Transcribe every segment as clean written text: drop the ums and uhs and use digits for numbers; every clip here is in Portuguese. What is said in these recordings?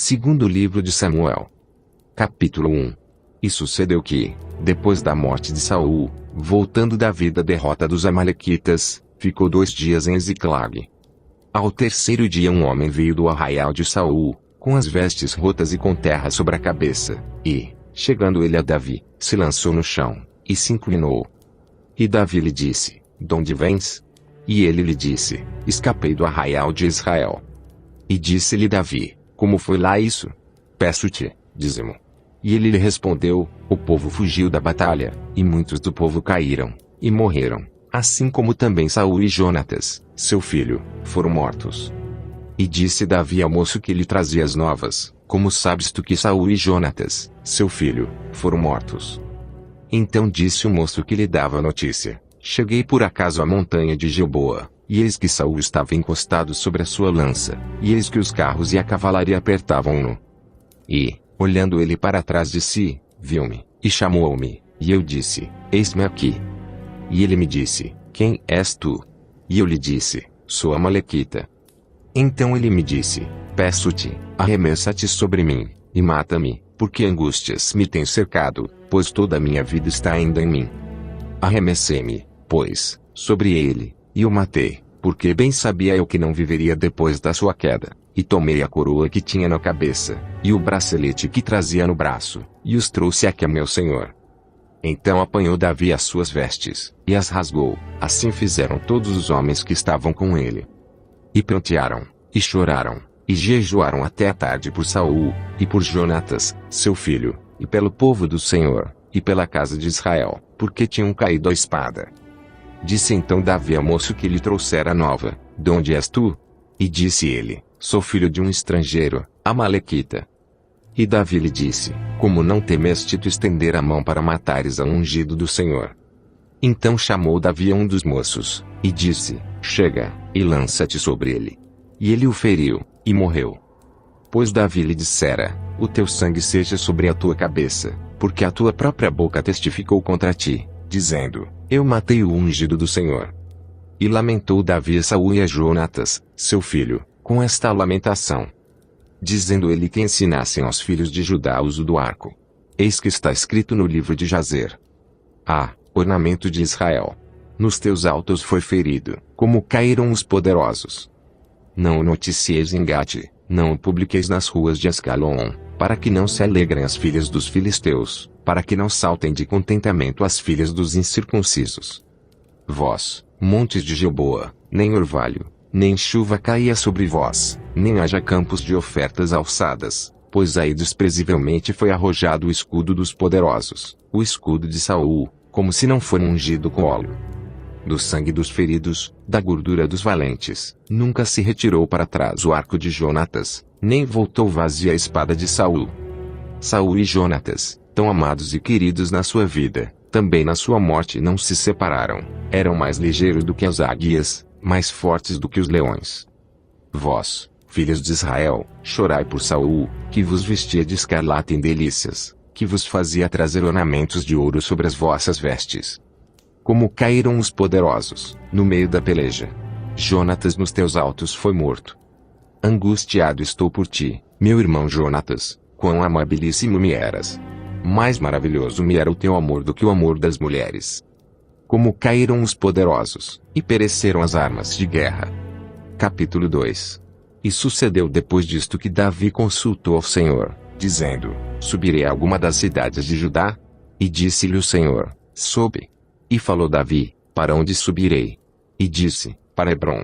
Segundo livro de Samuel. Capítulo 1. E sucedeu que, depois da morte de Saul, voltando Davi da derrota dos amalequitas, ficou 2 dias em Ziclag. Ao terceiro dia um homem veio do arraial de Saul, com as vestes rotas e com terra sobre a cabeça, e, chegando ele a Davi, se lançou no chão, e se inclinou. E Davi lhe disse: "Donde vens?" E ele lhe disse: "Escapei do arraial de Israel." E disse-lhe Davi: "Como foi lá isso? Peço-te, dize-mo." E ele lhe respondeu: "O povo fugiu da batalha, e muitos do povo caíram, e morreram, assim como também Saul e Jonatas, seu filho, foram mortos." E disse Davi ao moço que lhe trazia as novas: "Como sabes tu que Saul e Jonatas, seu filho, foram mortos?" Então disse o moço que lhe dava a notícia: "Cheguei por acaso à montanha de Gilboa, e eis que Saul estava encostado sobre a sua lança, e eis que os carros e a cavalaria apertavam-no. E, olhando ele para trás de si, viu-me, e chamou-me, e eu disse: Eis-me aqui. E ele me disse: Quem és tu? E eu lhe disse: Sou Amalequita. Então ele me disse: Peço-te, arremessa-te sobre mim, e mata-me, porque angústias me têm cercado, pois toda a minha vida está ainda em mim. Arremessei-me, pois, sobre ele, e o matei, porque bem sabia eu que não viveria depois da sua queda, e tomei a coroa que tinha na cabeça, e o bracelete que trazia no braço, e os trouxe aqui a meu senhor." Então apanhou Davi as suas vestes, e as rasgou. Assim fizeram todos os homens que estavam com ele. E prantearam, e choraram, e jejuaram até a tarde por Saul, e por Jonatas, seu filho, e pelo povo do Senhor, e pela casa de Israel, porque tinham caído à espada. Disse então Davi ao moço que lhe trouxera a nova: "De onde és tu?" E disse ele: "Sou filho de um estrangeiro, Amalequita." E Davi lhe disse: "Como não temeste tu estender a mão para matares ao ungido do Senhor?" Então chamou Davi a um dos moços, e disse: "Chega, e lança-te sobre ele." E ele o feriu, e morreu. Pois Davi lhe dissera: "O teu sangue seja sobre a tua cabeça, porque a tua própria boca testificou contra ti, dizendo: Eu matei o ungido do Senhor." E lamentou Davi a Saul e a Jonatas, seu filho, com esta lamentação, dizendo ele que ensinassem aos filhos de Judá o uso do arco. Eis que está escrito no livro de Jazer: ornamento de Israel. Nos teus altos foi ferido, como caíram os poderosos. Não o noticieis em Gate, não o publiqueis nas ruas de Ascalon, para que não se alegrem as filhas dos filisteus, para que não saltem de contentamento as filhas dos incircuncisos. Vós, montes de Gilboa, nem orvalho, nem chuva caia sobre vós, nem haja campos de ofertas alçadas, pois aí desprezivelmente foi arrojado o escudo dos poderosos, o escudo de Saul, como se não for ungido com óleo. Do sangue dos feridos, da gordura dos valentes, nunca se retirou para trás o arco de Jonatas, nem voltou vazia a espada de Saul. Saul e Jonatas, tão amados e queridos na sua vida, também na sua morte não se separaram, eram mais ligeiros do que as águias, mais fortes do que os leões. Vós, filhos de Israel, chorai por Saul, que vos vestia de escarlata em delícias, que vos fazia trazer ornamentos de ouro sobre as vossas vestes. Como caíram os poderosos, no meio da peleja. Jonatas nos teus altos foi morto. Angustiado estou por ti, meu irmão Jonatas, quão amabilíssimo me eras. Mais maravilhoso me era o teu amor do que o amor das mulheres. Como caíram os poderosos, e pereceram as armas de guerra. Capítulo 2. E sucedeu depois disto que Davi consultou ao Senhor, dizendo: Subirei a alguma das cidades de Judá? E disse-lhe o Senhor: Sobe. E falou Davi: Para onde subirei? E disse: Para Hebrom.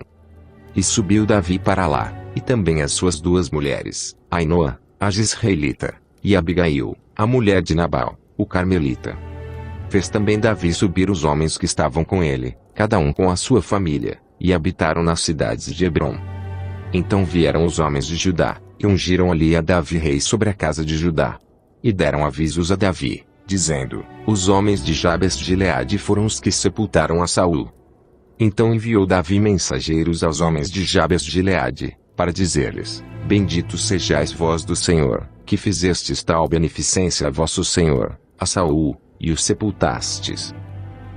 E subiu Davi para lá, e também as suas 2 mulheres, Ainoa, a Jezreelita, e Abigail, a mulher de Nabal, o Carmelita. Fez também Davi subir os homens que estavam com ele, cada um com a sua família, e habitaram nas cidades de Hebrom. Então vieram os homens de Judá, e ungiram ali a Davi rei sobre a casa de Judá. E deram avisos a Davi, dizendo: Os homens de Jabes de Gileade foram os que sepultaram a Saul. Então enviou Davi mensageiros aos homens de Jabes de Gileade, para dizer-lhes: Benditos sejais vós do Senhor, que fizestes tal beneficência a vosso senhor, a Saul, e o sepultastes.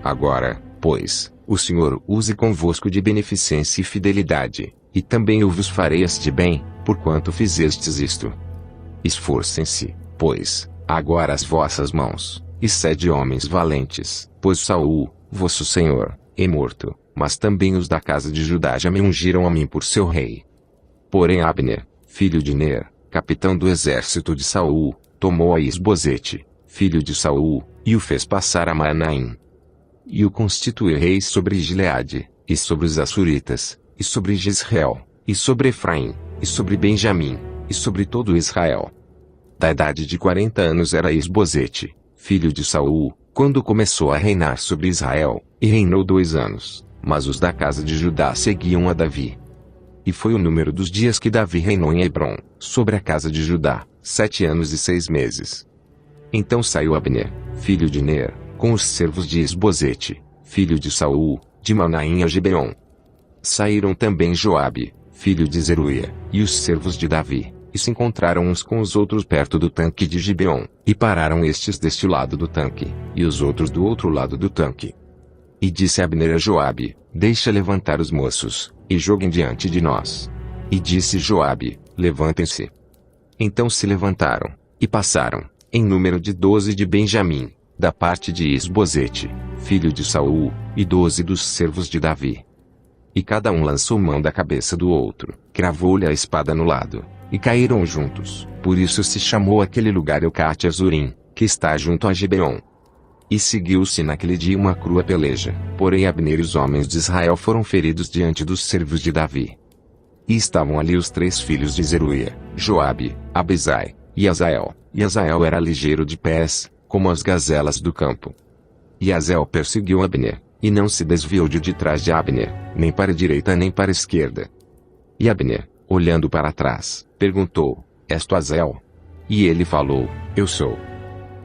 Agora, pois, o Senhor use convosco de beneficência e fidelidade, e também eu vos farei este bem, porquanto fizestes isto. Esforcem-se, pois, agora as vossas mãos, e sede homens valentes, pois Saul, vosso senhor, é morto, mas também os da casa de Judá já me ungiram a mim por seu rei. Porém Abner, filho de Ner, capitão do exército de Saul, tomou a Isbosete, filho de Saul, e o fez passar a Maanaim. E o constituiu rei sobre Gileade, e sobre os Assuritas, e sobre Jezreel, e sobre Efraim, e sobre Benjamim, e sobre todo Israel. Da idade de 40 anos era Isbosete, filho de Saul, quando começou a reinar sobre Israel, e reinou 2 anos, mas os da casa de Judá seguiam a Davi. E foi o número dos dias que Davi reinou em Hebrom, sobre a casa de Judá, 7 anos e 6 meses. Então saiu Abner, filho de Ner, com os servos de Isbosete, filho de Saul, de Manaim a Gibeon. Saíram também Joabe, filho de Zeruia, e os servos de Davi, e se encontraram uns com os outros perto do tanque de Gibeon, e pararam estes deste lado do tanque, e os outros do outro lado do tanque. E disse Abner a Joabe, deixa levantar os moços, e joguem diante de nós. E disse Joabe, levantem-se. Então se levantaram, e passaram, em número de 12 de Benjamim, da parte de Isbosete, filho de Saul, e 12 dos servos de Davi. E cada um lançou mão da cabeça do outro, cravou-lhe a espada no lado, e caíram juntos, por isso se chamou aquele lugar Eucate Azurim, que está junto a Gibeon. E seguiu-se naquele dia uma crua peleja, porém Abner e os homens de Israel foram feridos diante dos servos de Davi. E estavam ali os 3 filhos de Zeruia, Joabe, Abisai, e Azael, e Azael era ligeiro de pés, como as gazelas do campo. E Azael perseguiu Abner, e não se desviou de detrás de Abner, nem para a direita nem para a esquerda. E Abner, olhando para trás, perguntou, és tu Azael? E ele falou, eu sou.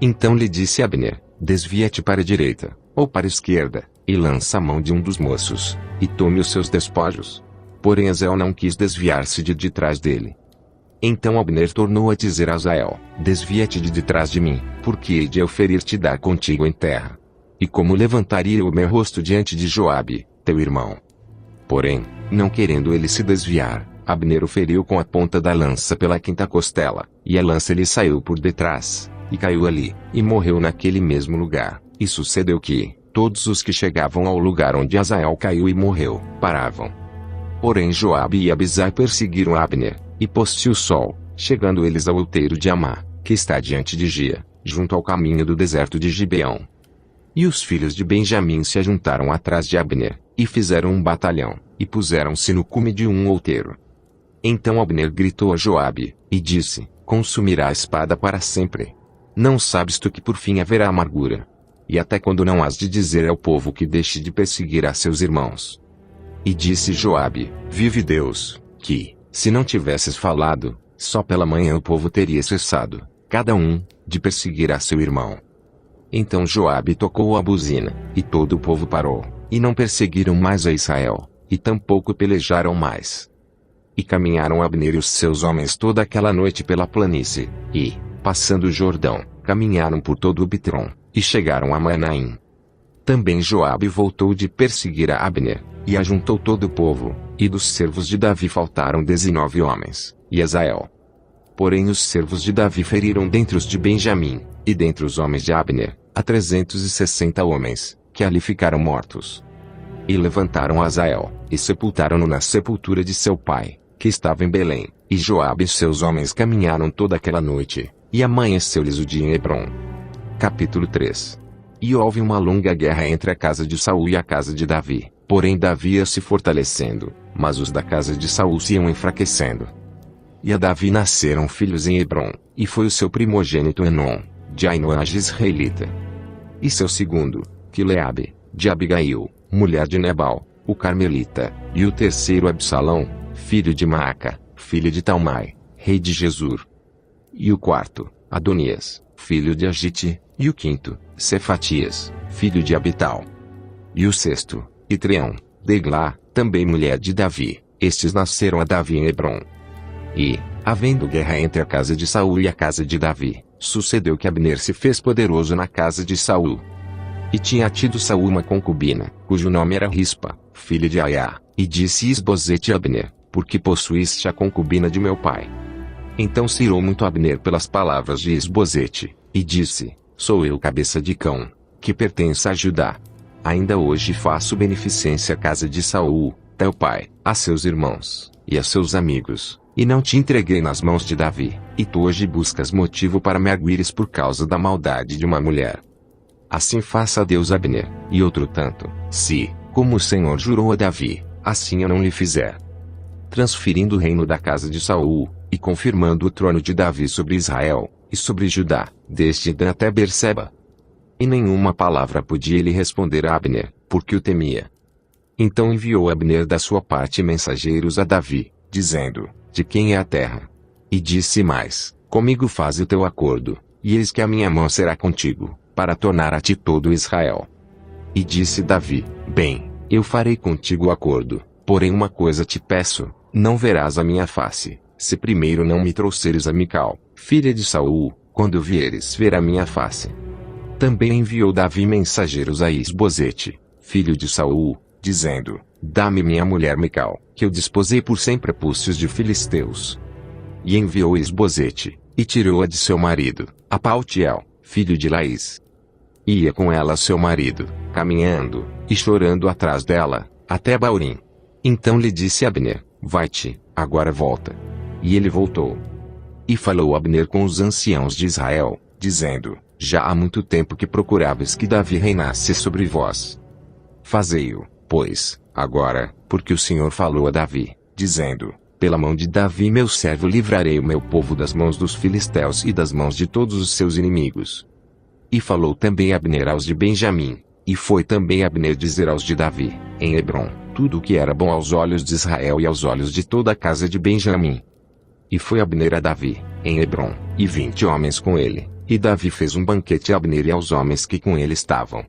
Então lhe disse Abner, desvia-te para a direita, ou para a esquerda, e lança a mão de um dos moços, e tome os seus despojos. Porém Azael não quis desviar-se de detrás dele. Então Abner tornou a dizer a Azael, desvia-te de detrás de mim, porque hei de eu ferir-te e dar contigo em terra. E como levantaria o meu rosto diante de Joabe, teu irmão? Porém, não querendo ele se desviar, Abner o feriu com a ponta da lança pela quinta costela, e a lança lhe saiu por detrás, e caiu ali, e morreu naquele mesmo lugar. E sucedeu que, todos os que chegavam ao lugar onde Azael caiu e morreu, paravam. Porém Joabe e Abisai perseguiram Abner, e pôs-se o sol, chegando eles ao outeiro de Amá, que está diante de Gia, junto ao caminho do deserto de Gibeão. E os filhos de Benjamim se ajuntaram atrás de Abner, e fizeram um batalhão, e puseram-se no cume de um outeiro. Então Abner gritou a Joabe, e disse, consumirá a espada para sempre. Não sabes tu que por fim haverá amargura? E até quando não has de dizer ao povo que deixe de perseguir a seus irmãos? E disse Joabe, vive Deus, que, se não tivesses falado, só pela manhã o povo teria cessado, cada um, de perseguir a seu irmão. Então Joabe tocou a buzina, e todo o povo parou, e não perseguiram mais a Israel, e tampouco pelejaram mais. E caminharam Abner e os seus homens toda aquela noite pela planície, e, passando o Jordão, caminharam por todo o Bitrom, e chegaram a Manaim. Também Joabe voltou de perseguir a Abner, e ajuntou todo o povo, e dos servos de Davi faltaram 19 homens, e Azael. Porém os servos de Davi feriram dentre os de Benjamim, e dentre os homens de Abner, a 360 homens, que ali ficaram mortos. E levantaram Azael, e sepultaram-no na sepultura de seu pai, que estava em Belém, e Joabe e seus homens caminharam toda aquela noite, e amanheceu-lhes o dia em Hebrom. Capítulo 3. E houve uma longa guerra entre a casa de Saul e a casa de Davi, porém Davi ia se fortalecendo, mas os da casa de Saul se iam enfraquecendo. E a Davi nasceram filhos em Hebrom, e foi o seu primogênito Enom, de Ainoã Jezreelita. E seu segundo, Quileabe, de Abigail, mulher de Nebal, o Carmelita, e o terceiro Absalão, filho de Maaca, filho de Talmai, rei de Gesur. E o quarto, Adonias, filho de Agite, e o quinto, Cefatias, filho de Abital. E o sexto, Itreão, de Eglá, também mulher de Davi, estes nasceram a Davi em Hebrom. E, havendo guerra entre a casa de Saul e a casa de Davi, sucedeu que Abner se fez poderoso na casa de Saul. E tinha tido Saul uma concubina, cujo nome era Rispa, filha de Aiá, e disse Isbosete a Abner, por que possuíste a concubina de meu pai? Então se irou muito Abner pelas palavras de Isbosete, e disse: Sou eu cabeça de cão, que pertence a Judá. Ainda hoje faço beneficência à casa de Saul, teu pai, a seus irmãos, e a seus amigos, e não te entreguei nas mãos de Davi, e tu hoje buscas motivo para me arguires por causa da maldade de uma mulher. Assim faça a Deus Abner, e outro tanto, se, como o Senhor jurou a Davi, assim eu não lhe fizer. Transferindo o reino da casa de Saul, e confirmando o trono de Davi sobre Israel, e sobre Judá, desde Dan até Berseba. E nenhuma palavra podia ele responder a Abner, porque o temia. Então enviou Abner da sua parte mensageiros a Davi, dizendo: De quem é a terra? E disse mais: Comigo faze o teu acordo, e eis que a minha mão será contigo, para tornar a ti todo Israel. E disse Davi: Bem, eu farei contigo o acordo, porém uma coisa te peço, não verás a minha face, se primeiro não me trouxeres a Mical, filha de Saul, quando vieres ver a minha face. Também enviou Davi mensageiros a Isbosete, filho de Saul, dizendo: Dá-me minha mulher Mical, que eu desposei por 100 prepúcios de filisteus. E enviou Isbosete, e tirou-a de seu marido, a Paltiel, filho de Laís. Ia com ela seu marido, caminhando, e chorando atrás dela, até Baurim. Então lhe disse Abner: Vai-te, agora volta. E ele voltou. E falou Abner com os anciãos de Israel, dizendo: Já há muito tempo que procuráveis que Davi reinasse sobre vós. Fazei-o, pois, agora, porque o Senhor falou a Davi, dizendo: Pela mão de Davi meu servo livrarei o meu povo das mãos dos filisteus e das mãos de todos os seus inimigos. E falou também Abner aos de Benjamim, e foi também Abner dizer aos de Davi, em Hebrom, tudo o que era bom aos olhos de Israel e aos olhos de toda a casa de Benjamim. E foi Abner a Davi, em Hebrom, e 20 homens com ele, e Davi fez um banquete a Abner e aos homens que com ele estavam.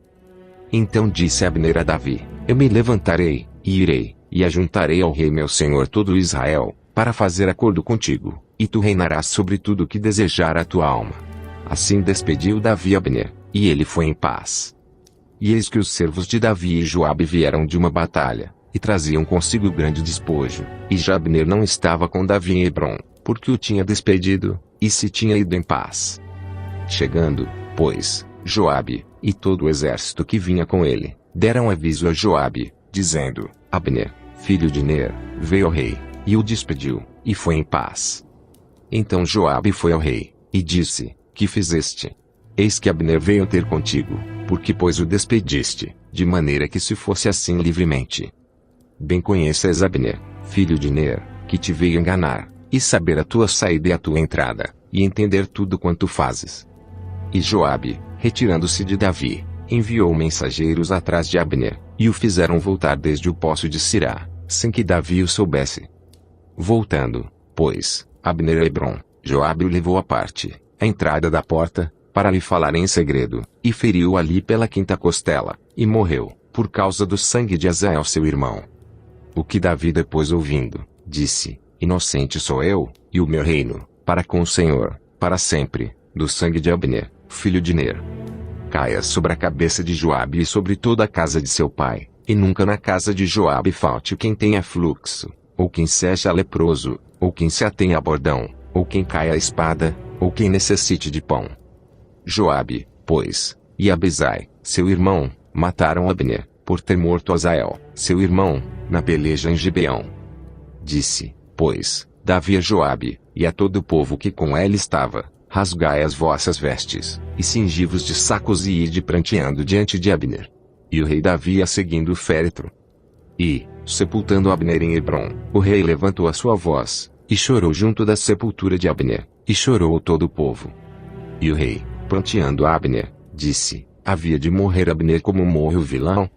Então disse Abner a Davi: Eu me levantarei, e irei, e ajuntarei ao rei meu senhor todo Israel, para fazer acordo contigo, e tu reinarás sobre tudo o que desejar a tua alma. Assim despediu Davi Abner, e ele foi em paz. E eis que os servos de Davi e Joabe vieram de uma batalha, e traziam consigo grande despojo, e já Abner não estava com Davi em Hebrom, porque o tinha despedido, e se tinha ido em paz. Chegando, pois, Joabe, e todo o exército que vinha com ele, deram aviso a Joabe, dizendo: Abner, filho de Ner, veio ao rei, e o despediu, e foi em paz. Então Joabe foi ao rei, e disse: Que fizeste? Eis que Abner veio ter contigo, porque pois o despediste, de maneira que se fosse assim livremente. Bem conheças Abner, filho de Ner, que te veio enganar, e saber a tua saída e a tua entrada, e entender tudo quanto fazes. E Joabe, retirando-se de Davi, enviou mensageiros atrás de Abner, e o fizeram voltar desde o poço de Sirá, sem que Davi o soubesse. Voltando, pois, Abner a Hebrom, Joabe o levou à parte, à entrada da porta, para lhe falar em segredo, e feriu ali pela quinta costela, e morreu, por causa do sangue de Azael seu irmão. O que Davi depois ouvindo, disse: Inocente sou eu, e o meu reino, para com o Senhor, para sempre, do sangue de Abner, filho de Ner. Caia sobre a cabeça de Joabe e sobre toda a casa de seu pai, e nunca na casa de Joabe falte quem tenha fluxo, ou quem seja leproso, ou quem se atenha a bordão, ou quem caia a espada, ou quem necessite de pão. Joabe, pois, e Abisai, seu irmão, mataram Abner, por ter morto Azael, seu irmão, na peleja em Gibeão. Disse, pois, Davi a Joabe, e a todo o povo que com ele estava: Rasgai as vossas vestes, e cingi-vos de sacos e ide pranteando diante de Abner. E o rei Davi ia seguindo o féretro. E, sepultando Abner em Hebrom, o rei levantou a sua voz, e chorou junto da sepultura de Abner, e chorou todo o povo. E o rei, pranteando Abner, disse: Havia de morrer Abner como morre o vilão?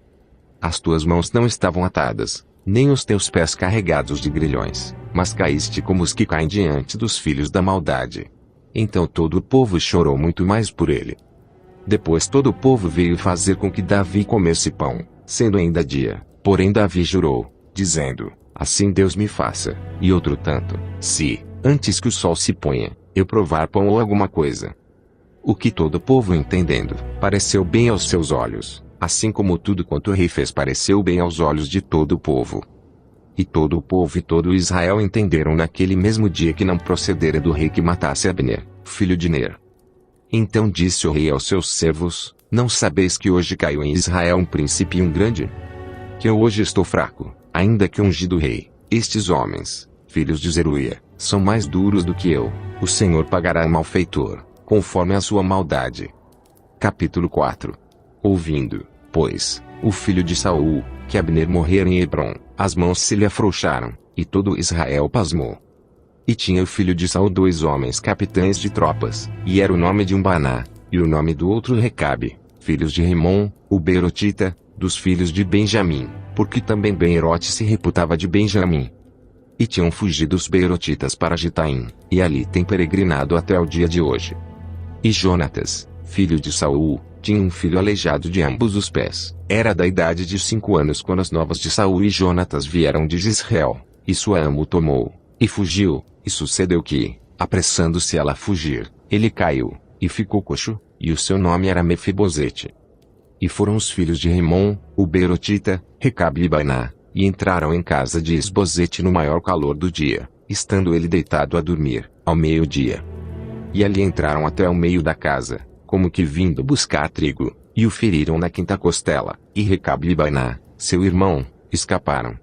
As tuas mãos não estavam atadas, nem os teus pés carregados de grilhões, mas caíste como os que caem diante dos filhos da maldade. Então todo o povo chorou muito mais por ele. Depois todo o povo veio fazer com que Davi comesse pão, sendo ainda dia, porém Davi jurou, dizendo: Assim Deus me faça, e outro tanto, se, antes que o sol se ponha, eu provar pão ou alguma coisa. O que todo o povo entendendo, pareceu bem aos seus olhos, assim como tudo quanto o rei fez pareceu bem aos olhos de todo o povo. E todo o povo e todo Israel entenderam naquele mesmo dia que não procedera do rei que matasse Abner, filho de Ner. Então disse o rei aos seus servos: Não sabeis que hoje caiu em Israel um príncipe e um grande? Que eu hoje estou fraco, ainda que ungido rei. Estes homens, filhos de Zeruia, são mais duros do que eu. O Senhor pagará ao malfeitor, conforme a sua maldade. Capítulo 4. Ouvindo, pois, o filho de Saul, que Abner morrera em Hebrom, as mãos se lhe afrouxaram, e todo Israel pasmou. E tinha o filho de Saul 2 homens capitães de tropas, e era o nome de um Baná, e o nome do outro Recabe, filhos de Rimom, o Beerotita, dos filhos de Benjamim, porque também Beerote se reputava de Benjamim. E tinham fugido os Beerotitas para Gitaim, e ali têm peregrinado até o dia de hoje. E Jonatas, filho de Saul, tinha um filho aleijado de ambos os pés. Era da idade de 5 anos quando as novas de Saul e Jonatas vieram de Jezreel, e sua ama o tomou, e fugiu, e sucedeu que, apressando-se ela a fugir, ele caiu, e ficou coxo, e o seu nome era Mefibosete. E foram os filhos de Rimom, o Beerotita, Recabe e Baná, e entraram em casa de Isbosete no maior calor do dia, estando ele deitado a dormir, ao meio-dia. E ali entraram até o meio da casa, como que vindo buscar trigo, e o feriram na quinta costela, e Recabe e Baná, seu irmão, escaparam.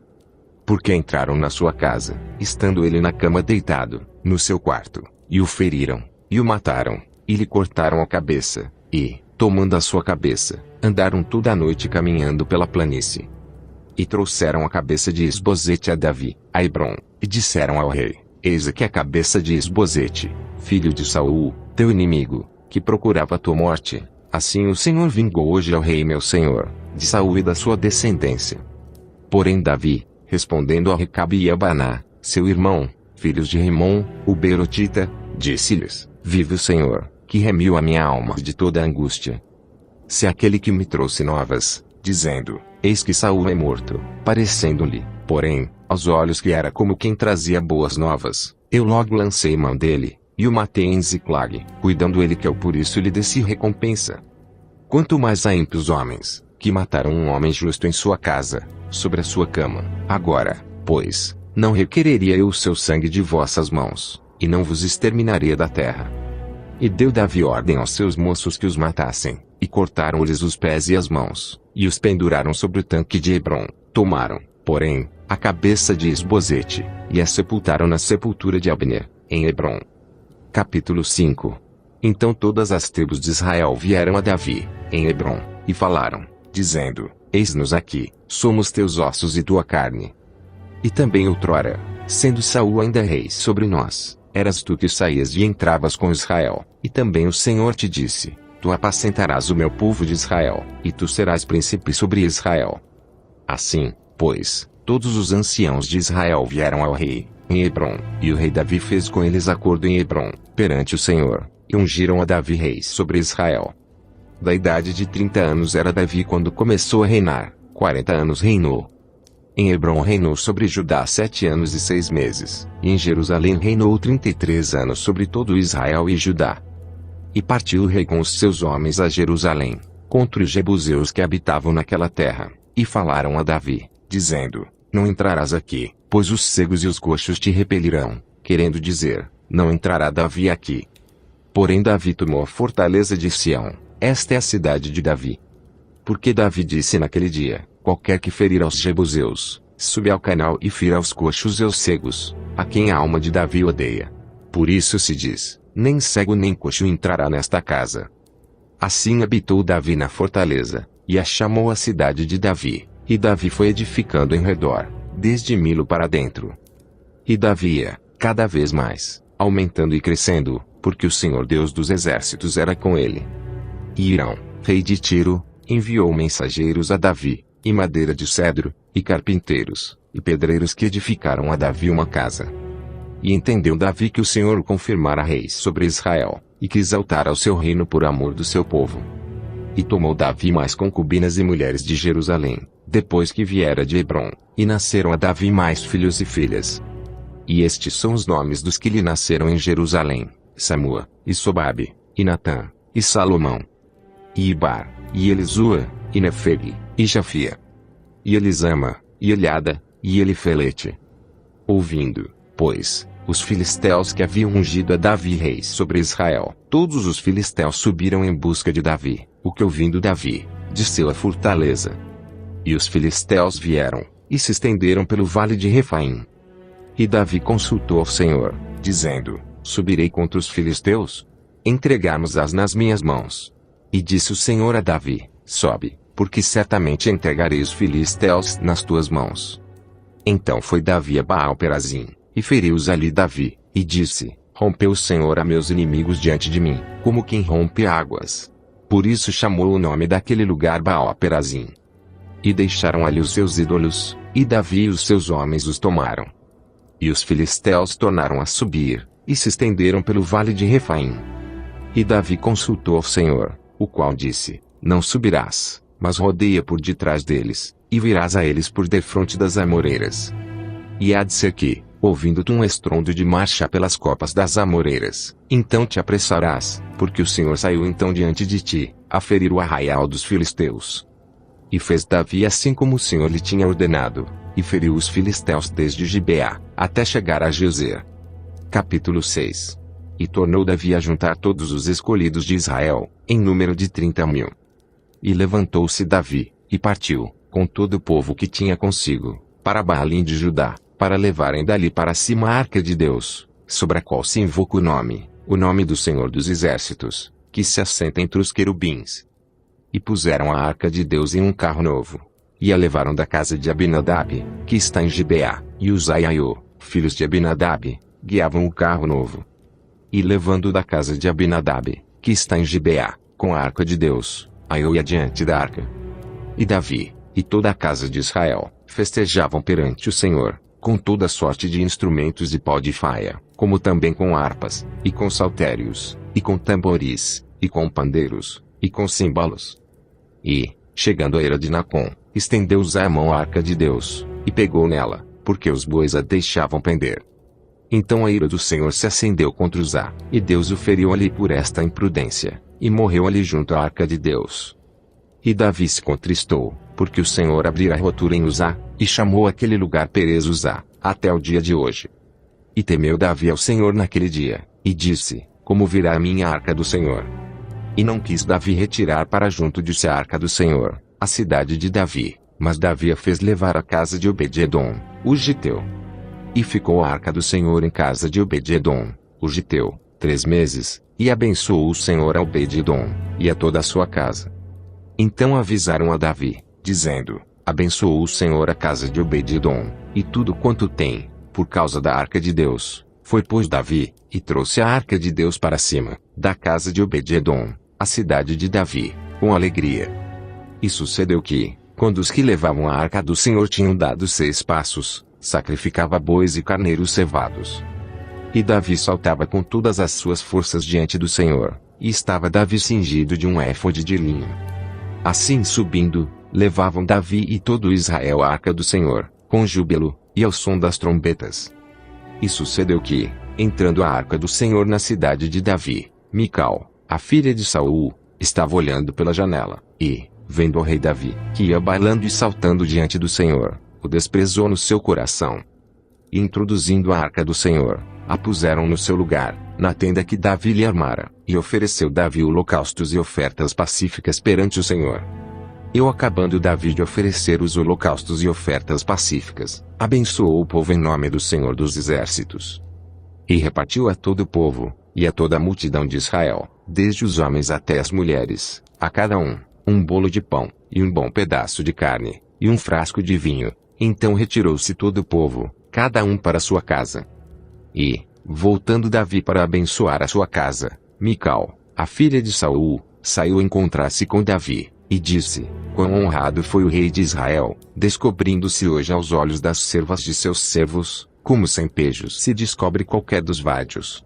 Porque entraram na sua casa, estando ele na cama deitado, no seu quarto, e o feriram, e o mataram, e lhe cortaram a cabeça, e, tomando a sua cabeça, andaram toda a noite caminhando pela planície. E trouxeram a cabeça de Isbosete a Davi, a Hebrom, e disseram ao rei: Eis aqui a cabeça de Isbosete, filho de Saul, teu inimigo, que procurava a tua morte. Assim o Senhor vingou hoje ao rei meu senhor, de Saul e da sua descendência. Porém Davi, respondendo a Recabe e a Baná, seu irmão, filhos de Rimom, o Beerotita, disse-lhes: Vive o Senhor, que remiu a minha alma de toda a angústia. Se aquele que me trouxe novas, dizendo: Eis que Saul é morto, parecendo-lhe, porém, aos olhos que era como quem trazia boas novas, eu logo lancei mão dele, e o matei em Ziclag, cuidando ele que eu por isso lhe desci recompensa. Quanto mais a ímpios homens, que mataram um homem justo em sua casa, sobre a sua cama. Agora, pois, não requereria eu o seu sangue de vossas mãos, e não vos exterminaria da terra. E deu Davi ordem aos seus moços que os matassem, e cortaram-lhes os pés e as mãos, e os penduraram sobre o tanque de Hebrom. Tomaram, porém, a cabeça de Isbosete, e a sepultaram na sepultura de Abner, em Hebrom. Capítulo 5. Então todas as tribos de Israel vieram a Davi, em Hebrom, e falaram, dizendo: Eis-nos aqui, somos teus ossos e tua carne. E também outrora, sendo Saul ainda rei sobre nós, eras tu que saías e entravas com Israel, e também o Senhor te disse: Tu apacentarás o meu povo de Israel, e tu serás príncipe sobre Israel. Assim, pois, todos os anciãos de Israel vieram ao rei, em Hebrom, e o rei Davi fez com eles acordo em Hebrom, perante o Senhor, e ungiram a Davi rei sobre Israel. Da idade de 30 anos era Davi quando começou a reinar, 40 anos reinou. Em Hebrom reinou sobre Judá 7 anos e 6 meses, e em Jerusalém reinou 33 anos sobre todo Israel e Judá. E partiu o rei com os seus homens a Jerusalém, contra os jebuseus que habitavam naquela terra, e falaram a Davi, dizendo: Não entrarás aqui, pois os cegos e os coxos te repelirão, querendo dizer: Não entrará Davi aqui. Porém Davi tomou a fortaleza de Sião, esta é a cidade de Davi. Porque Davi disse naquele dia: Qualquer que ferir aos jebuseus, sube ao canal e fira aos coxos e aos cegos, a quem a alma de Davi odeia. Por isso se diz: Nem cego nem coxo entrará nesta casa. Assim habitou Davi na fortaleza, e a chamou a cidade de Davi, e Davi foi edificando em redor, desde Milo para dentro. E Davi ia, cada vez mais, aumentando e crescendo, porque o Senhor Deus dos exércitos era com ele. E Hirão, rei de Tiro, enviou mensageiros a Davi, e madeira de cedro, e carpinteiros, e pedreiros que edificaram a Davi uma casa. E entendeu Davi que o Senhor o confirmara rei sobre Israel, e que exaltara o seu reino por amor do seu povo. E tomou Davi mais concubinas e mulheres de Jerusalém, depois que viera de Hebrom, e nasceram a Davi mais filhos e filhas. E estes são os nomes dos que lhe nasceram em Jerusalém: Samua, e Sobabe, e Natã, e Salomão, e Ibar, e Elisua, e Nefeg, e Jafia, e Elisama, e Eliada, e Elifelete. Ouvindo, pois, os filisteus que haviam ungido a Davi rei sobre Israel, todos os filisteus subiram em busca de Davi, o que ouvindo Davi, desceu à fortaleza. E os filisteus vieram, e se estenderam pelo vale de Refaim. E Davi consultou ao Senhor, dizendo: Subirei contra os filisteus? Entregarmos-as nas minhas mãos. E disse o Senhor a Davi: Sobe, porque certamente entregarei os filisteus nas tuas mãos. Então foi Davi a Baal-Perazim, e feriu-os ali Davi, e disse: Rompeu o Senhor a meus inimigos diante de mim, como quem rompe águas. Por isso chamou o nome daquele lugar Baal-Perazim. E deixaram ali os seus ídolos, e Davi e os seus homens os tomaram. E os filisteus tornaram a subir, e se estenderam pelo vale de Refaim. E Davi consultou ao Senhor, o qual disse: Não subirás, mas rodeia por detrás deles, e virás a eles por defronte das amoreiras. E há de ser que, ouvindo-te um estrondo de marcha pelas copas das amoreiras, então te apressarás, porque o Senhor saiu então diante de ti, a ferir o arraial dos filisteus. E fez Davi assim como o Senhor lhe tinha ordenado, e feriu os filisteus desde Gibeá, até chegar a Gezer. Capítulo 6. E tornou Davi a juntar todos os escolhidos de Israel, em número de 30.000. E levantou-se Davi, e partiu, com todo o povo que tinha consigo, para Baalim de Judá, para levarem dali para cima a arca de Deus, sobre a qual se invoca o nome do Senhor dos Exércitos, que se assenta entre os querubins. E puseram a arca de Deus em um carro novo, e a levaram da casa de Abinadab, que está em Gibeá, e Uzai e Aiô, filhos de Abinadab, guiavam o carro novo. E levando da casa de Abinadab, que está em Gibeá, com a arca de Deus, Aiô ia diante da arca. E Davi, e toda a casa de Israel, festejavam perante o Senhor, com toda sorte de instrumentos de pau de faia, como também com harpas, e com saltérios, e com tamboris, e com pandeiros, e com címbalos. E, chegando a era de Nacon, estendeu Uzai a mão à arca de Deus, e pegou nela, porque os bois a deixavam pender. Então a ira do Senhor se acendeu contra Uzá, e Deus o feriu ali por esta imprudência, e morreu ali junto à arca de Deus. E Davi se contristou, porque o Senhor abrira a rotura em Uzá, e chamou aquele lugar Perez Uzá, até o dia de hoje. E temeu Davi ao Senhor naquele dia, e disse: Como virá a minha arca do Senhor? E não quis Davi retirar para junto de si a arca do Senhor, a cidade de Davi, mas Davi a fez levar à casa de Obed-edom, o giteu. E ficou a arca do Senhor em casa de Obed-edom, o giteu, 3 meses, e abençoou o Senhor a Obed-edom, e a toda a sua casa. Então avisaram a Davi, dizendo: Abençoou o Senhor a casa de Obed-edom, e tudo quanto tem, por causa da arca de Deus. Foi pois Davi, e trouxe a arca de Deus para cima, da casa de Obed-edom, a cidade de Davi, com alegria. E sucedeu que, quando os que levavam a arca do Senhor tinham dado 6 passos, sacrificava bois e carneiros cevados. E Davi saltava com todas as suas forças diante do Senhor, e estava Davi cingido de um éfode de linho. Assim subindo, levavam Davi e todo Israel a arca do Senhor, com júbilo, e ao som das trombetas. E sucedeu que, entrando a arca do Senhor na cidade de Davi, Mical, a filha de Saul, estava olhando pela janela, e, vendo o rei Davi, que ia bailando e saltando diante do Senhor, o desprezou no seu coração. E introduzindo a arca do Senhor, a puseram no seu lugar, na tenda que Davi lhe armara, e ofereceu Davi holocaustos e ofertas pacíficas perante o Senhor. E acabando Davi de oferecer os holocaustos e ofertas pacíficas, abençoou o povo em nome do Senhor dos Exércitos. E repartiu a todo o povo, e a toda a multidão de Israel, desde os homens até as mulheres, a cada um bolo de pão, e um bom pedaço de carne, e um frasco de vinho. Então retirou-se todo o povo, cada um para sua casa. E, voltando Davi para abençoar a sua casa, Mical, a filha de Saul, saiu encontrar-se com Davi, e disse: Quão honrado foi o rei de Israel, descobrindo-se hoje aos olhos das servas de seus servos, como sem pejos se descobre qualquer dos vádios.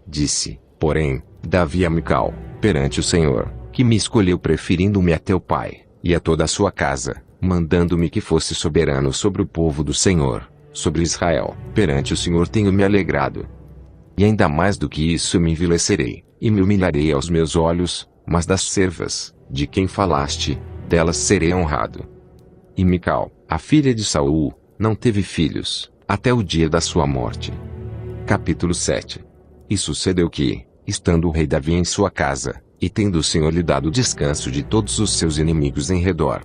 Disse, porém, Davi a Mical, perante o Senhor, que me escolheu preferindo-me a teu pai, e a toda a sua casa, mandando-me que fosse soberano sobre o povo do Senhor, sobre Israel, perante o Senhor tenho me alegrado. E ainda mais do que isso me envilecerei, e me humilharei aos meus olhos, mas das servas, de quem falaste, delas serei honrado. E Mical, a filha de Saul, não teve filhos, até o dia da sua morte. Capítulo 7. E sucedeu que, estando o rei Davi em sua casa, e tendo o Senhor lhe dado descanso de todos os seus inimigos em redor,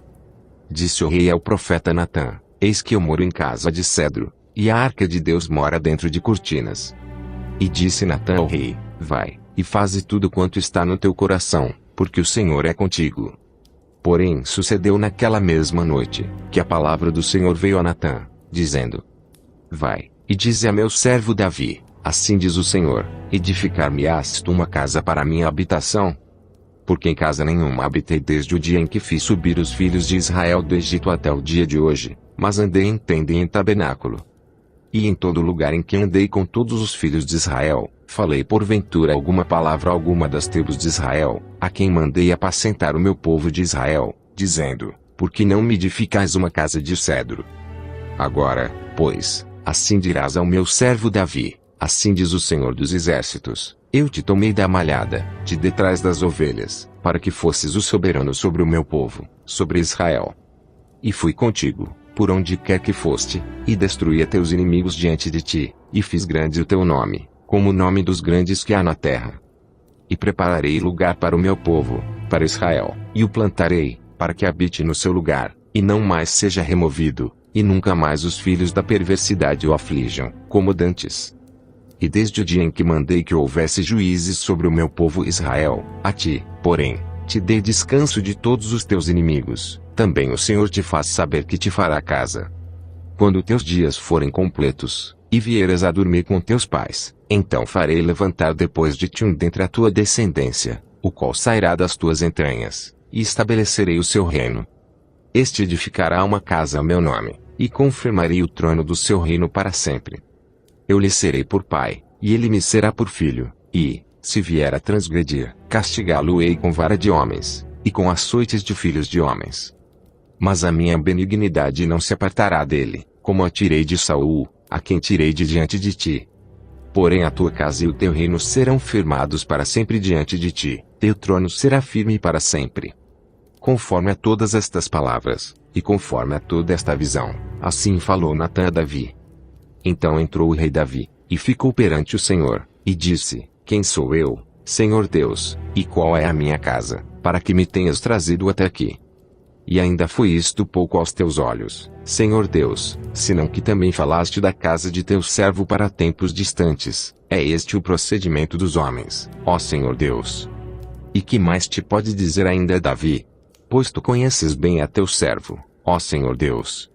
disse o rei ao profeta Natã: Eis que eu moro em casa de cedro, e a arca de Deus mora dentro de cortinas. E disse Natã ao rei: Vai, e faze tudo quanto está no teu coração, porque o Senhor é contigo. Porém sucedeu naquela mesma noite, que a palavra do Senhor veio a Natã, dizendo: Vai, e dize a meu servo Davi: Assim diz o Senhor, edificar-me-ás tu uma casa para a minha habitação? Porque em casa nenhuma habitei desde o dia em que fiz subir os filhos de Israel do Egito até o dia de hoje, mas andei em tenda e em tabernáculo. E em todo lugar em que andei com todos os filhos de Israel, falei porventura alguma palavra a alguma das tribos de Israel, a quem mandei apacentar o meu povo de Israel, dizendo: Por que não me edificais uma casa de cedro? Agora, pois, assim dirás ao meu servo Davi: Assim diz o Senhor dos Exércitos: Eu te tomei da malhada, de detrás das ovelhas, para que fosses o soberano sobre o meu povo, sobre Israel. E fui contigo, por onde quer que foste, e destruí a teus inimigos diante de ti, e fiz grande o teu nome, como o nome dos grandes que há na terra. E prepararei lugar para o meu povo, para Israel, e o plantarei, para que habite no seu lugar, e não mais seja removido, e nunca mais os filhos da perversidade o aflijam, como dantes. E desde o dia em que mandei que houvesse juízes sobre o meu povo Israel, a ti, porém, te dei descanso de todos os teus inimigos, também o Senhor te faz saber que te fará casa. Quando teus dias forem completos, e vieres a dormir com teus pais, então farei levantar depois de ti um dentre a tua descendência, o qual sairá das tuas entranhas, e estabelecerei o seu reino. Este edificará uma casa a meu nome, e confirmarei o trono do seu reino para sempre. Eu lhe serei por pai, e ele me será por filho, e, se vier a transgredir, castigá-lo-ei com vara de homens, e com açoites de filhos de homens. Mas a minha benignidade não se apartará dele, como a tirei de Saul, a quem tirei de diante de ti. Porém a tua casa e o teu reino serão firmados para sempre diante de ti, teu trono será firme para sempre. Conforme a todas estas palavras, e conforme a toda esta visão, assim falou Natã a Davi. Então entrou o rei Davi, e ficou perante o Senhor, e disse: Quem sou eu, Senhor Deus, e qual é a minha casa, para que me tenhas trazido até aqui? E ainda foi isto pouco aos teus olhos, Senhor Deus, senão que também falaste da casa de teu servo para tempos distantes. É este o procedimento dos homens, ó Senhor Deus. E que mais te pode dizer ainda Davi? Pois tu conheces bem a teu servo, ó Senhor Deus.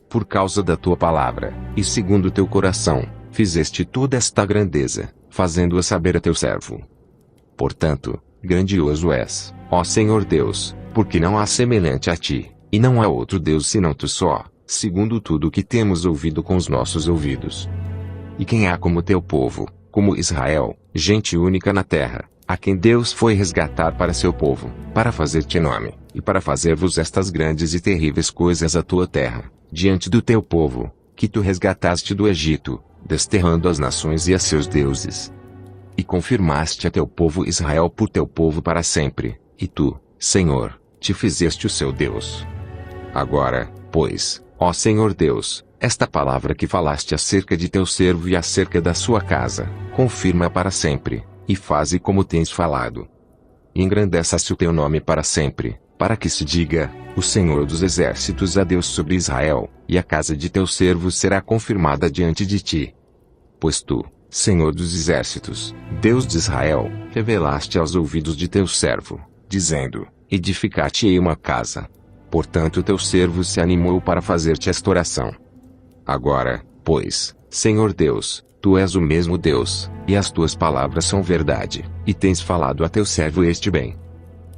Por causa da tua palavra, e segundo o teu coração, fizeste toda esta grandeza, fazendo-a saber a teu servo. Portanto, grandioso és, ó Senhor Deus, porque não há semelhante a ti, e não há outro Deus senão tu só, segundo tudo o que temos ouvido com os nossos ouvidos. E quem há como teu povo, como Israel, gente única na terra, a quem Deus foi resgatar para seu povo, para fazer-te nome, e para fazer-vos estas grandes e terríveis coisas à tua terra, diante do teu povo, que tu resgataste do Egito, desterrando as nações e a seus deuses. E confirmaste a teu povo Israel por teu povo para sempre, e tu, Senhor, te fizeste o seu Deus. Agora, pois, ó Senhor Deus, esta palavra que falaste acerca de teu servo e acerca da sua casa, confirma para sempre, e faze como tens falado. E engrandeça-se o teu nome para sempre, para que se diga: o Senhor dos Exércitos é Deus sobre Israel, e a casa de teu servo será confirmada diante de ti. Pois tu, Senhor dos Exércitos, Deus de Israel, revelaste aos ouvidos de teu servo, dizendo: edificar-te-ei uma casa. Portanto teu servo se animou para fazer-te esta oração. Agora, pois, Senhor Deus, tu és o mesmo Deus, e as tuas palavras são verdade, e tens falado a teu servo este bem.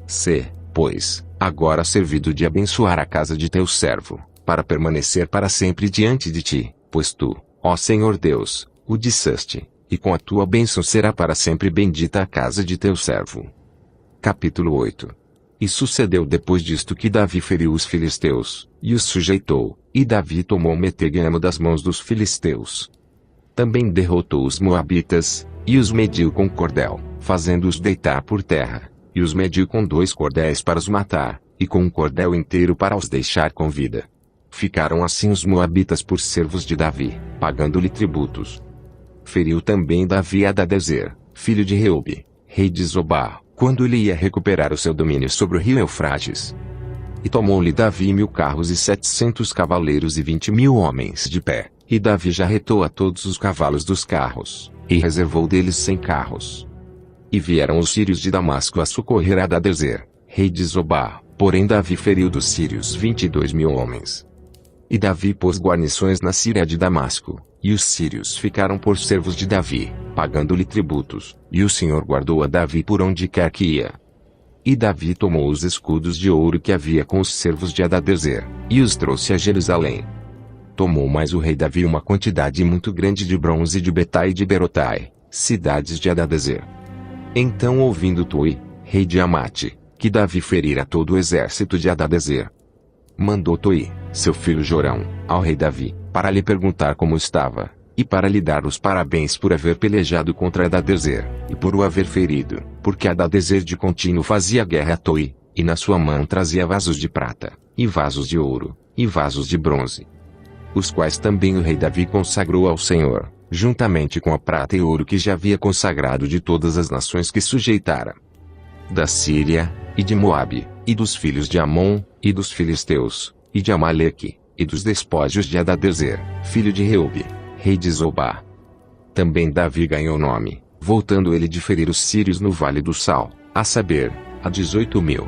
Sê, pois, agora servido de abençoar a casa de teu servo, para permanecer para sempre diante de ti, pois tu, ó Senhor Deus, o disseste, e com a tua bênção será para sempre bendita a casa de teu servo. Capítulo 8. E sucedeu depois disto que Davi feriu os filisteus, e os sujeitou, e Davi tomou Metegamo das mãos dos filisteus. Também derrotou os moabitas, e os mediu com cordel, fazendo-os deitar por terra, e os mediu com 2 cordéis para os matar, e com um cordel inteiro para os deixar com vida. Ficaram assim os moabitas por servos de Davi, pagando-lhe tributos. Feriu também Davi Hadadezer, filho de Reobe, rei de Zobá, quando ele ia recuperar o seu domínio sobre o rio Eufrates. E tomou-lhe Davi 1000 carros e 700 cavaleiros e 20.000 homens de pé, e Davi jarretou a todos os cavalos dos carros, e reservou deles 100 carros. E vieram os sírios de Damasco a socorrer Hadadezer, rei de Zobá, porém Davi feriu dos sírios 22.000 homens. E Davi pôs guarnições na Síria de Damasco, e os sírios ficaram por servos de Davi, pagando-lhe tributos, e o Senhor guardou a Davi por onde quer que ia. E Davi tomou os escudos de ouro que havia com os servos de Hadadezer, e os trouxe a Jerusalém. Tomou mais o rei Davi uma quantidade muito grande de bronze de Betai e de Berotai, cidades de Hadadezer. Então ouvindo Toi, rei de Amate, que Davi ferira todo o exército de Hadadezer, mandou Toi, seu filho Jorão, ao rei Davi, para lhe perguntar como estava, e para lhe dar os parabéns por haver pelejado contra Hadadezer, e por o haver ferido, porque Hadadezer de contínuo fazia guerra a Toi, e na sua mão trazia vasos de prata, e vasos de ouro, e vasos de bronze, os quais também o rei Davi consagrou ao Senhor, juntamente com a prata e ouro que já havia consagrado de todas as nações que sujeitara. Da Síria, e de Moabe, e dos filhos de Amon, e dos filisteus, e de Amaleque, e dos despojos de Hadadezer, filho de Reobe, rei de Zobá. Também Davi ganhou nome, voltando ele de ferir os sírios no Vale do Sal, a saber, a 18.000.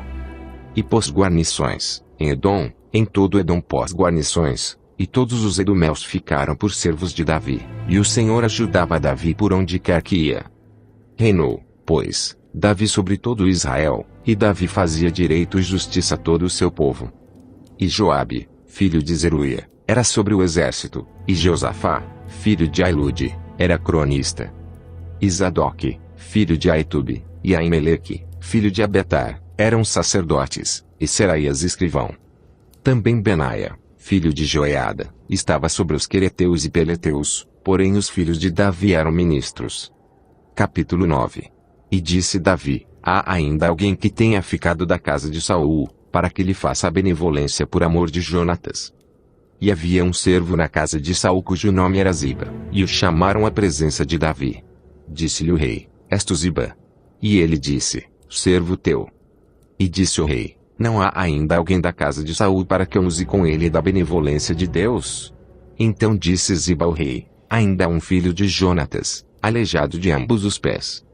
E pôs guarnições, em Edom, em todo Edom pôs guarnições, e todos os edomeus ficaram por servos de Davi, e o Senhor ajudava Davi por onde quer que ia. Reinou, pois, Davi sobre todo Israel, e Davi fazia direito e justiça a todo o seu povo. E Joabe, filho de Zeruia, era sobre o exército, e Jeosafá, filho de Ailude, era cronista. E Zadoque, filho de Aitube, e Aimeleque, filho de Abetar, eram sacerdotes, e Seraías escrivão. Também Benaia, filho de Joiada, estava sobre os quereteus e peleteus, porém os filhos de Davi eram ministros. Capítulo 9. E disse Davi: há ainda alguém que tenha ficado da casa de Saul, para que lhe faça a benevolência por amor de Jonatas. E havia um servo na casa de Saul cujo nome era Ziba, e o chamaram à presença de Davi. Disse-lhe o rei: És tu Ziba? E ele disse: servo teu. E disse o rei: não há ainda alguém da casa de Saul para que eu use com ele da benevolência de Deus? Então disse Ziba ao rei: ainda há um filho de Jonatas, aleijado de ambos os pés.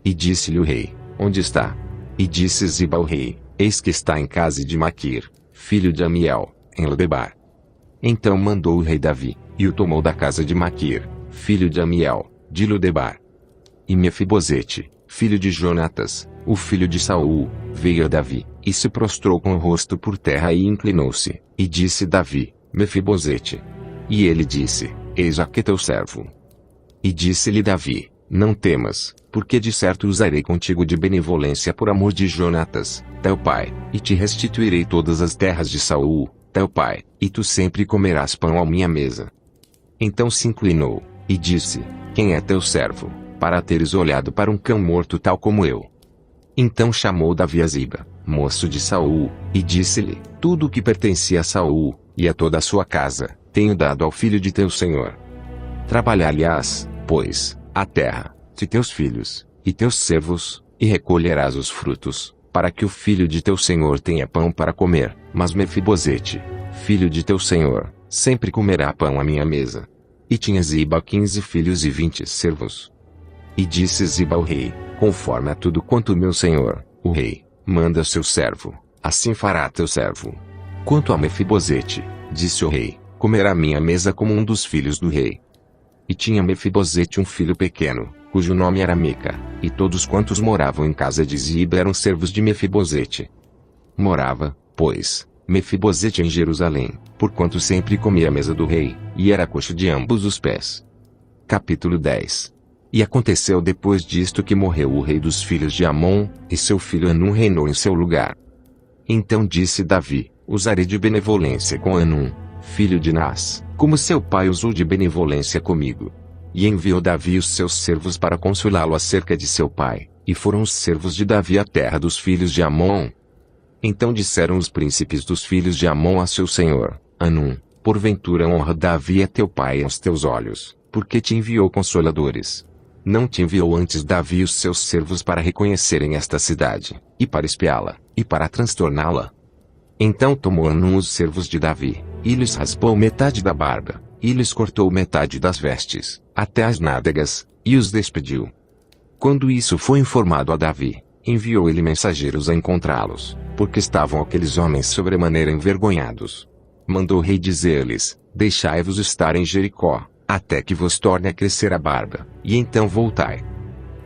E disse-lhe o rei: onde está? E disse Ziba ao rei: eis que está em casa de Maquir, filho de Amiel, em Lodebar. Então mandou o rei Davi, e o tomou da casa de Maquir, filho de Amiel, de Lodebar. E Mefibosete, filho de Jonatas, o filho de Saul, veio a Davi, e se prostrou com o rosto por terra e inclinou-se, e disse Davi: Mefibosete. E ele disse: eis aqui teu servo. E disse-lhe Davi: não temas, porque de certo usarei contigo de benevolência por amor de Jonatas, teu pai, e te restituirei todas as terras de Saul, teu pai, e tu sempre comerás pão à minha mesa. Então se inclinou, e disse: quem é teu servo, para teres olhado para um cão morto tal como eu? Então chamou Davi a Ziba, moço de Saul, e disse-lhe: tudo o que pertencia a Saul, e a toda a sua casa, tenho dado ao filho de teu senhor. Trabalhar-lhe-ás, pois, a terra, de teus filhos, e teus servos, e recolherás os frutos, para que o filho de teu senhor tenha pão para comer, mas Mefibosete, filho de teu senhor, sempre comerá pão à minha mesa. E tinha Ziba 15 filhos e 20 servos. E disse Ziba ao rei: conforme a tudo quanto meu senhor, o rei, manda seu servo, assim fará teu servo. Quanto a Mefibosete, disse o rei, comerá à minha mesa como um dos filhos do rei. E tinha Mefibosete um filho pequeno, cujo nome era Mica, e todos quantos moravam em casa de Ziba eram servos de Mefibosete. Morava, pois, Mefibosete em Jerusalém, porquanto sempre comia à mesa do rei, e era coxo de ambos os pés. Capítulo 10. E aconteceu depois disto que morreu o rei dos filhos de Amon, e seu filho Anum reinou em seu lugar. Então disse Davi: usarei de benevolência com Anum, filho de Nas, como seu pai usou de benevolência comigo. E enviou Davi os seus servos para consolá-lo acerca de seu pai, e foram os servos de Davi à terra dos filhos de Amon. Então disseram os príncipes dos filhos de Amon a seu senhor: Hanum, porventura honra Davi a teu pai aos teus olhos, porque te enviou consoladores. Não te enviou antes Davi e os seus servos para reconhecerem esta cidade, e para espiá-la, e para transtorná-la? Então tomou Hanum os servos de Davi, e lhes raspou metade da barba, e lhes cortou metade das vestes, até as nádegas, e os despediu. Quando isso foi informado a Davi, enviou ele mensageiros a encontrá-los, porque estavam aqueles homens sobremaneira envergonhados. Mandou o rei dizer-lhes: deixai-vos estar em Jericó, até que vos torne a crescer a barba, e então voltai.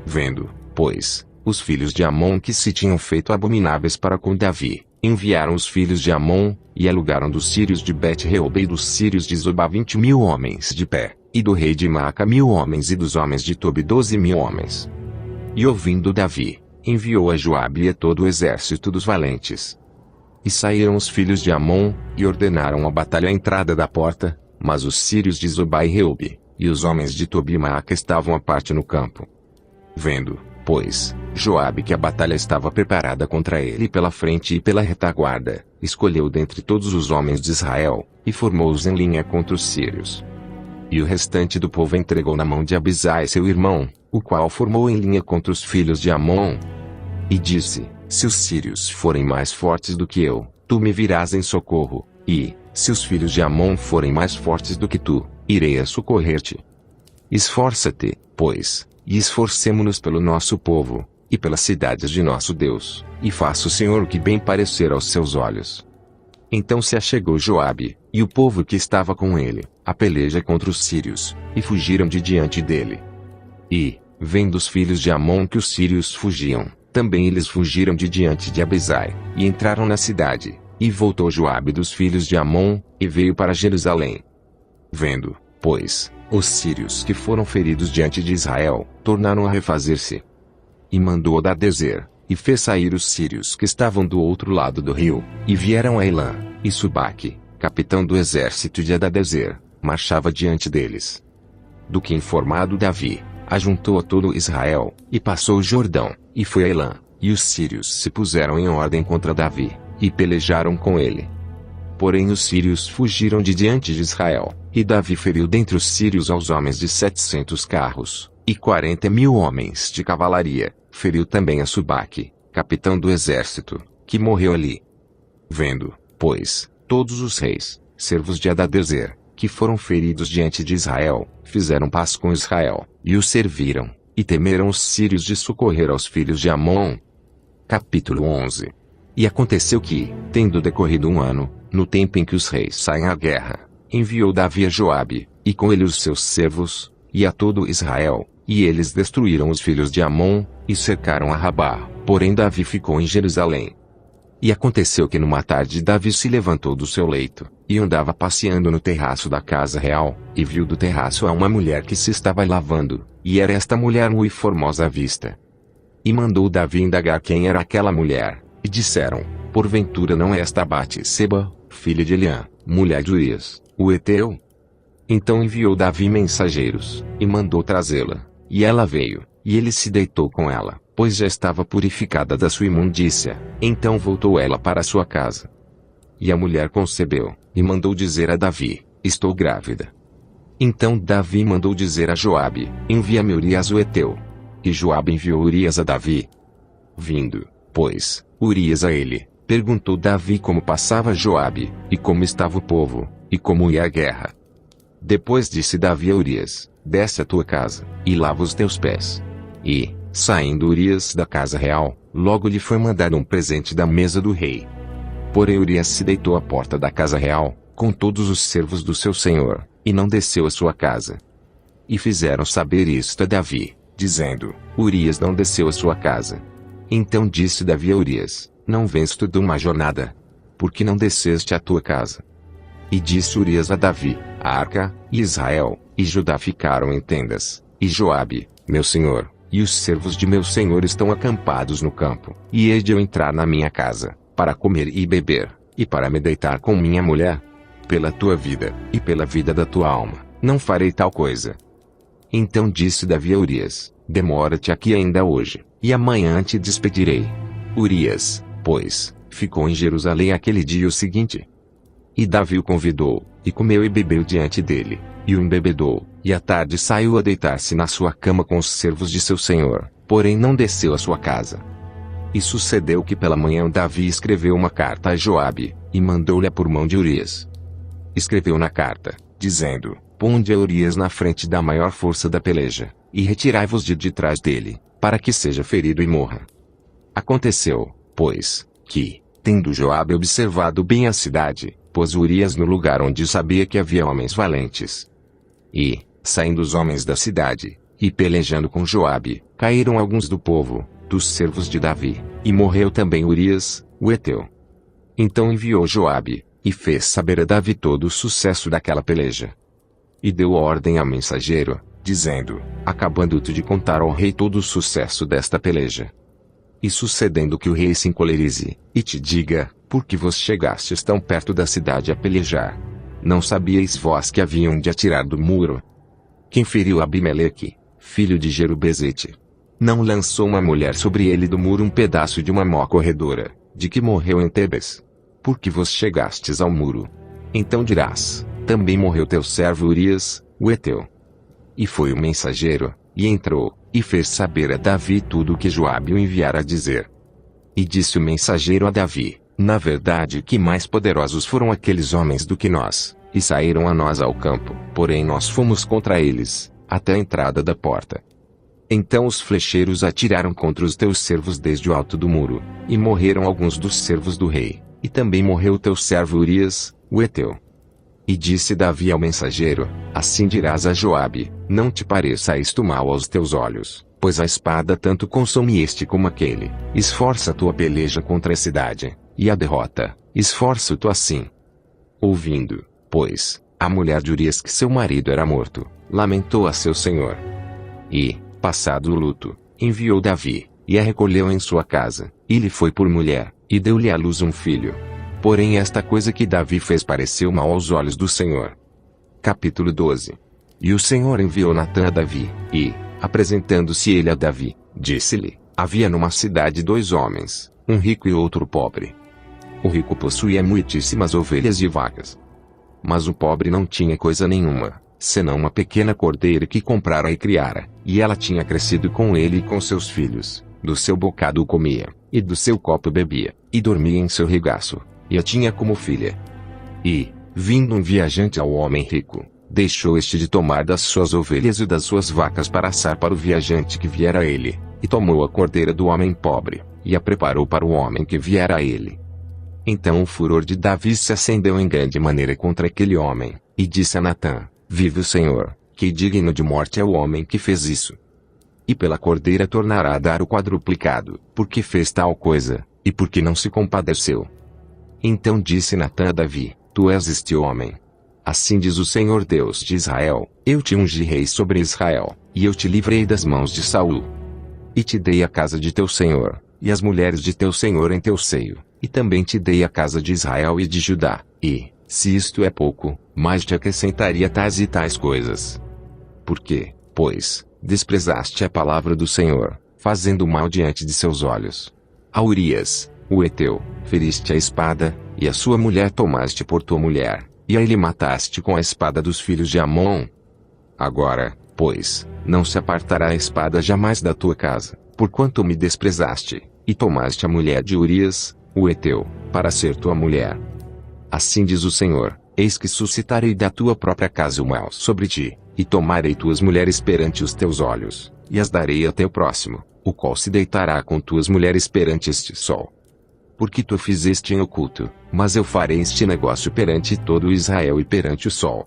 Vendo, pois, os filhos de Amon que se tinham feito abomináveis para com Davi, enviaram os filhos de Amon, e alugaram dos sírios de Bet-Reob e dos sírios de Zobá 20.000 homens de pé, e do rei de Maaca 1.000 homens e dos homens de Tobi 12.000 homens. E ouvindo Davi, enviou a Joabe e a todo o exército dos valentes. E saíram os filhos de Amon, e ordenaram a batalha à entrada da porta, mas os sírios de Zobá e Reob, e os homens de Tobi e Maaca estavam à parte no campo. Vendo, pois, Joabe que a batalha estava preparada contra ele pela frente e pela retaguarda, escolheu dentre todos os homens de Israel, e formou-os em linha contra os sírios. E o restante do povo entregou na mão de Abisai seu irmão, o qual formou em linha contra os filhos de Amon. E disse: se os sírios forem mais fortes do que eu, tu me virás em socorro, e, se os filhos de Amon forem mais fortes do que tu, irei a socorrer-te. Esforça-te, pois, e esforcemo-nos pelo nosso povo, e pelas cidades de nosso Deus, e faça o Senhor o que bem parecer aos seus olhos. Então se achegou Joabe, e o povo que estava com ele, a peleja contra os sírios, e fugiram de diante dele. E, vendo os filhos de Amon que os sírios fugiam, também eles fugiram de diante de Abisai, e entraram na cidade, e voltou Joabe dos filhos de Amon, e veio para Jerusalém. Vendo, pois, os sírios que foram feridos diante de Israel, tornaram a refazer-se. E mandou Hadadezer, e fez sair os sírios que estavam do outro lado do rio, e vieram a Elã, e Subaque, capitão do exército de Hadadezer, marchava diante deles. Do que informado Davi, ajuntou a todo Israel, e passou o Jordão, e foi a Elã, e os sírios se puseram em ordem contra Davi, e pelejaram com ele. Porém os sírios fugiram de diante de Israel, e Davi feriu dentre os sírios aos homens de 700 carros, e 40.000 homens de cavalaria, feriu também a Subaque, capitão do exército, que morreu ali. Vendo, pois, todos os reis, servos de Hadadezer, que foram feridos diante de Israel, fizeram paz com Israel, e os serviram, e temeram os sírios de socorrer aos filhos de Amon. Capítulo 11. E aconteceu que, tendo decorrido um ano, no tempo em que os reis saem à guerra, enviou Davi a Joabe, e com ele os seus servos, e a todo Israel, e eles destruíram os filhos de Amon, e cercaram a Rabá, porém Davi ficou em Jerusalém. E aconteceu que numa tarde Davi se levantou do seu leito, e andava passeando no terraço da casa real, e viu do terraço a uma mulher que se estava lavando, e era esta mulher muito formosa à vista. E mandou Davi indagar quem era aquela mulher, e disseram: porventura não é esta Batseba, filha de Eliã, mulher de Urias, o heteu? Então enviou Davi mensageiros, e mandou trazê-la, e ela veio, e ele se deitou com ela, pois já estava purificada da sua imundícia. Então voltou ela para sua casa. E a mulher concebeu, e mandou dizer a Davi: estou grávida. Então Davi mandou dizer a Joabe: envia-me Urias o heteu. E Joabe enviou Urias a Davi. Vindo, pois, Urias a ele, perguntou Davi como passava Joabe, e como estava o povo, e como ia a guerra. Depois disse Davi a Urias: desce à tua casa, e lava os teus pés. E, saindo Urias da casa real, logo lhe foi mandado um presente da mesa do rei. Porém Urias se deitou à porta da casa real, com todos os servos do seu senhor, e não desceu à sua casa. E fizeram saber isto a Davi, dizendo: Urias não desceu à sua casa. Então disse Davi a Urias: não vens tu de uma jornada? Por que não desceste à tua casa? E disse Urias a Davi: a arca, e Israel, e Judá ficaram em tendas, e Joabe, meu senhor, e os servos de meu senhor estão acampados no campo, e hei de eu entrar na minha casa, para comer e beber, e para me deitar com minha mulher? Pela tua vida, e pela vida da tua alma, não farei tal coisa. Então disse Davi a Urias: demora-te aqui ainda hoje, e amanhã te despedirei. Urias, pois, ficou em Jerusalém aquele dia e o seguinte. E Davi o convidou, e comeu e bebeu diante dele, e o embebedou, e à tarde saiu a deitar-se na sua cama com os servos de seu senhor, porém não desceu à sua casa. E sucedeu que pela manhã Davi escreveu uma carta a Joabe, e mandou-lhe por mão de Urias. Escreveu na carta, dizendo: Ponde a Urias na frente da maior força da peleja, e retirai-vos de trás dele, para que seja ferido e morra. Aconteceu, pois, que, tendo Joabe observado bem a cidade, pôs Urias no lugar onde sabia que havia homens valentes. E, saindo os homens da cidade, e pelejando com Joabe, caíram alguns do povo, dos servos de Davi, e morreu também Urias, o heteu. Então enviou Joabe, e fez saber a Davi todo o sucesso daquela peleja. E deu ordem ao mensageiro, dizendo: Acabando tu de contar ao rei todo o sucesso desta peleja. E sucedendo que o rei se encolerize, e te diga: Por que vos chegastes tão perto da cidade a pelejar? Não sabíeis vós que haviam de atirar do muro? Quem feriu Abimeleque, filho de Jerubezete? Não lançou uma mulher sobre ele do muro um pedaço de uma mó corredora, de que morreu em Tebes? Por que vos chegastes ao muro? Então dirás: Também morreu teu servo Urias, o heteu. E foi o mensageiro, e entrou, e fez saber a Davi tudo o que Joabe o enviara a dizer. E disse o mensageiro a Davi: Na verdade que mais poderosos foram aqueles homens do que nós, e saíram a nós ao campo, porém nós fomos contra eles, até a entrada da porta. Então os flecheiros atiraram contra os teus servos desde o alto do muro, e morreram alguns dos servos do rei, e também morreu teu servo Urias, o heteu. E disse Davi ao mensageiro: Assim dirás a Joabe: Não te pareça isto mal aos teus olhos, pois a espada tanto consome este como aquele. Esforça tua peleja contra a cidade, e a derrota, esforça tu assim. Ouvindo, pois, a mulher de Urias que seu marido era morto, lamentou a seu senhor. E, passado o luto, enviou Davi, e a recolheu em sua casa, e lhe foi por mulher, e deu-lhe à luz um filho. Porém esta coisa que Davi fez pareceu mal aos olhos do Senhor. Capítulo 12. E o Senhor enviou Natã a Davi, e, apresentando-se ele a Davi, disse-lhe: Havia numa cidade 2 homens, um rico e outro pobre. O rico possuía muitíssimas ovelhas e vacas. Mas o pobre não tinha coisa nenhuma, senão uma pequena cordeira que comprara e criara, e ela tinha crescido com ele e com seus filhos, do seu bocado comia, e do seu copo bebia, e dormia em seu regaço, e a tinha como filha. E, vindo um viajante ao homem rico, deixou este de tomar das suas ovelhas e das suas vacas para assar para o viajante que viera a ele, e tomou a cordeira do homem pobre, e a preparou para o homem que viera a ele. Então o furor de Davi se acendeu em grande maneira contra aquele homem, e disse a Natã: Vive o Senhor, que digno de morte é o homem que fez isso. E pela cordeira tornará a dar o quadruplicado, porque fez tal coisa, e porque não se compadeceu. Então disse Natã a Davi: Tu és este homem. Assim diz o Senhor Deus de Israel: Eu te ungi rei sobre Israel, e eu te livrei das mãos de Saul. E te dei a casa de teu senhor, e as mulheres de teu senhor em teu seio, e também te dei a casa de Israel e de Judá, e, se isto é pouco, mais te acrescentaria tais e tais coisas. Por quê, pois, desprezaste a palavra do Senhor, fazendo mal diante de seus olhos? A Urias, o heteu, feriste a espada, e a sua mulher tomaste por tua mulher, e a ele mataste com a espada dos filhos de Amon. Agora, pois, não se apartará a espada jamais da tua casa, porquanto me desprezaste, e tomaste a mulher de Urias, o heteu, para ser tua mulher. Assim diz o Senhor: Eis que suscitarei da tua própria casa o mal sobre ti, e tomarei tuas mulheres perante os teus olhos, e as darei a teu próximo, o qual se deitará com tuas mulheres perante este sol. Porque tu fizeste em oculto, mas eu farei este negócio perante todo Israel e perante o sol.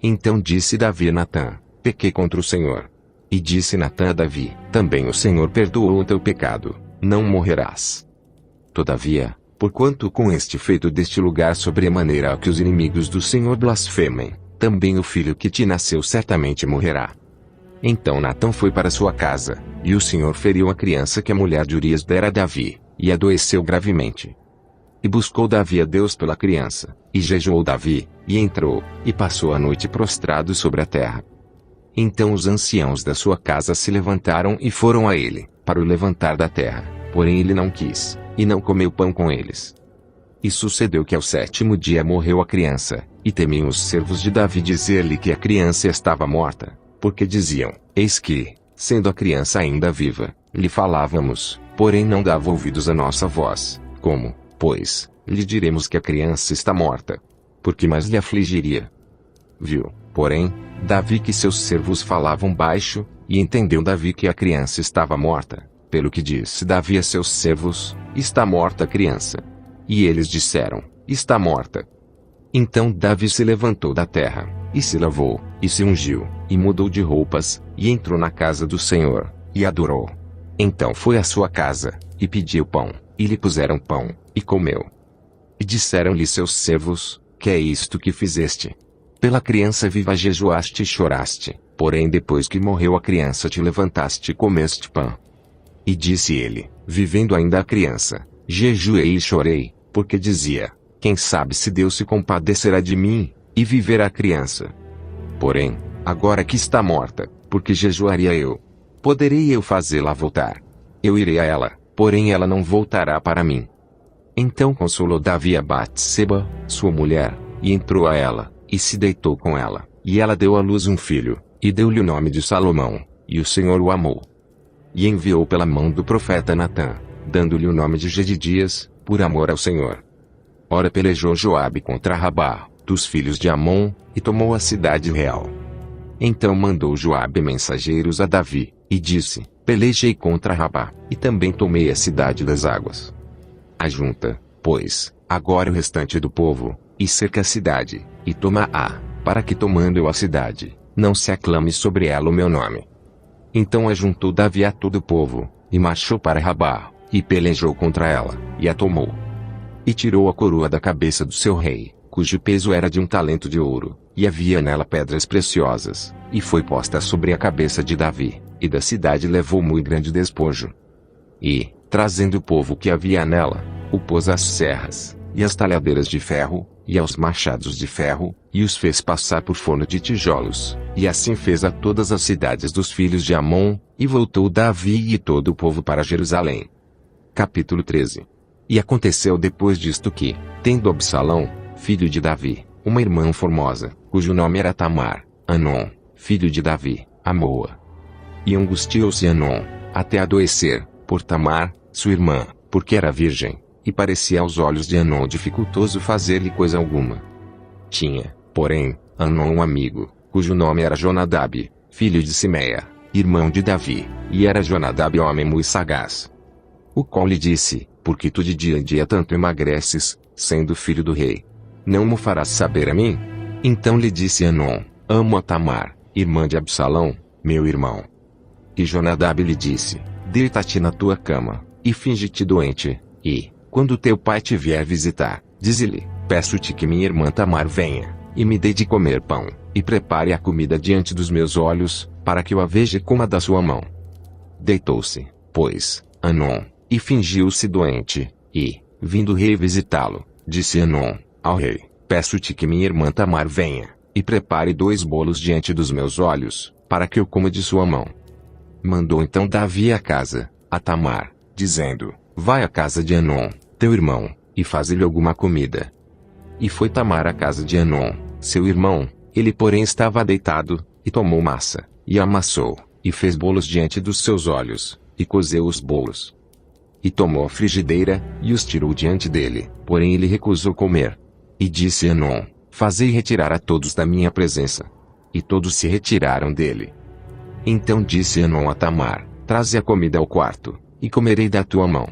Então disse Davi a Natã: Pequei contra o Senhor. E disse Natã a Davi: Também o Senhor perdoou o teu pecado, não morrerás. Todavia, porquanto com este feito deste lugar sobremaneira a que os inimigos do Senhor blasfemem, também o filho que te nasceu certamente morrerá. Então Natã foi para sua casa, e o Senhor feriu a criança que a mulher de Urias dera a Davi, e adoeceu gravemente. E buscou Davi a Deus pela criança, e jejuou Davi, e entrou, e passou a noite prostrado sobre a terra. Então os anciãos da sua casa se levantaram e foram a ele, para o levantar da terra, porém ele não quis, e não comeu pão com eles. E sucedeu que ao 7º dia morreu a criança, e temiam os servos de Davi dizer-lhe que a criança estava morta, porque diziam, eis que, sendo a criança ainda viva, lhe falávamos, porém não dava ouvidos à nossa voz. Como, pois, lhe diremos que a criança está morta? Porque mais lhe afligiria? Viu, porém, Davi que seus servos falavam baixo, e entendeu Davi que a criança estava morta, pelo que disse Davi a seus servos, está morta a criança. E eles disseram, está morta. Então Davi se levantou da terra, e se lavou, e se ungiu, e mudou de roupas, e entrou na casa do Senhor, e adorou. Então foi à sua casa, e pediu pão, e lhe puseram pão, e comeu. E disseram-lhe seus servos, que é isto que fizeste? Pela criança viva jejuaste e choraste, porém depois que morreu a criança te levantaste e comeste pão. E disse ele, vivendo ainda a criança, jejuei e chorei, porque dizia, quem sabe se Deus se compadecerá de mim, e viverá a criança. Porém, agora que está morta, porque jejuaria eu? Poderei eu fazê-la voltar? Eu irei a ela, porém ela não voltará para mim. Então consolou Davi a Batseba, sua mulher, e entrou a ela, e se deitou com ela, e ela deu à luz um filho, e deu-lhe o nome de Salomão, e o Senhor o amou. E enviou pela mão do profeta Natã, dando-lhe o nome de Jedidias, por amor ao Senhor. Ora pelejou Joabe contra Rabá, dos filhos de Amon, e tomou a cidade real. Então mandou Joabe mensageiros a Davi, e disse, pelejei contra Rabá, e também tomei a cidade das águas. Ajunta, pois, agora o restante do povo, e cerca a cidade, e toma-a, para que tomando eu a cidade, não se aclame sobre ela o meu nome. Então ajuntou Davi a todo o povo, e marchou para Rabá, e pelejou contra ela, e a tomou. E tirou a coroa da cabeça do seu rei, cujo peso era de 1 talento de ouro, e havia nela pedras preciosas, e foi posta sobre a cabeça de Davi, e da cidade levou muito grande despojo. E, trazendo o povo que havia nela, o pôs às serras, e às talhadeiras de ferro, e aos machados de ferro, e os fez passar por forno de tijolos, e assim fez a todas as cidades dos filhos de Amon, e voltou Davi e todo o povo para Jerusalém. Capítulo 13. E aconteceu depois disto que, tendo Absalão, filho de Davi, uma irmã formosa, cujo nome era Tamar, Anon, filho de Davi, amou-a. E angustiou-se Anon, até adoecer, por Tamar, sua irmã, porque era virgem, e parecia aos olhos de Anon dificultoso fazer-lhe coisa alguma. Tinha, porém, Anon um amigo, cujo nome era Jonadab, filho de Simeia, irmão de Davi, e era Jonadab homem muito sagaz. O qual lhe disse, porque tu de dia em dia tanto emagreces, sendo filho do rei? Não mo farás saber a mim? Então lhe disse Anon, amo a Tamar, irmã de Absalão, meu irmão. E Jonadab lhe disse, deita-te na tua cama, e finge-te doente, e, quando teu pai te vier visitar, dize-lhe, peço-te que minha irmã Tamar venha, e me dê de comer pão, e prepare a comida diante dos meus olhos, para que eu a veja e coma da sua mão. Deitou-se, pois, Anon, e fingiu-se doente, e, vindo o rei visitá-lo, disse Anon, ao rei, peço-te que minha irmã Tamar venha, e prepare 2 bolos diante dos meus olhos, para que eu coma de sua mão. Mandou então Davi à casa, a Tamar, dizendo, vai à casa de Anon, teu irmão, e faze-lhe alguma comida. E foi Tamar à casa de Anon, seu irmão, ele porém estava deitado, e tomou massa, e amassou, e fez bolos diante dos seus olhos, e cozeu os bolos. E tomou a frigideira, e os tirou diante dele, porém ele recusou comer. E disse Anon, fazei retirar a todos da minha presença. E todos se retiraram dele. Então disse Anon a Tamar, traze a comida ao quarto, e comerei da tua mão.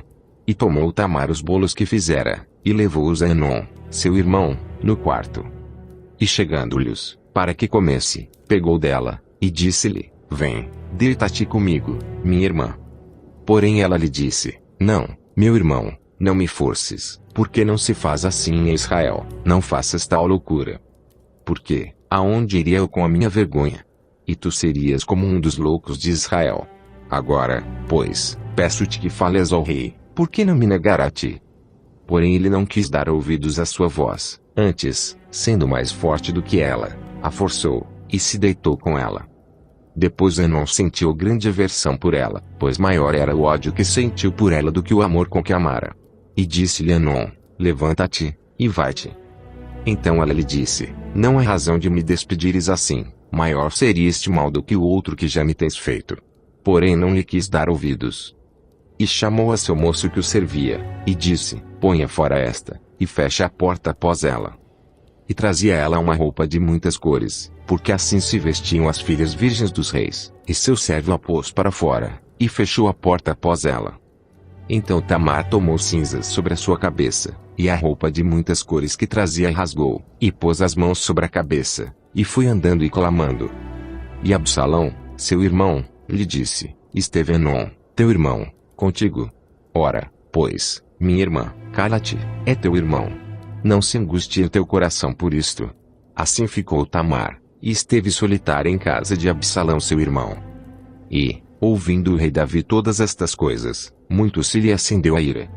E tomou Tamar os bolos que fizera, e levou-os a Anon, seu irmão, no quarto. E chegando-lhes, para que comesse, pegou dela, e disse-lhe, vem, deita-te comigo, minha irmã. Porém ela lhe disse, não, meu irmão, não me forces, porque não se faz assim em Israel, não faças tal loucura. Porque, aonde iria eu com a minha vergonha? E tu serias como um dos loucos de Israel. Agora, pois, peço-te que fales ao rei, porque não me negará a ti. Porém ele não quis dar ouvidos à sua voz, antes, sendo mais forte do que ela, a forçou, e se deitou com ela. Depois Anon sentiu grande aversão por ela, pois maior era o ódio que sentiu por ela do que o amor com que amara. E disse-lhe Anon, levanta-te, e vai-te. Então ela lhe disse, não há razão de me despedires assim, maior seria este mal do que o outro que já me tens feito. Porém não lhe quis dar ouvidos. E chamou a seu moço que o servia, e disse, ponha fora esta, e feche a porta após ela. E trazia ela uma roupa de muitas cores, porque assim se vestiam as filhas virgens dos reis, e seu servo a pôs para fora, e fechou a porta após ela. Então Tamar tomou cinzas sobre a sua cabeça, e a roupa de muitas cores que trazia rasgou, e pôs as mãos sobre a cabeça, e foi andando e clamando. E Absalão, seu irmão, lhe disse, esteve Amnon, teu irmão, contigo. Ora, pois, minha irmã, cala-te, é teu irmão. Não se angustie o teu coração por isto. Assim ficou Tamar, e esteve solitária em casa de Absalão seu irmão. E, ouvindo o rei Davi todas estas coisas, muito se lhe acendeu a ira.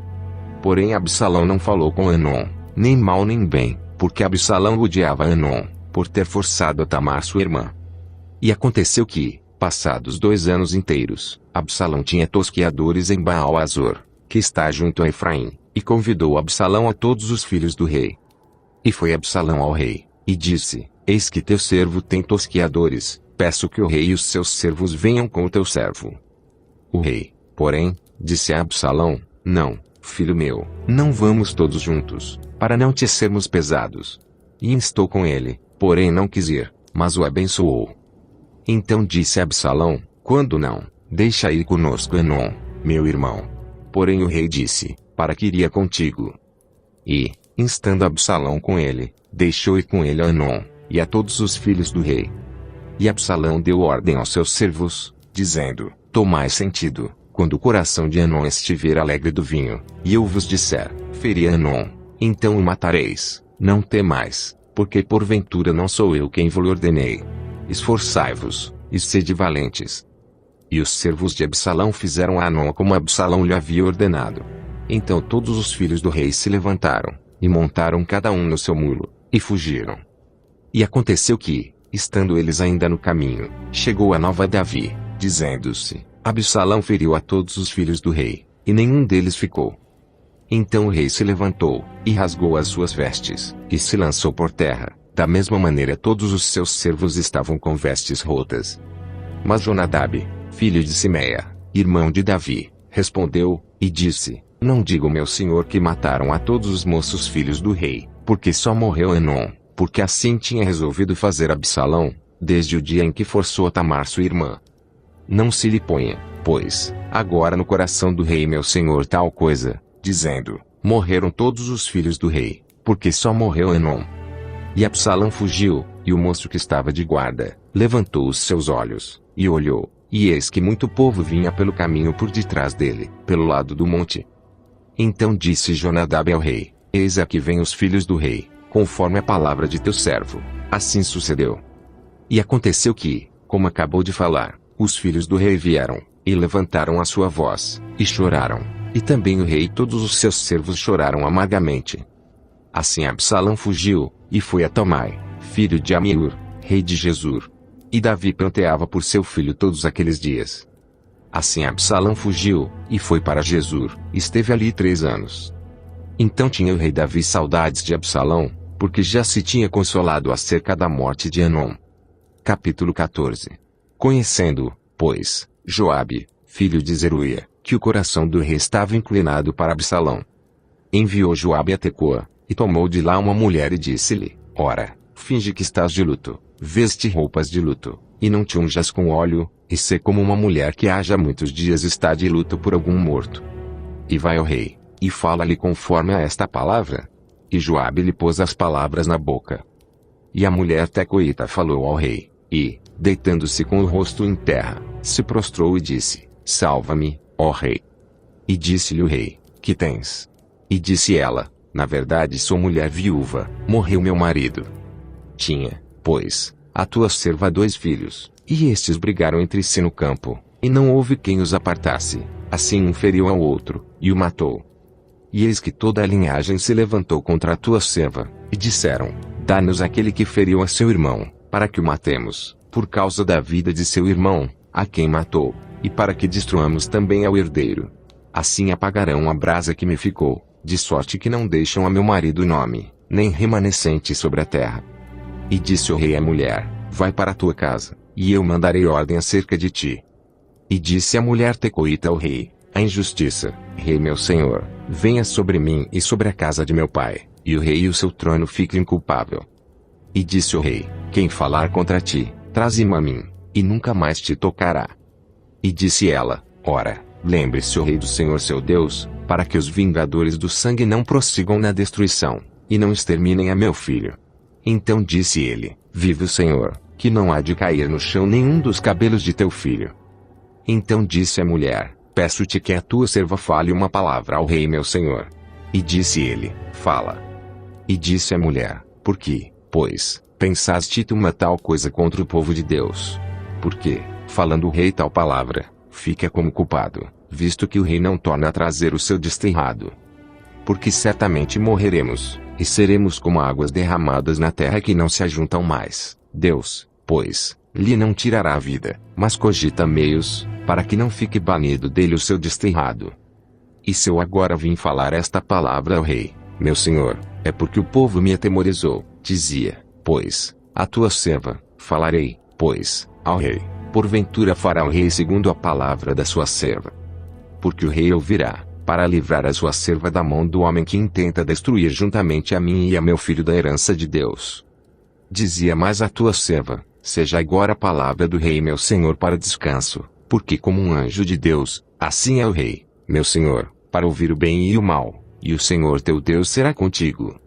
Porém Absalão não falou com Amnon, nem mal nem bem, porque Absalão odiava Amnon, por ter forçado a Tamar sua irmã. E aconteceu que, passados 2 anos inteiros, Absalão tinha tosqueadores em Baal-Azor, que está junto a Efraim, e convidou Absalão a todos os filhos do rei. E foi Absalão ao rei, e disse, eis que teu servo tem tosqueadores, peço que o rei e os seus servos venham com o teu servo. O rei, porém, disse a Absalão, não, filho meu, não vamos todos juntos, para não te sermos pesados. E instou com ele, porém não quis ir, mas o abençoou. Então disse Absalão, quando não, deixa ir conosco Amnon, meu irmão. Porém o rei disse, para que iria contigo. E, instando Absalão com ele, deixou ir com ele a Amnon, e a todos os filhos do rei. E Absalão deu ordem aos seus servos, dizendo, tomai sentido, quando o coração de Amnon estiver alegre do vinho, e eu vos disser, feri a Amnon, então o matareis, não temais, porque porventura não sou eu quem vos ordenei. Esforçai-vos, e sede valentes. E os servos de Absalão fizeram a Amnon como Absalão lhe havia ordenado. Então todos os filhos do rei se levantaram, e montaram cada um no seu mulo, e fugiram. E aconteceu que, estando eles ainda no caminho, chegou a nova a Davi, dizendo-se, Absalão feriu a todos os filhos do rei, e nenhum deles ficou. Então o rei se levantou, e rasgou as suas vestes, e se lançou por terra. Da mesma maneira todos os seus servos estavam com vestes rotas. Mas Jonadab, filho de Simeia, irmão de Davi, respondeu, e disse, não digo meu senhor que mataram a todos os moços filhos do rei, porque só morreu Amnon, porque assim tinha resolvido fazer Absalão, desde o dia em que forçou a Tamar sua irmã. Não se lhe ponha, pois, agora no coração do rei meu senhor tal coisa, dizendo, morreram todos os filhos do rei, porque só morreu Amnon. E Absalão fugiu, e o moço que estava de guarda, levantou os seus olhos, e olhou, e eis que muito povo vinha pelo caminho por detrás dele, pelo lado do monte. Então disse Jonadab ao rei, eis aqui vêm os filhos do rei, conforme a palavra de teu servo. Assim sucedeu. E aconteceu que, como acabou de falar, os filhos do rei vieram, e levantaram a sua voz, e choraram, e também o rei e todos os seus servos choraram amargamente. Assim Absalão fugiu, e foi a Talmai, filho de Amiur, rei de Gesur. E Davi pranteava por seu filho todos aqueles dias. Assim Absalão fugiu, e foi para Gesur, esteve ali 3 anos. Então tinha o rei Davi saudades de Absalão, porque já se tinha consolado acerca da morte de Amnon. Capítulo 14. Conhecendo, pois, Joabe, filho de Zeruia, que o coração do rei estava inclinado para Absalão, enviou Joabe a Tecoa, e tomou de lá uma mulher e disse-lhe, ora, finge que estás de luto, veste roupas de luto, e não te unjas com óleo, e sê como uma mulher que há já muitos dias está de luto por algum morto. E vai ao rei, e fala-lhe conforme a esta palavra. E Joabe lhe pôs as palavras na boca. E a mulher tecoíta falou ao rei, e, deitando-se com o rosto em terra, se prostrou e disse, salva-me, ó rei. E disse-lhe o rei, que tens? E disse ela, na verdade sou mulher viúva, morreu meu marido. Tinha, pois, a tua serva 2 filhos, e estes brigaram entre si no campo, e não houve quem os apartasse, assim um feriu ao outro, e o matou. E eis que toda a linhagem se levantou contra a tua serva, e disseram, dá-nos aquele que feriu a seu irmão, para que o matemos, por causa da vida de seu irmão, a quem matou, e para que destruamos também ao herdeiro. Assim apagarão a brasa que me ficou. de sorte que não deixam a meu marido nome, nem remanescente sobre a terra. E disse o rei à mulher: vai para a tua casa, e eu mandarei ordem acerca de ti. E disse a mulher tecoíta ao rei: a injustiça, rei meu senhor, venha sobre mim e sobre a casa de meu pai, e o rei e o seu trono fiquem inculpável. E disse o rei: quem falar contra ti, traze-me a mim, e nunca mais te tocará. E disse ela: ora, lembre-se o rei do Senhor seu Deus, para que os vingadores do sangue não prossigam na destruição, e não exterminem a meu filho. Então disse ele: vive o Senhor, que não há de cair no chão nenhum dos cabelos de teu filho. Então disse a mulher: peço-te que a tua serva fale uma palavra ao rei meu senhor. E disse ele: fala. E disse a mulher: por que, pois, pensaste tu uma tal coisa contra o povo de Deus? Porque, falando o rei tal palavra, fica como culpado, visto que o rei não torna a trazer o seu desterrado. Porque certamente morreremos, e seremos como águas derramadas na terra que não se ajuntam mais. Deus, pois, lhe não tirará a vida, mas cogita meios, para que não fique banido dele o seu desterrado. E se eu agora vim falar esta palavra ao rei, meu senhor, é porque o povo me atemorizou, dizia, pois, a tua serva, falarei, pois, ao rei, porventura fará o rei segundo a palavra da sua serva. Porque o rei ouvirá, para livrar a sua serva da mão do homem que intenta destruir juntamente a mim e a meu filho da herança de Deus. Dizia mais a tua serva: seja agora a palavra do rei meu senhor para descanso, porque como um anjo de Deus, assim é o rei, meu senhor, para ouvir o bem e o mal, e o Senhor teu Deus será contigo.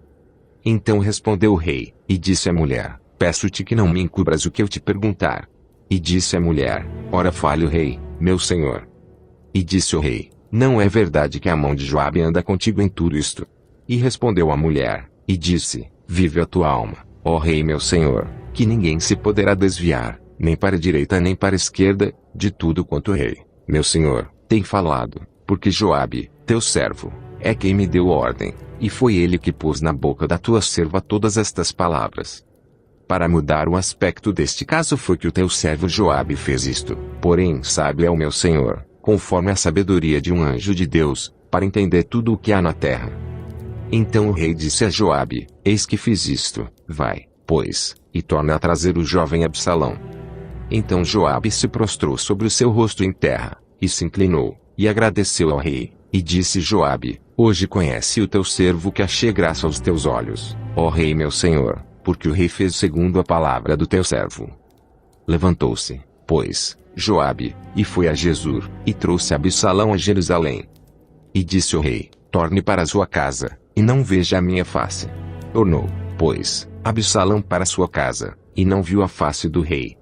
Então respondeu o rei, e disse à mulher: peço-te que não me encubras o que eu te perguntar. E disse a mulher: ora fale o rei, meu senhor. E disse o rei: não é verdade que a mão de Joabe anda contigo em tudo isto? E respondeu a mulher, e disse: vive a tua alma, ó rei meu senhor, que ninguém se poderá desviar, nem para a direita nem para a esquerda, de tudo quanto o rei, meu senhor, tem falado, porque Joabe, teu servo, é quem me deu ordem, e foi ele que pôs na boca da tua serva todas estas palavras. Para mudar o aspecto deste caso foi que o teu servo Joabe fez isto, porém sábio é o meu senhor, conforme a sabedoria de um anjo de Deus, para entender tudo o que há na terra. Então o rei disse a Joabe: eis que fiz isto, vai, pois, e torna a trazer o jovem Absalão. Então Joabe se prostrou sobre o seu rosto em terra, e se inclinou, e agradeceu ao rei, e disse Joabe: hoje conhece o teu servo que achei graça aos teus olhos, ó rei meu senhor, porque o rei fez segundo a palavra do teu servo. Levantou-se, pois, Joabe, e foi a Jesur, e trouxe Absalão a Jerusalém. E disse o rei: torne para a sua casa, e não veja a minha face. Tornou, pois, Absalão para sua casa, e não viu a face do rei.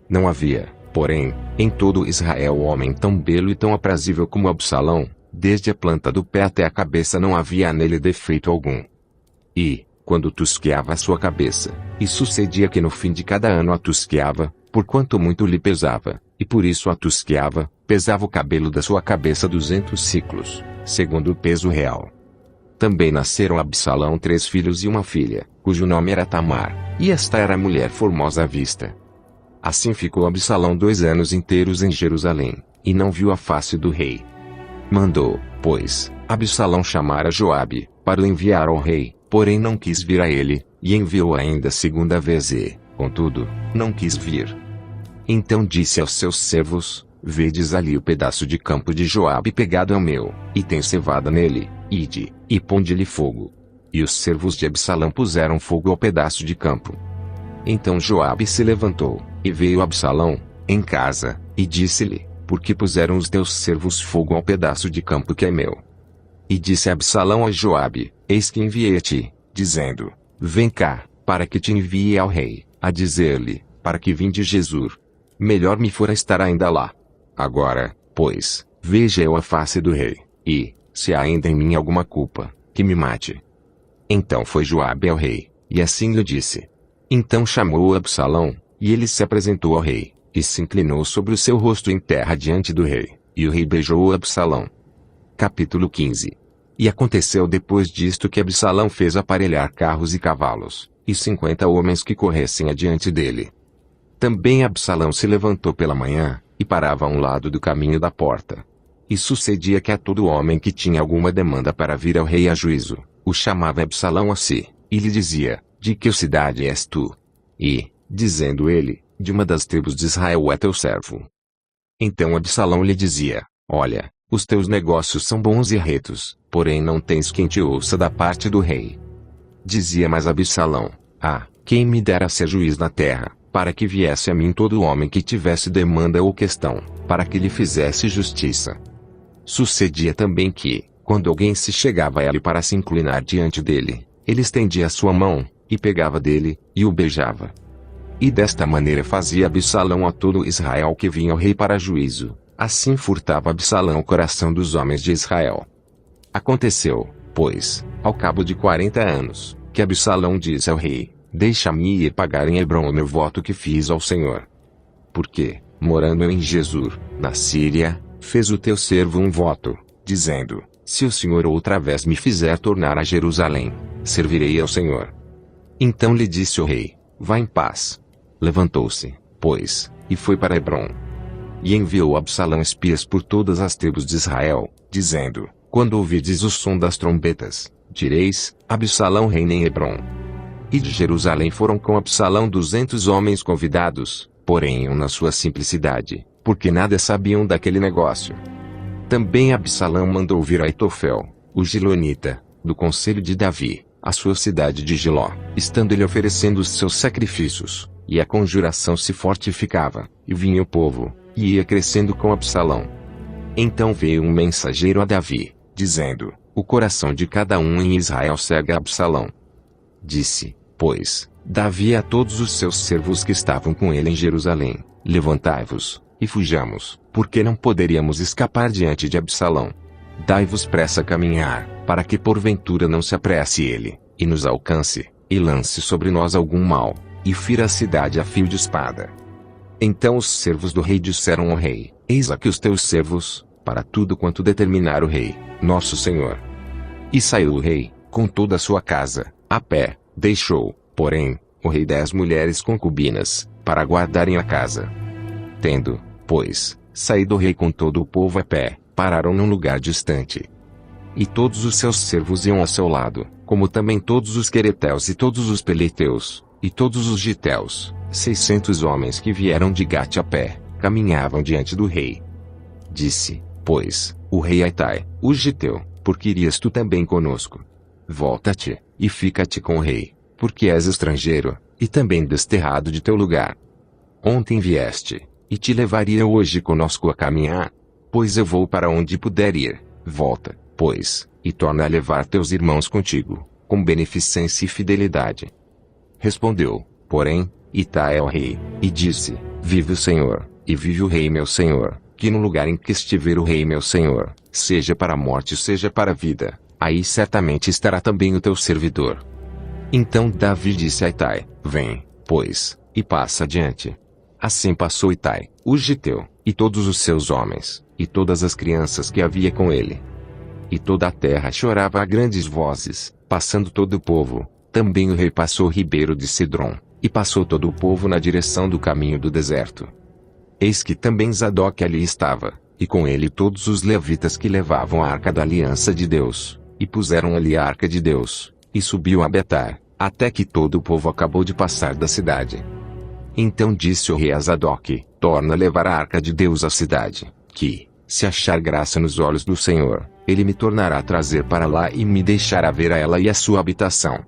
Não havia, porém, em todo Israel homem tão belo e tão aprazível como Absalão, desde a planta do pé até a cabeça não havia nele defeito algum. E, quando tosqueava a sua cabeça, e sucedia que no fim de cada ano a tosqueava, porquanto muito lhe pesava, e por isso a tosqueava, pesava o cabelo da sua cabeça 200 siclos, segundo o peso real. Também nasceram a Absalão 3 filhos e uma filha, cujo nome era Tamar, e esta era mulher formosa à vista. Assim ficou Absalão 2 anos inteiros em Jerusalém, e não viu a face do rei. Mandou, pois, Absalão chamar a Joabe, para o enviar ao rei, porém não quis vir a ele, e enviou ainda segunda vez e, contudo, não quis vir. Então disse aos seus servos: vedes ali o pedaço de campo de Joabe pegado ao meu, e tem cevada nele, ide, e ponde-lhe fogo. E os servos de Absalão puseram fogo ao pedaço de campo. Então Joabe se levantou, e veio a Absalão, em casa, e disse-lhe: por que puseram os teus servos fogo ao pedaço de campo que é meu? E disse Absalão a Joabe: eis que enviei a ti, dizendo: vem cá, para que te envie ao rei, a dizer-lhe, para que vinde Jesur. Melhor me fora estar ainda lá. Agora, pois, veja eu a face do rei, e, se há ainda em mim alguma culpa, que me mate. Então foi Joabe ao rei, e assim lhe disse. Então chamou Absalão, e ele se apresentou ao rei, e se inclinou sobre o seu rosto em terra diante do rei, e o rei beijou Absalão. Capítulo 15. E aconteceu depois disto que Absalão fez aparelhar carros e cavalos, e 50 homens que corressem adiante dele. Também Absalão se levantou pela manhã, e parava a um lado do caminho da porta. E sucedia que a todo homem que tinha alguma demanda para vir ao rei a juízo, o chamava Absalão a si, e lhe dizia: de que cidade és tu? E, dizendo ele, de uma das tribos de Israel é teu servo. Então Absalão lhe dizia: olha, os teus negócios são bons e retos, porém não tens quem te ouça da parte do rei. Dizia mais Absalão: ah, quem me dera ser juiz na terra, para que viesse a mim todo homem que tivesse demanda ou questão, para que lhe fizesse justiça. Sucedia também que, quando alguém se chegava a ele para se inclinar diante dele, ele estendia a sua mão, e pegava dele, e o beijava. E desta maneira fazia Absalão a todo Israel que vinha ao rei para juízo, assim furtava Absalão o coração dos homens de Israel. Aconteceu, pois, ao cabo de 40 anos, que Absalão disse ao rei: deixa-me ir pagar em Hebrom o meu voto que fiz ao Senhor. Porque, morando eu em Gesur, na Síria, fez o teu servo um voto, dizendo: se o Senhor outra vez me fizer tornar a Jerusalém, servirei ao Senhor. Então lhe disse o rei: vá em paz. Levantou-se, pois, e foi para Hebrom. E enviou Absalão espias por todas as tribos de Israel, dizendo: quando ouvirdes o som das trombetas, direis: Absalão reina em Hebrom. E de Jerusalém foram com Absalão 200 homens convidados, porém iam na sua simplicidade, porque nada sabiam daquele negócio. Também Absalão mandou vir Aitofel, o Gilonita, do conselho de Davi, à sua cidade de Giló, estando ele oferecendo os seus sacrifícios, e a conjuração se fortificava, e vinha o povo, e ia crescendo com Absalão. Então veio um mensageiro a Davi, dizendo: o coração de cada um em Israel segue a Absalão. Disse, pois, Davi a todos os seus servos que estavam com ele em Jerusalém: levantai-vos, e fujamos, porque não poderíamos escapar diante de Absalão. Dai-vos pressa a caminhar, para que porventura não se apresse ele, e nos alcance, e lance sobre nós algum mal, e fira a cidade a fio de espada. Então os servos do rei disseram ao rei: eis aqui os teus servos, para tudo quanto determinar o rei, nosso senhor. E saiu o rei, com toda a sua casa, a pé, deixou, porém, o rei 10 mulheres concubinas, para guardarem a casa. Tendo, pois, saído o rei com todo o povo a pé, pararam num lugar distante. E todos os seus servos iam ao seu lado, como também todos os quereteus e todos os peleteus, e todos os giteus, 600 homens que vieram de Gate a pé, caminhavam diante do rei. Disse, pois, o rei a Itai, o giteu: por que irias tu também conosco? Volta-te, e fica-te com o rei, porque és estrangeiro, e também desterrado de teu lugar. Ontem vieste, e te levaria hoje conosco a caminhar? Pois eu vou para onde puder ir. Volta, pois, e torna a levar teus irmãos contigo, com beneficência e fidelidade. Respondeu, porém, Itai ao rei, e disse: vive o Senhor, e vive o rei meu senhor, que no lugar em que estiver o rei meu senhor, seja para a morte seja para a vida, aí certamente estará também o teu servidor. Então Davi disse a Itai: vem, pois, e passa adiante. Assim passou Itai, o giteu, e todos os seus homens, e todas as crianças que havia com ele. E toda a terra chorava a grandes vozes, passando todo o povo. Também o rei passou o ribeiro de Cedron, e passou todo o povo na direção do caminho do deserto. Eis que também Zadok ali estava, e com ele todos os levitas que levavam a arca da aliança de Deus, e puseram ali a arca de Deus, e subiu a Betar, até que todo o povo acabou de passar da cidade. Então disse o rei a Zadok: torna a levar a arca de Deus à cidade, que, se achar graça nos olhos do Senhor, ele me tornará a trazer para lá e me deixará ver a ela e a sua habitação.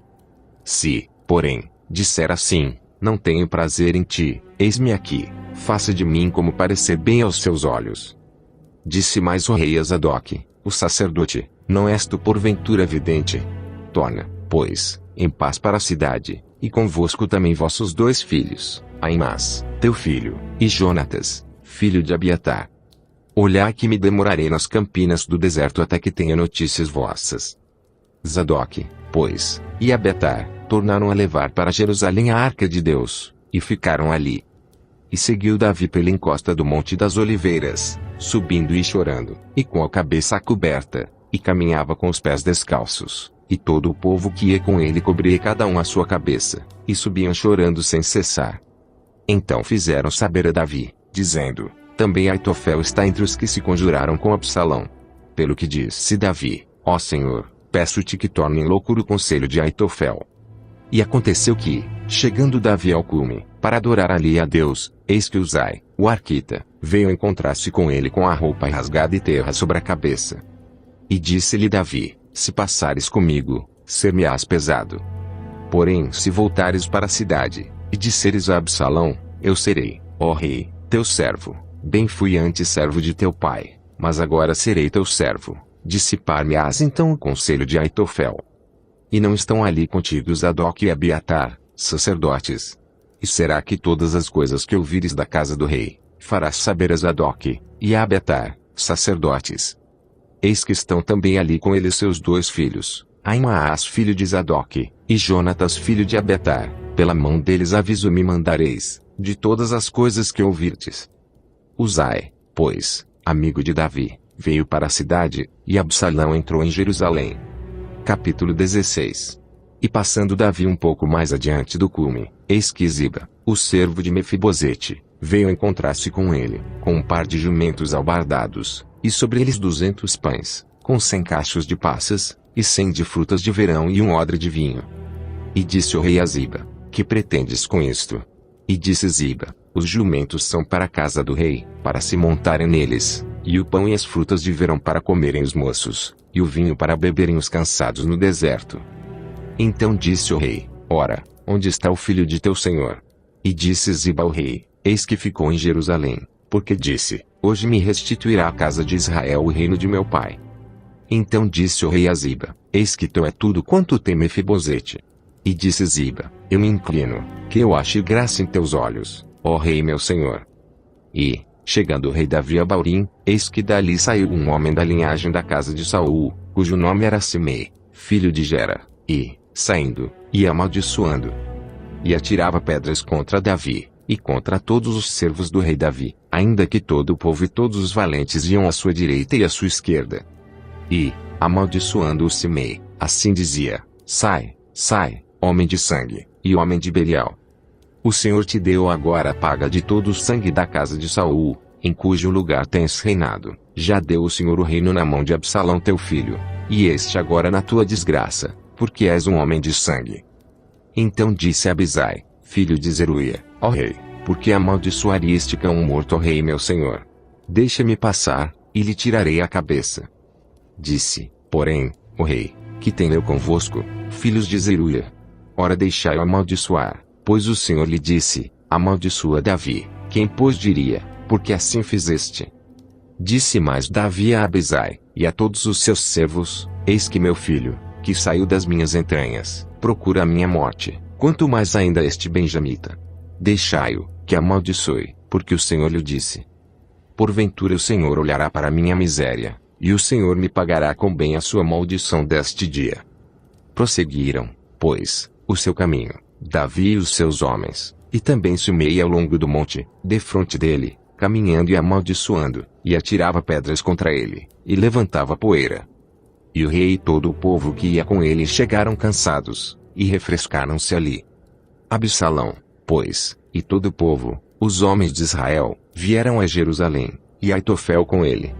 Se, porém, disser assim: não tenho prazer em ti, eis-me aqui, faça de mim como parecer bem aos seus olhos. Disse mais o rei a Zadok, o sacerdote: não és tu porventura vidente? Torna, pois, em paz para a cidade, e convosco também vossos 2 filhos, Aimás, teu filho, e Jonatas, filho de Abiatar. Olhai que me demorarei nas campinas do deserto até que tenha notícias vossas. Zadok, pois, e Abiatar, tornaram a levar para Jerusalém a arca de Deus, e ficaram ali. E seguiu Davi pela encosta do Monte das Oliveiras, subindo e chorando, e com a cabeça coberta, e caminhava com os pés descalços, e todo o povo que ia com ele cobria cada um a sua cabeça, e subiam chorando sem cessar. Então fizeram saber a Davi, dizendo: também Aitofel está entre os que se conjuraram com Absalão. Pelo que disse Davi: ó Senhor, peço-te que torne em loucura o conselho de Aitofel. E aconteceu que, chegando Davi ao cume, para adorar ali a Deus, eis que Uzai, o arquita, veio encontrar-se com ele com a roupa rasgada e terra sobre a cabeça. E disse-lhe Davi: se passares comigo, ser-me-ás pesado. Porém se voltares para a cidade, e disseres a Absalão: eu serei, ó rei, teu servo, bem fui antes servo de teu pai, mas agora serei teu servo, dissipar-me-ás então o conselho de Aitofel. E não estão ali contigo Zadok e Abiatar, sacerdotes? E será que todas as coisas que ouvires da casa do rei, farás saber a Zadok e a Abiatar, sacerdotes? Eis que estão também ali com ele seus 2 filhos, Ahimaás filho de Zadok, e Jonatas filho de Abiatar. Pela mão deles aviso me mandareis, de todas as coisas que ouvirdes. Uzai, pois, amigo de Davi, veio para a cidade, e Absalão entrou em Jerusalém. Capítulo 16. E passando Davi um pouco mais adiante do cume, eis que Ziba, o servo de Mefibosete, veio encontrar-se com ele, com um par de jumentos albardados, e sobre eles 200 pães, com 100 cachos de passas, e 100 de frutas de verão e um odre de vinho. E disse o rei a Ziba: que pretendes com isto? E disse Ziba: os jumentos são para a casa do rei, para se montarem neles, e o pão e as frutas de verão para comerem os moços, e o vinho para beberem os cansados no deserto. Então disse o rei: ora, onde está o filho de teu senhor? E disse Ziba ao rei: eis que ficou em Jerusalém, porque disse: hoje me restituirá a casa de Israel o reino de meu pai. Então disse o rei a Ziba: eis que teu é tudo quanto tem Mefibosete. E disse Ziba: eu me inclino, que eu ache graça em teus olhos, ó rei meu senhor. E, chegando o rei Davi a Baurim, eis que dali saiu um homem da linhagem da casa de Saul, cujo nome era Simei, filho de Gera, e, saindo, ia amaldiçoando. E atirava pedras contra Davi, e contra todos os servos do rei Davi, ainda que todo o povo e todos os valentes iam à sua direita e à sua esquerda. E, amaldiçoando o Simei, assim dizia: sai, sai, homem de sangue, e homem de Belial. O Senhor te deu agora a paga de todo o sangue da casa de Saul, em cujo lugar tens reinado. Já deu o Senhor o reino na mão de Absalão teu filho, e este agora na tua desgraça, porque és um homem de sangue. Então disse Abisai, filho de Zeruia: ó rei, porque amaldiçoaria este cão morto, ó rei meu senhor? Deixa-me passar, e lhe tirarei a cabeça. Disse, porém, o rei: que tenho eu convosco, filhos de Zeruia? Ora deixai-o amaldiçoar, pois o Senhor lhe disse: amaldiçoa Davi. Quem pois diria, porque assim fizeste? Disse mais Davi a Abisai, e a todos os seus servos: eis que meu filho, que saiu das minhas entranhas, procura a minha morte, quanto mais ainda este benjamita. Deixai-o, que amaldiçoe, porque o Senhor lhe disse. Porventura o Senhor olhará para a minha miséria, e o Senhor me pagará com bem a sua maldição deste dia. Prosseguiram, pois, o seu caminho, Davi e os seus homens, e também Simei ao longo do monte, defronte dele, caminhando e amaldiçoando, e atirava pedras contra ele, e levantava poeira. E o rei e todo o povo que ia com ele chegaram cansados, e refrescaram-se ali. Absalão, pois, e todo o povo, os homens de Israel, vieram a Jerusalém, e Aitofel com ele.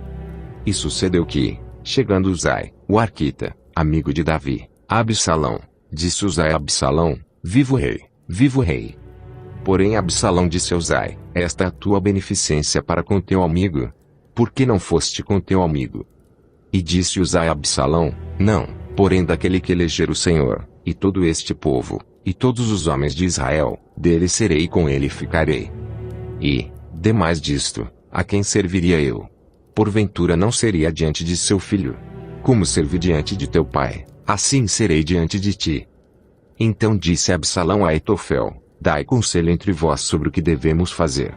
E sucedeu que, chegando Uzai, o arquita, amigo de Davi, a Absalão, disse Uzai a Absalão: viva o rei, viva o rei. Porém Absalão disse a Uzai: esta é a tua beneficência para com teu amigo? Por que não foste com teu amigo? E disse Uzai a Absalão: não, porém daquele que eleger o Senhor, e todo este povo, e todos os homens de Israel, dele serei e com ele ficarei. E, demais disto, a quem serviria eu? Porventura não seria diante de seu filho? Como servi diante de teu pai, assim serei diante de ti. Então disse Absalão a Aitofel: dai conselho entre vós sobre o que devemos fazer.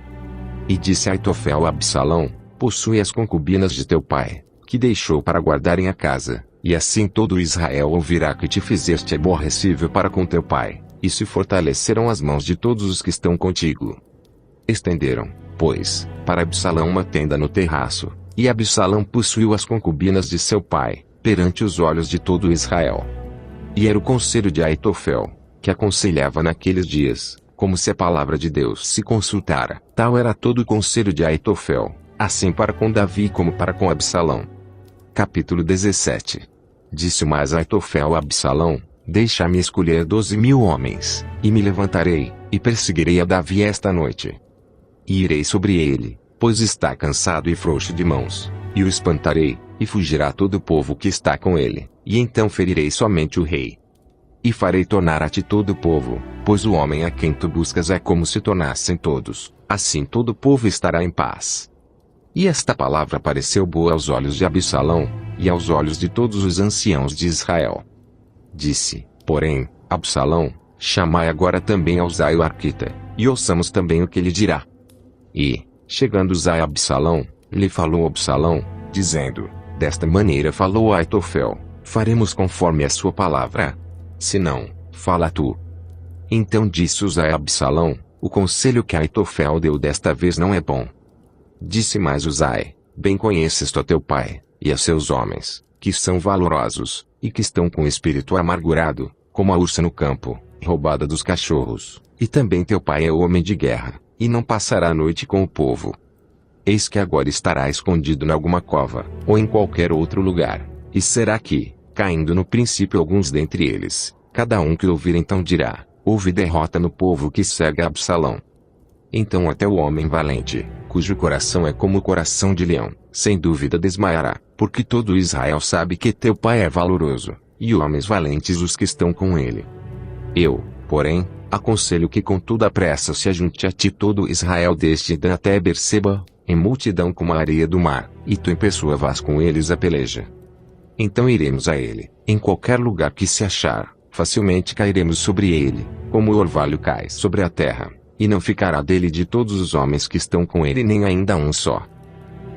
E disse Aitofel a Absalão: possui as concubinas de teu pai, que deixou para guardarem a casa, e assim todo Israel ouvirá que te fizeste aborrecível para com teu pai, e se fortaleceram as mãos de todos os que estão contigo. Estenderam, pois, para Absalão uma tenda no terraço, e Absalão possuiu as concubinas de seu pai, perante os olhos de todo Israel. E era o conselho de Aitofel, que aconselhava naqueles dias, como se a palavra de Deus se consultara. Tal era todo o conselho de Aitofel, assim para com Davi como para com Absalão. Capítulo 17. Disse mais Aitofel a Absalão: deixa-me escolher 12.000 homens, e me levantarei, e perseguirei a Davi esta noite. E irei sobre ele, pois está cansado e frouxo de mãos, e o espantarei, e fugirá todo o povo que está com ele, e então ferirei somente o rei. E farei tornar a ti todo o povo, pois o homem a quem tu buscas é como se tornassem todos, assim todo o povo estará em paz. E esta palavra pareceu boa aos olhos de Absalão, e aos olhos de todos os anciãos de Israel. Disse, porém, Absalão: chamai agora também a Uzai o arquita, e ouçamos também o que ele dirá. E, chegando Uzai a Absalão, lhe falou Absalão, dizendo: desta maneira falou Aitofel: faremos conforme a sua palavra. Se não, fala tu. Então disse Uzai a Absalão: o conselho que Aitofel deu desta vez não é bom. Disse mais Uzai: bem conheces tu a teu pai, e a seus homens, que são valorosos, e que estão com o espírito amargurado, como a ursa no campo, roubada dos cachorros, e também teu pai é homem de guerra, e não passará a noite com o povo. Eis que agora estará escondido em alguma cova, ou em qualquer outro lugar, e será que, caindo no princípio alguns dentre eles, cada um que ouvir então dirá: houve derrota no povo que segue a Absalão. Então até o homem valente, cujo coração é como o coração de leão, sem dúvida desmaiará, porque todo Israel sabe que teu pai é valoroso, e homens valentes os que estão com ele. Eu, porém, aconselho que com toda a pressa se ajunte a ti todo Israel desde Dan até Berseba, em multidão como a areia do mar, e tu em pessoa vás com eles a peleja. Então iremos a ele, em qualquer lugar que se achar, facilmente cairemos sobre ele, como o orvalho cai sobre a terra, e não ficará dele de todos os homens que estão com ele nem ainda um só.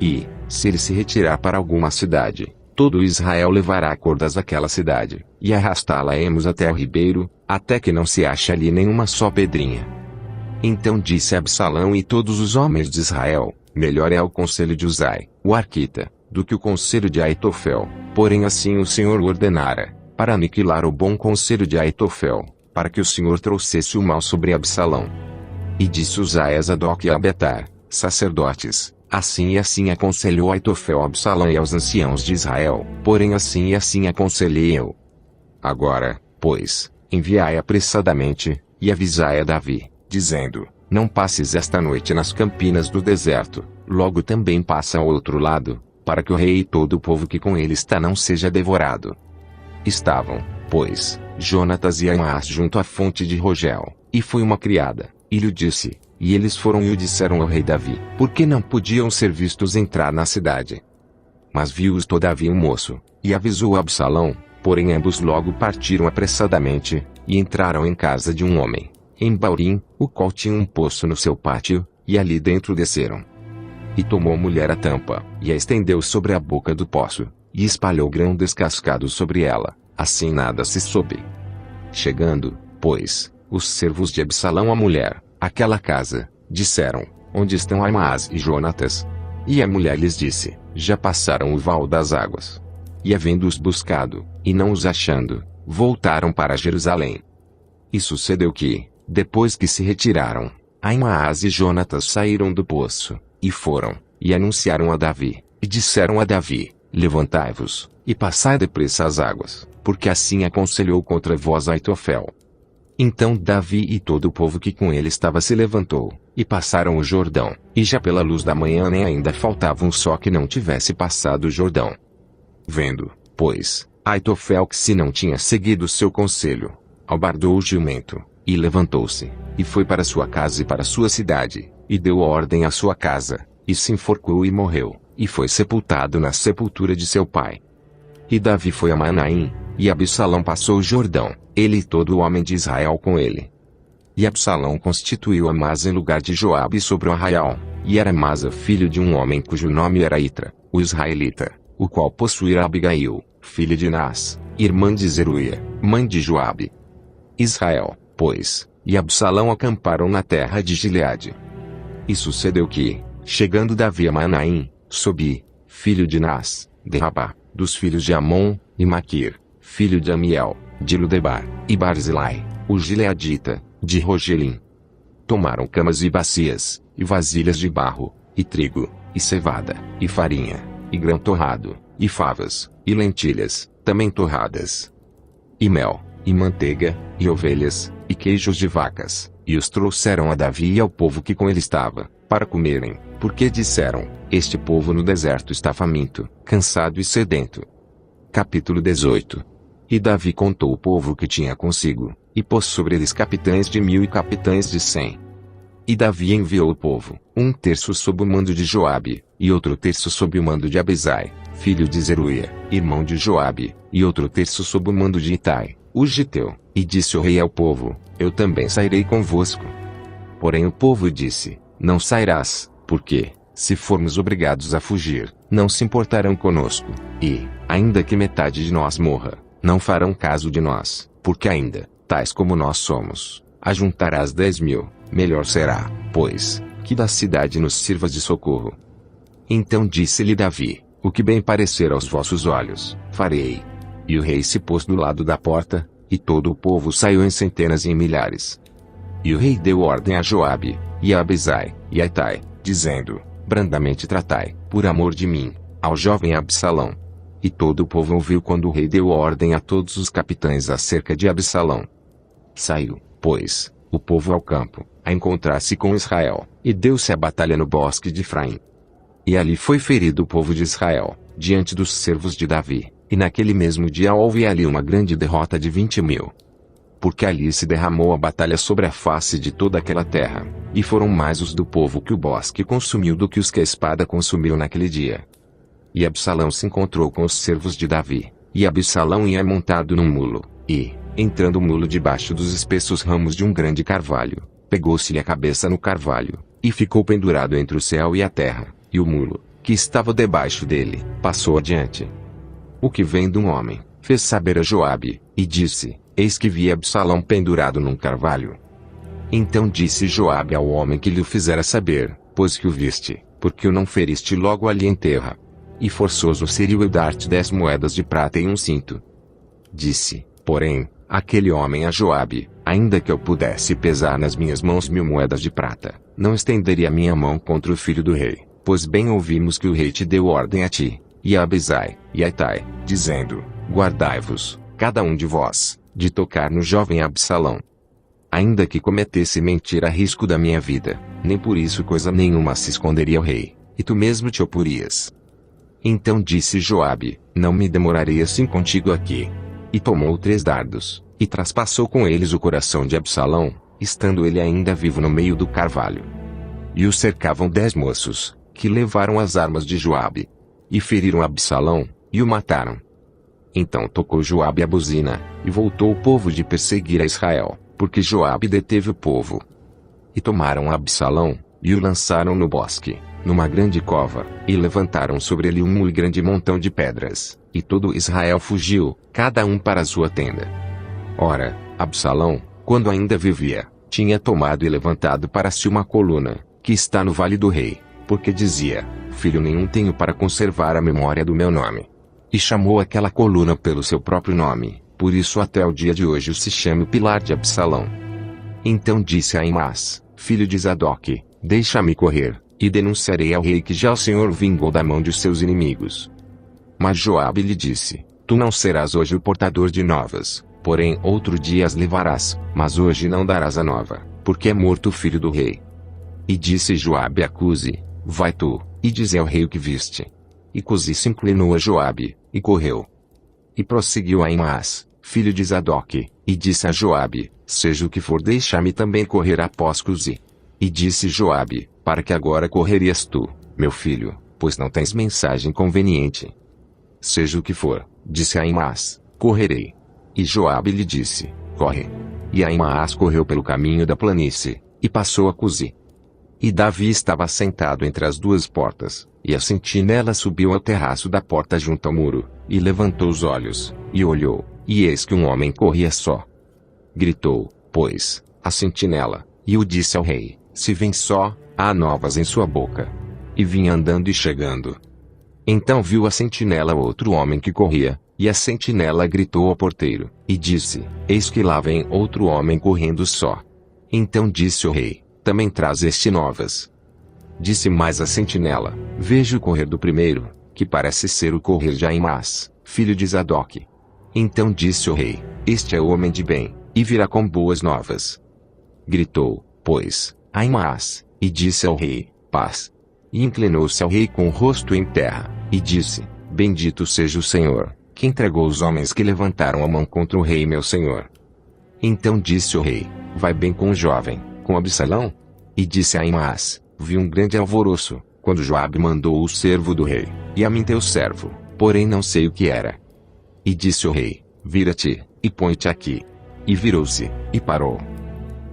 E, se ele se retirar para alguma cidade, todo Israel levará cordas àquela cidade, e arrastá-la-emos até o ribeiro, até que não se ache ali nenhuma só pedrinha. Então disse Absalão e todos os homens de Israel: melhor é o conselho de Uzai, o arquita, do que o conselho de Aitofel, porém assim o Senhor ordenara, para aniquilar o bom conselho de Aitofel, para que o Senhor trouxesse o mal sobre Absalão. E disse Uzai a Zadok e a Abiatar, sacerdotes: assim e assim aconselhou Aitofel a Absalão e aos anciãos de Israel, porém assim e assim aconselhei eu. Agora, pois, enviai apressadamente, e avisai a Davi, dizendo: não passes esta noite nas campinas do deserto, logo também passa ao outro lado, para que o rei e todo o povo que com ele está não seja devorado. Estavam, pois, Jonatas e Aimás junto à fonte de Rogel, e foi uma criada, e lhe disse, e eles foram e o disseram ao rei Davi, porque não podiam ser vistos entrar na cidade. Mas viu-os todavia um moço, e avisou Absalão, porém ambos logo partiram apressadamente, e entraram em casa de um homem, em Baurim, o qual tinha um poço no seu pátio, e ali dentro desceram. E tomou a mulher a tampa, e a estendeu sobre a boca do poço, e espalhou grão descascado sobre ela, assim nada se soube. Chegando, pois, os servos de Absalão à mulher, àquela casa, disseram: onde estão Aimás e Jonatas? E a mulher lhes disse: já passaram o val das águas. E havendo-os buscado, e não os achando, voltaram para Jerusalém. E sucedeu que, depois que se retiraram, Aimás e Jonatas saíram do poço, e foram, e anunciaram a Davi, e disseram a Davi: levantai-vos, e passai depressa as águas, porque assim aconselhou contra vós Aitofel. Então Davi e todo o povo que com ele estava se levantou, e passaram o Jordão, e já pela luz da manhã nem ainda faltava um só que não tivesse passado o Jordão. Vendo, pois, Aitofel que se não tinha seguido seu conselho, albardou o jumento, e levantou-se, e foi para sua casa e para sua cidade, e deu ordem à sua casa, e se enforcou e morreu, e foi sepultado na sepultura de seu pai. E Davi foi a Manaim, e Absalão passou o Jordão, ele e todo o homem de Israel com ele. E Absalão constituiu Amasa em lugar de Joabe sobre o arraial, e era Amasa filho de um homem cujo nome era Itra, o israelita, o qual possuía Abigail, filha de Nas, irmã de Zeruia, mãe de Joabe. Israel, pois, e Absalão acamparam na terra de Gileade. E sucedeu que, chegando Davi a Manaim, Sobi, filho de Nas, de Rabá, dos filhos de Amon, e Maquir, filho de Amiel, de Ludebar, e Barzilai, o Gileadita, de Rogelim. Tomaram camas e bacias, e vasilhas de barro, e trigo, e cevada, e farinha, e grão torrado, e favas, e lentilhas, também torradas, e mel, e manteiga, e ovelhas, e queijos de vacas, e os trouxeram a Davi e ao povo que com ele estava, para comerem, porque disseram: este povo no deserto está faminto, cansado e sedento. Capítulo 18. E Davi contou o povo que tinha consigo, e pôs sobre eles capitães de 1000 e capitães de 100. E Davi enviou o povo, um terço sob o mando de Joabe, e outro terço sob o mando de Abisai, filho de Zeruia, irmão de Joabe, e outro terço sob o mando de Itai, o giteu. E disse o rei ao povo: eu também sairei convosco. Porém o povo disse: não sairás, porque, se formos obrigados a fugir, não se importarão conosco, e, ainda que metade de nós morra, não farão caso de nós, porque ainda, tais como nós somos, ajuntarás 10.000, melhor será, pois, que da cidade nos sirva de socorro. Então disse-lhe Davi: o que bem parecer aos vossos olhos, farei. E o rei se pôs do lado da porta, e todo o povo saiu em centenas e em milhares. E o rei deu ordem a Joabe, e a Abisai, e a Itai, dizendo: brandamente tratai, por amor de mim, ao jovem Absalão. E todo o povo ouviu quando o rei deu ordem a todos os capitães acerca de Absalão. Saiu, pois, o povo ao campo, a encontrar-se com Israel, e deu-se a batalha no bosque de Efraim. E ali foi ferido o povo de Israel, diante dos servos de Davi, e naquele mesmo dia houve ali uma grande derrota de 20.000. Porque ali se derramou a batalha sobre a face de toda aquela terra, e foram mais os do povo que o bosque consumiu do que os que a espada consumiu naquele dia. E Absalão se encontrou com os servos de Davi, e Absalão ia montado num mulo, e, entrando o mulo debaixo dos espessos ramos de um grande carvalho, pegou-se-lhe a cabeça no carvalho, e ficou pendurado entre o céu e a terra, e o mulo, que estava debaixo dele, passou adiante. O que vendo um homem, fez saber a Joabe, e disse: eis que vi Absalão pendurado num carvalho. Então disse Joabe ao homem que lhe o fizera saber: pois que o viste, porque o não feriste logo ali em terra? E forçoso seria eu dar-te 10 moedas de prata e um cinto. Disse, porém, aquele homem a Joabe: ainda que eu pudesse pesar nas minhas mãos 1000 moedas de prata, não estenderia minha mão contra o filho do rei, pois bem ouvimos que o rei te deu ordem a ti, e a Abisai, e a Itai, dizendo: guardai-vos, cada um de vós, de tocar no jovem Absalão. Ainda que cometesse mentira a risco da minha vida, nem por isso coisa nenhuma se esconderia ao rei, e tu mesmo te oporias. Então disse Joabe: não me demorarei assim contigo aqui. E tomou 3 dardos, e traspassou com eles o coração de Absalão, estando ele ainda vivo no meio do carvalho. E o cercavam 10 moços, que levaram as armas de Joabe, e feriram Absalão, e o mataram. Então tocou Joabe a buzina, e voltou o povo de perseguir a Israel, porque Joabe deteve o povo. E tomaram Absalão, e o lançaram no bosque, numa grande cova, e levantaram sobre ele um muito grande montão de pedras, e todo Israel fugiu, cada um para a sua tenda. Ora, Absalão, quando ainda vivia, tinha tomado e levantado para si uma coluna, que está no vale do rei, porque dizia: filho nenhum tenho para conservar a memória do meu nome. E chamou aquela coluna pelo seu próprio nome, por isso até o dia de hoje se chama o Pilar de Absalão. Então disse a Aimás, filho de Zadok: deixa-me correr, e denunciarei ao rei que já o Senhor vingou da mão de seus inimigos. Mas Joabe lhe disse: tu não serás hoje o portador de novas, porém outro dia as levarás, mas hoje não darás a nova, porque é morto o filho do rei. E disse Joabe a Cusi: vai tu, e dize ao rei o que viste. E Cusi se inclinou a Joabe, e correu. E prosseguiu Aimás, filho de Zadok, e disse a Joabe: seja o que for, deixa-me também correr após Cusi. E disse Joabe: para que agora correrias tu, meu filho, pois não tens mensagem conveniente. Seja o que for, disse Aimás, correrei. E Joabe lhe disse: corre. E Aimás correu pelo caminho da planície, e passou a Cusi. E Davi estava sentado entre as 2 portas, e a sentinela subiu ao terraço da porta junto ao muro, e levantou os olhos, e olhou, e eis que um homem corria só. Gritou, pois, a sentinela, e o disse ao rei: se vem só, há novas em sua boca. E vinha andando e chegando. Então viu a sentinela outro homem que corria, e a sentinela gritou ao porteiro, e disse: eis que lá vem outro homem correndo só. Então disse o rei: também trazeste novas. Disse mais a sentinela: vejo o correr do primeiro, que parece ser o correr de Aimás, filho de Zadok. Então disse o rei: este é o homem de bem, e virá com boas novas. Gritou, pois, Aimás, e disse ao rei: paz. E inclinou-se ao rei com o rosto em terra, e disse: bendito seja o Senhor, que entregou os homens que levantaram a mão contra o rei meu senhor. Então disse o rei: vai bem com o jovem, com Absalão? E disse a Aimás: vi um grande alvoroço, quando Joabe mandou o servo do rei, e a mim teu servo, porém não sei o que era. E disse o rei: vira-te, e põe-te aqui. E virou-se, e parou.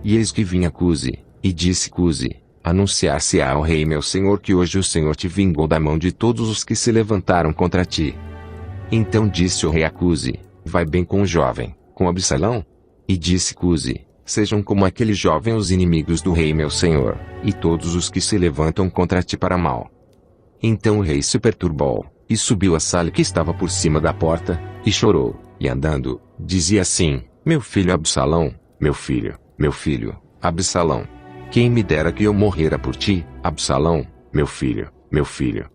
E eis que vinha Cusi, e disse Cusi: anunciar-se-á ao rei meu senhor que hoje o Senhor te vingou da mão de todos os que se levantaram contra ti. Então disse o rei a Cusi: vai bem com o jovem, com Absalão? E disse Cusi: sejam como aquele jovem os inimigos do rei meu senhor, e todos os que se levantam contra ti para mal. Então o rei se perturbou, e subiu à sala que estava por cima da porta, e chorou, e andando, dizia assim: meu filho Absalão, meu filho, Absalão. Quem me dera que eu morrera por ti, Absalão, meu filho, meu filho.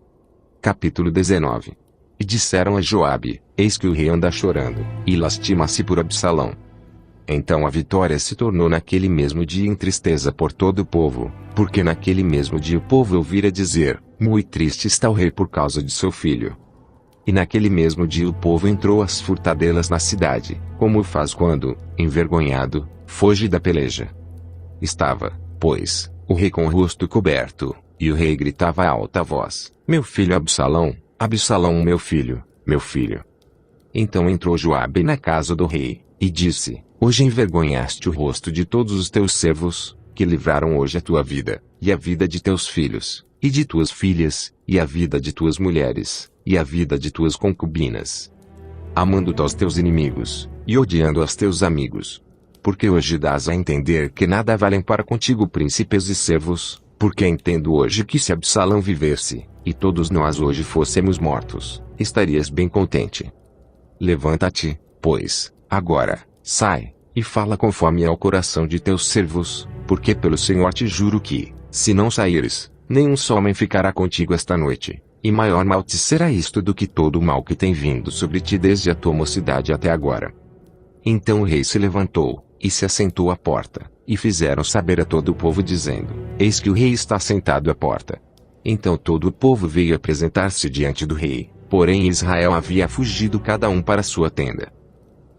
Capítulo 19. E disseram a Joabe: eis que o rei anda chorando, e lastima-se por Absalão. Então a vitória se tornou naquele mesmo dia em tristeza por todo o povo, porque naquele mesmo dia o povo ouvira dizer: muito triste está o rei por causa de seu filho. E naquele mesmo dia o povo entrou às furtadelas na cidade, como faz quando, envergonhado, foge da peleja. Estava, pois, o rei com o rosto coberto, e o rei gritava a alta voz: meu filho Absalão, Absalão meu filho, meu filho. Então entrou Joabe na casa do rei, e disse: hoje envergonhaste o rosto de todos os teus servos, que livraram hoje a tua vida, e a vida de teus filhos, e de tuas filhas, e a vida de tuas mulheres, e a vida de tuas concubinas. Amando-te aos teus inimigos, e odiando aos teus amigos. Porque hoje dás a entender que nada valem para contigo príncipes e servos, porque entendo hoje que se Absalão vivesse, e todos nós hoje fôssemos mortos, estarias bem contente. Levanta-te, pois, agora, sai, e fala conforme ao coração de teus servos, porque pelo Senhor te juro que, se não saíres, nenhum só homem ficará contigo esta noite, e maior mal te será isto do que todo o mal que tem vindo sobre ti desde a tua mocidade até agora. Então o rei se levantou, e se assentou à porta, e fizeram saber a todo o povo dizendo: eis que o rei está sentado à porta. Então todo o povo veio apresentar-se diante do rei, porém Israel havia fugido cada um para sua tenda.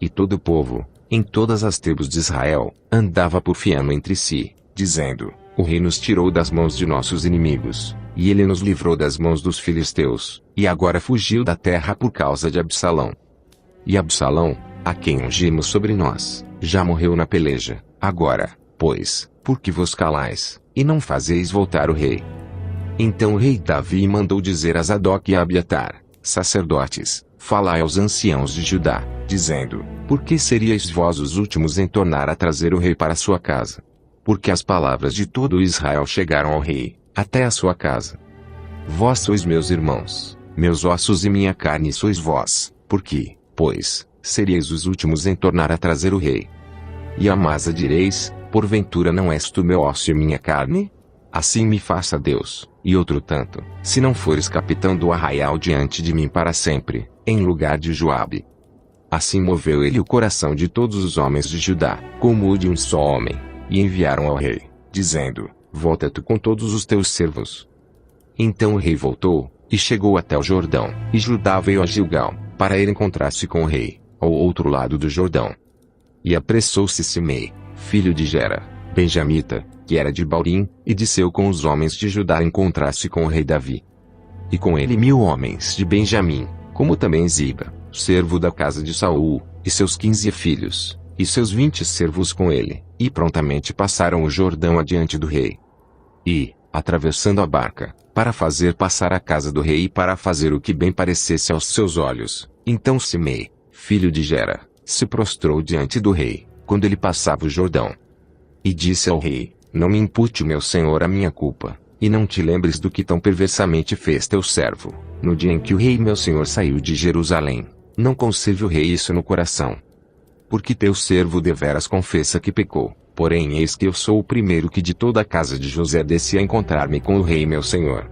E todo o povo, em todas as tribos de Israel, andava porfiando entre si, dizendo: o rei nos tirou das mãos de nossos inimigos, e ele nos livrou das mãos dos filisteus, e agora fugiu da terra por causa de Absalão. E Absalão, a quem ungimos sobre nós, já morreu na peleja. Agora, pois, por que vos calais, e não fazeis voltar o rei? Então o rei Davi mandou dizer a Zadok e a Abiatar, sacerdotes: falai aos anciãos de Judá, dizendo: por que seríeis vós os últimos em tornar a trazer o rei para sua casa? Porque as palavras de todo Israel chegaram ao rei, até a sua casa. Vós sois meus irmãos, meus ossos e minha carne sois vós, porque, pois, seríeis os últimos em tornar a trazer o rei. E a Amasa direis: porventura não és tu meu osso e minha carne? Assim me faça Deus, e outro tanto, se não fores capitão do arraial diante de mim para sempre, em lugar de Joabe. Assim moveu ele o coração de todos os homens de Judá, como o de um só homem, e enviaram ao rei, dizendo: volta-te com todos os teus servos. Então o rei voltou, e chegou até o Jordão, e Judá veio a Gilgal, para ir encontrar-se com o rei, ao outro lado do Jordão. E apressou-se Simei, filho de Gera, benjamita, que era de Baurim, e desceu com os homens de Judá a encontrar-se com o rei Davi. E com ele 1000 homens de Benjamim, como também Ziba, servo da casa de Saul, e seus 15 filhos, e seus 20 servos com ele, e prontamente passaram o Jordão adiante do rei. E, atravessando a barca, para fazer passar a casa do rei e para fazer o que bem parecesse aos seus olhos, então Simei, filho de Gera, se prostrou diante do rei, quando ele passava o Jordão. E disse ao rei: não me impute o meu senhor a minha culpa, e não te lembres do que tão perversamente fez teu servo, no dia em que o rei meu senhor saiu de Jerusalém. Não conserve o rei isso no coração. Porque teu servo deveras confessa que pecou, Porém eis que eu sou o primeiro que de toda a casa de José desci a encontrar-me com o rei meu senhor.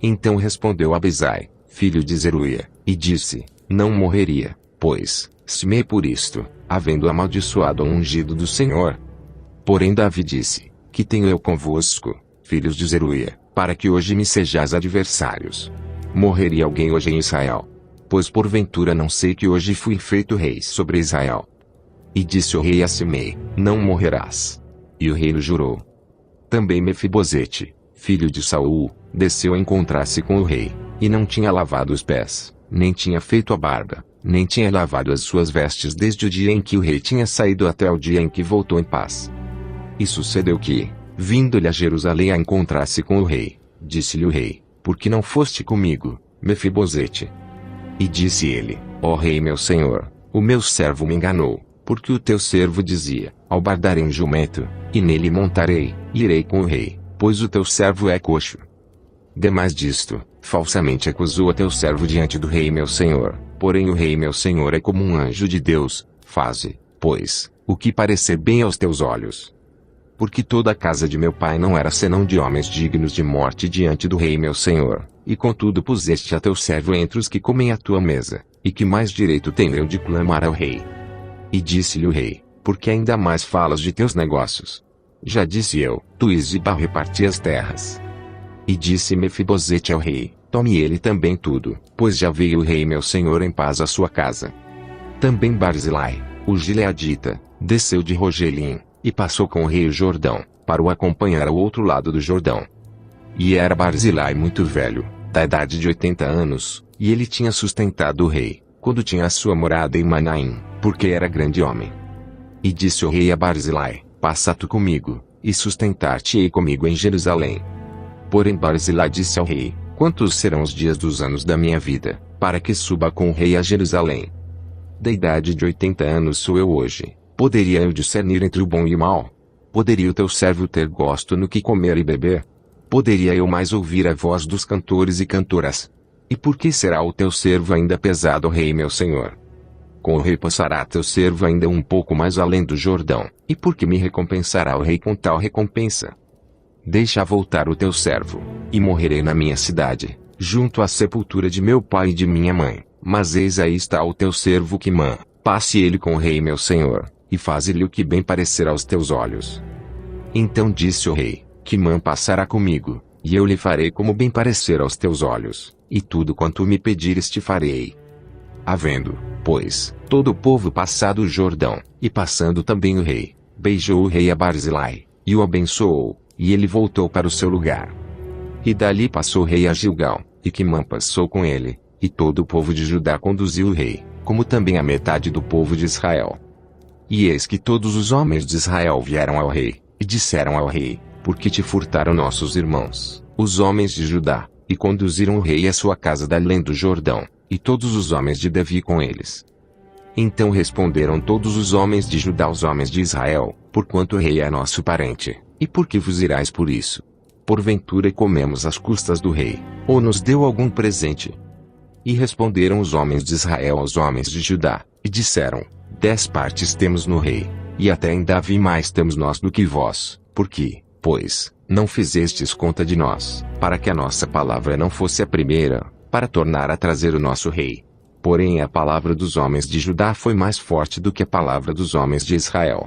Então respondeu Abisai, filho de Zeruia, e disse, não morreria, pois, semei por isto, havendo amaldiçoado o ungido do Senhor. Porém Davi disse, que tenho eu convosco, filhos de Zeruia, para que hoje me sejais adversários? Morreria alguém hoje em Israel? Pois porventura não sei que hoje fui feito rei sobre Israel. E disse o rei a Simei, não morrerás. E o rei lhe jurou. Também Mefibosete, filho de Saul, desceu a encontrar-se com o rei, e não tinha lavado os pés, nem tinha feito a barba, nem tinha lavado as suas vestes desde o dia em que o rei tinha saído até o dia em que voltou em paz. E sucedeu que, vindo-lhe a Jerusalém a encontrar-se com o rei, disse-lhe o rei, por que não foste comigo, Mefibosete? E disse ele, ó rei meu senhor, o meu servo me enganou, porque o teu servo dizia, albardarei um jumento, e nele montarei, e irei com o rei, pois o teu servo é coxo. Demais disto, falsamente acusou a teu servo diante do rei meu senhor, porém o rei meu senhor é como um anjo de Deus, faze, pois, o que parecer bem aos teus olhos. Porque toda a casa de meu pai não era senão de homens dignos de morte diante do rei meu senhor, e contudo puseste a teu servo entre os que comem à tua mesa, e que mais direito tenho eu de clamar ao rei? E disse-lhe o rei, porque ainda mais falas de teus negócios? Já disse eu, tu e Ziba reparti as terras. E disse Mefibosete ao rei, tome ele também tudo, pois já veio o rei meu senhor em paz à sua casa. Também Barzilai, o gileadita, desceu de Rogelim, e passou com o rei o Jordão, para o acompanhar ao outro lado do Jordão. E era Barzilai muito velho, da idade de 80 anos, e ele tinha sustentado o rei, quando tinha a sua morada em Manaim, porque era grande homem. E disse o rei a Barzilai, passa tu comigo, e sustentar-te-ei comigo em Jerusalém. Porém Barzilai disse ao rei, quantos serão os dias dos anos da minha vida, para que suba com o rei a Jerusalém? Da idade de 80 anos sou eu hoje, poderia eu discernir entre o bom e o mal? Poderia o teu servo ter gosto no que comer e beber? Poderia eu mais ouvir a voz dos cantores e cantoras? E por que será o teu servo ainda pesado, rei meu senhor? Com o rei passará teu servo ainda um pouco mais além do Jordão, e por que me recompensará o rei com tal recompensa? Deixa voltar o teu servo, e morrerei na minha cidade, junto à sepultura de meu pai e de minha mãe, mas eis aí está o teu servo Quimã, passe ele com o rei meu senhor, e faze-lhe o que bem parecer aos teus olhos. Então disse o rei, Quimã passará comigo, e eu lhe farei como bem parecer aos teus olhos, e tudo quanto me pedires te farei. Havendo, pois, todo o povo passado o Jordão, e passando também o rei, beijou o rei a Barzilai, e o abençoou, e ele voltou para o seu lugar. E dali passou o rei a Gilgal, e Quimã passou com ele, e todo o povo de Judá conduziu o rei, como também a metade do povo de Israel. E eis que todos os homens de Israel vieram ao rei, e disseram ao rei, por que te furtaram nossos irmãos, os homens de Judá, e conduziram o rei à sua casa da além do Jordão, e todos os homens de Davi com eles. Então responderam todos os homens de Judá aos homens de Israel, porquanto o rei é nosso parente, e por que vos irais por isso? Porventura comemos às custas do rei, ou nos deu algum presente? E responderam os homens de Israel aos homens de Judá, e disseram, 10 partes temos no rei, e até em Davi mais temos nós do que vós, porque, pois, não fizestes conta de nós, para que a nossa palavra não fosse a primeira, para tornar a trazer o nosso rei. Porém a palavra dos homens de Judá foi mais forte do que a palavra dos homens de Israel.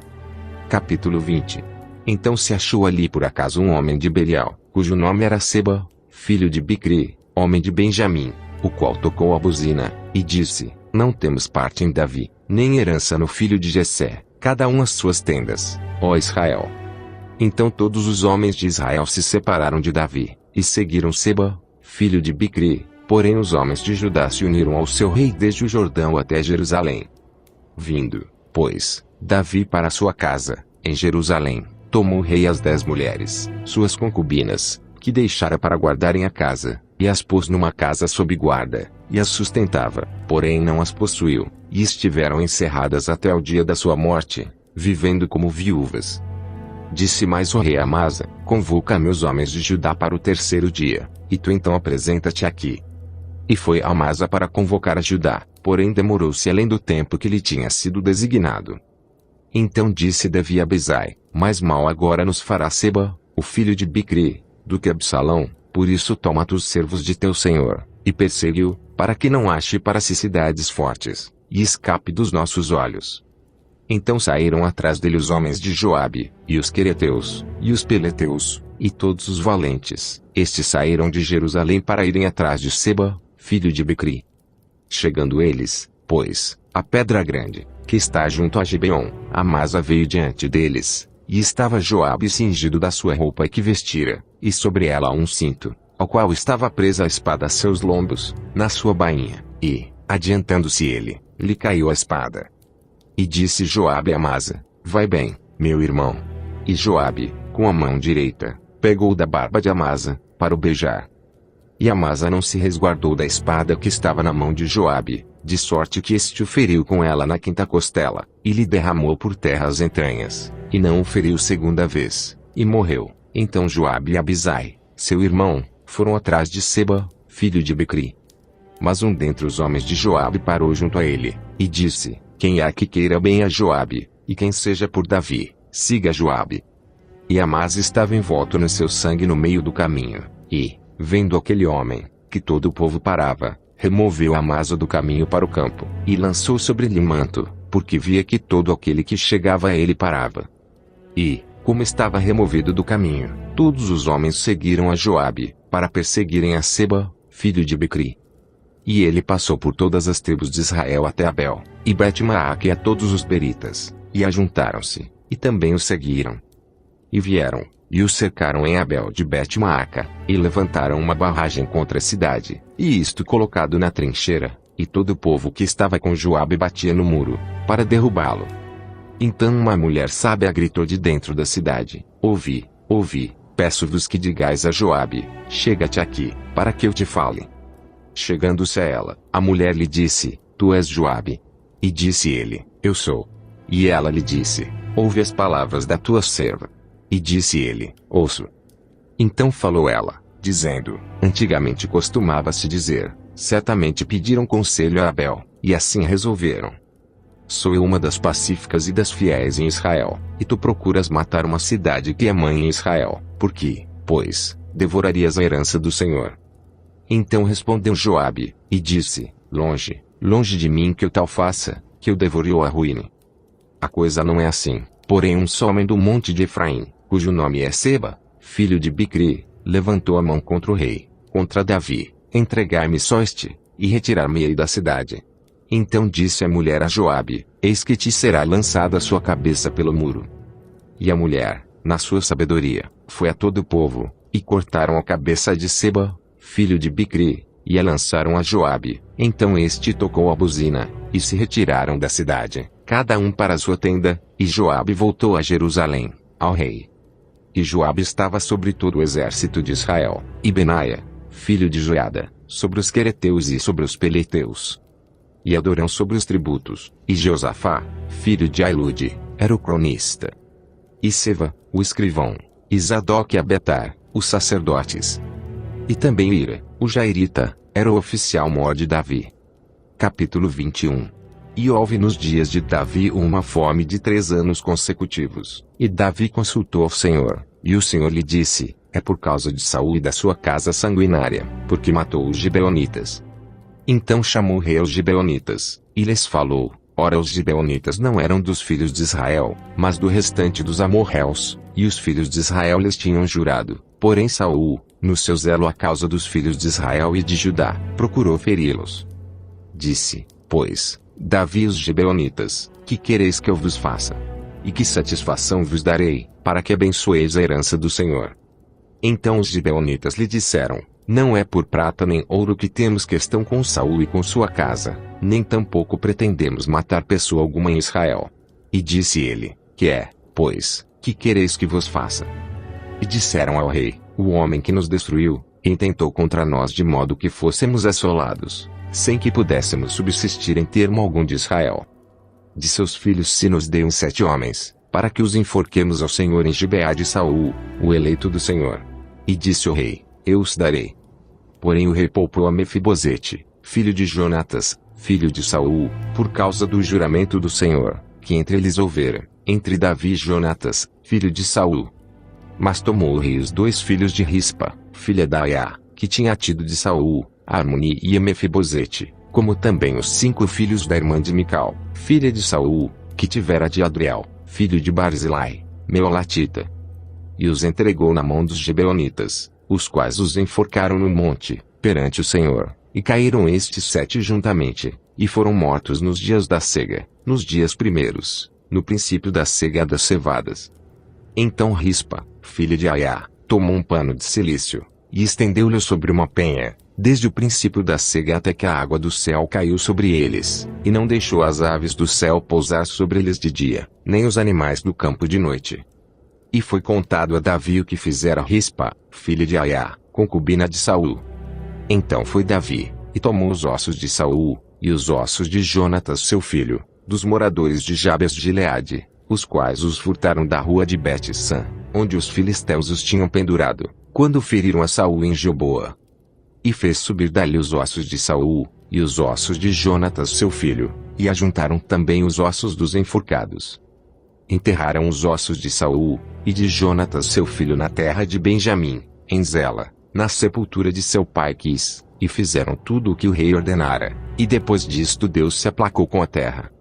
Capítulo 20. Então se achou ali por acaso um homem de Belial, cujo nome era Seba, filho de Bicri, homem de Benjamim, o qual tocou a buzina, e disse, não temos parte em Davi, nem herança no filho de Jessé, cada um as suas tendas, ó Israel. Então todos os homens de Israel se separaram de Davi, e seguiram Seba, filho de Bicri, porém os homens de Judá se uniram ao seu rei desde o Jordão até Jerusalém. Vindo, pois, Davi para sua casa, em Jerusalém, tomou o rei as 10 mulheres, suas concubinas, que deixara para guardarem a casa, e as pôs numa casa sob guarda, e as sustentava, porém não as possuiu, e estiveram encerradas até o dia da sua morte, vivendo como viúvas. Disse mais o rei a Amasa, convoca-me os homens de Judá para o 3º dia, e tu então apresenta-te aqui. E foi Amasa para convocar a Judá, porém demorou-se além do tempo que lhe tinha sido designado. Então disse Davi a Abisai: mais mal agora nos fará Seba, o filho de Bicri, do que Absalão, por isso toma tu os servos de teu senhor, e persegue-o, para que não ache para si cidades fortes, e escape dos nossos olhos. Então saíram atrás dele os homens de Joabe, e os quereteus, e os peleteus, e todos os valentes. Estes saíram de Jerusalém para irem atrás de Seba, filho de Bicri. Chegando eles, pois, à pedra grande, que está junto a Gibeon, Amasa veio diante deles, e estava Joabe cingido da sua roupa que vestira, e sobre ela um cinto, ao qual estava presa a espada a seus lombos, na sua bainha, e, adiantando-se ele, lhe caiu a espada. E disse Joabe a Amasa: vai bem, meu irmão. E Joabe, com a mão direita, pegou da barba de Amasa, para o beijar. E Amasa não se resguardou da espada que estava na mão de Joabe, de sorte que este o feriu com ela na quinta costela, e lhe derramou por terra as entranhas, e não o feriu segunda vez, e morreu. Então Joabe e Abisai, seu irmão, foram atrás de Seba, filho de Bicri. Mas um dentre os homens de Joabe parou junto a ele, e disse: quem há que queira bem a Joabe, e quem seja por Davi, siga Joabe. E Amasa estava envolto no seu sangue no meio do caminho, e, vendo aquele homem, que todo o povo parava, removeu Amasa do caminho para o campo, e lançou sobre ele manto, porque via que todo aquele que chegava a ele parava. E, como estava removido do caminho, todos os homens seguiram a Joabe, para perseguirem a Seba, filho de Bicri. E ele passou por todas as tribos de Israel até Abel, e Bet-Maaca e a todos os beritas, e ajuntaram-se, e também o seguiram. E vieram, e o cercaram em Abel de Bet-Maaca, e levantaram uma barragem contra a cidade, e isto colocado na trincheira, e todo o povo que estava com Joabe batia no muro, para derrubá-lo. Então uma mulher sábia gritou de dentro da cidade: ouvi, ouvi, peço-vos que digais a Joabe: chega-te aqui, para que eu te fale. Chegando-se a ela, a mulher lhe disse: tu és Joabe? E disse ele: eu sou. E ela lhe disse: ouve as palavras da tua serva. E disse ele: ouço. Então falou ela, dizendo: antigamente costumava-se dizer, certamente pediram conselho a Abel, e assim resolveram. Sou eu uma das pacíficas e das fiéis em Israel, e tu procuras matar uma cidade que é mãe em Israel, porque, pois, devorarias a herança do Senhor. Então respondeu Joabe, e disse: longe, longe de mim que eu tal faça, que eu devore ou arruine. A coisa não é assim, porém um só homem do monte de Efraim, cujo nome é Seba, filho de Bicri, levantou a mão contra o rei, contra Davi: entregai-me só este, e retirar-me-ei da cidade. Então disse a mulher a Joabe: eis que te será lançada a sua cabeça pelo muro. E a mulher, na sua sabedoria, foi a todo o povo, e cortaram a cabeça de Seba, filho de Bicri, e a lançaram a Joabe. Então este tocou a buzina, e se retiraram da cidade, cada um para a sua tenda, e Joabe voltou a Jerusalém, ao rei. E Joabe estava sobre todo o exército de Israel, e Benaia, filho de Joiada, sobre os quereteus e sobre os peleteus. E Adorão sobre os tributos, e Josafá, filho de Ailude, era o cronista. E Seva, o escrivão, e Zadok e Abetar, os sacerdotes. E também Ira, o jairita, era o oficial mor de Davi. Capítulo 21. E houve nos dias de Davi uma fome de 3 anos consecutivos, e Davi consultou ao Senhor, e o Senhor lhe disse: é por causa de Saul e da sua casa sanguinária, porque matou os gibeonitas. Então chamou o rei aos gibeonitas, e lhes falou: ora os gibeonitas não eram dos filhos de Israel, mas do restante dos amorreus, e os filhos de Israel lhes tinham jurado. Porém Saul, no seu zelo à causa dos filhos de Israel e de Judá, procurou feri-los. Disse, pois, Davi e os gibeonitas: que quereis que eu vos faça? E que satisfação vos darei, para que abençoeis a herança do Senhor? Então os gibeonitas lhe disseram: não é por prata nem ouro que temos questão com Saul e com sua casa, nem tampouco pretendemos matar pessoa alguma em Israel. E disse ele: que é, pois, que quereis que vos faça? E disseram ao rei: o homem que nos destruiu, intentou contra nós de modo que fôssemos assolados, sem que pudéssemos subsistir em termo algum de Israel. De seus filhos se nos deu 7 homens, para que os enforquemos ao Senhor em Gibeá de Saul, o eleito do Senhor. E disse o rei: eu os darei. Porém o rei poupou a Mefibosete, filho de Jonatas, filho de Saul, por causa do juramento do Senhor, que entre eles houvera, entre Davi e Jonatas, filho de Saul. Mas tomou o rei os 2 filhos de Rispa, filha da Aiá, que tinha tido de Saul, Armoni e Mefibosete, como também os 5 filhos da irmã de Mical, filha de Saul, que tivera de Adriel, filho de Barzilai, Meolatita. E os entregou na mão dos Gibeonitas, os quais os enforcaram no monte, perante o Senhor, e caíram estes 7 juntamente, e foram mortos nos dias da cega, nos dias primeiros, no princípio da cega das cevadas. Então Rispa, filha de Aiá, tomou um pano de cilício, e estendeu-lhe sobre uma penha, desde o princípio da cega até que a água do céu caiu sobre eles, e não deixou as aves do céu pousar sobre eles de dia, nem os animais do campo de noite. E foi contado a Davi o que fizera Rispa, filha de Aiá, concubina de Saul. Então foi Davi, e tomou os ossos de Saul, e os ossos de Jonatas seu filho, dos moradores de Jabes de Gileade, os quais os furtaram da rua de Bet-San, onde os filisteus os tinham pendurado, quando feriram a Saul em Gilboa. E fez subir dali os ossos de Saul, e os ossos de Jonatas seu filho, e ajuntaram também os ossos dos enforcados. Enterraram os ossos de Saul, e de Jonatas seu filho na terra de Benjamim, em Zela, na sepultura de seu pai Quis, e fizeram tudo o que o rei ordenara, e depois disto Deus se aplacou com a terra.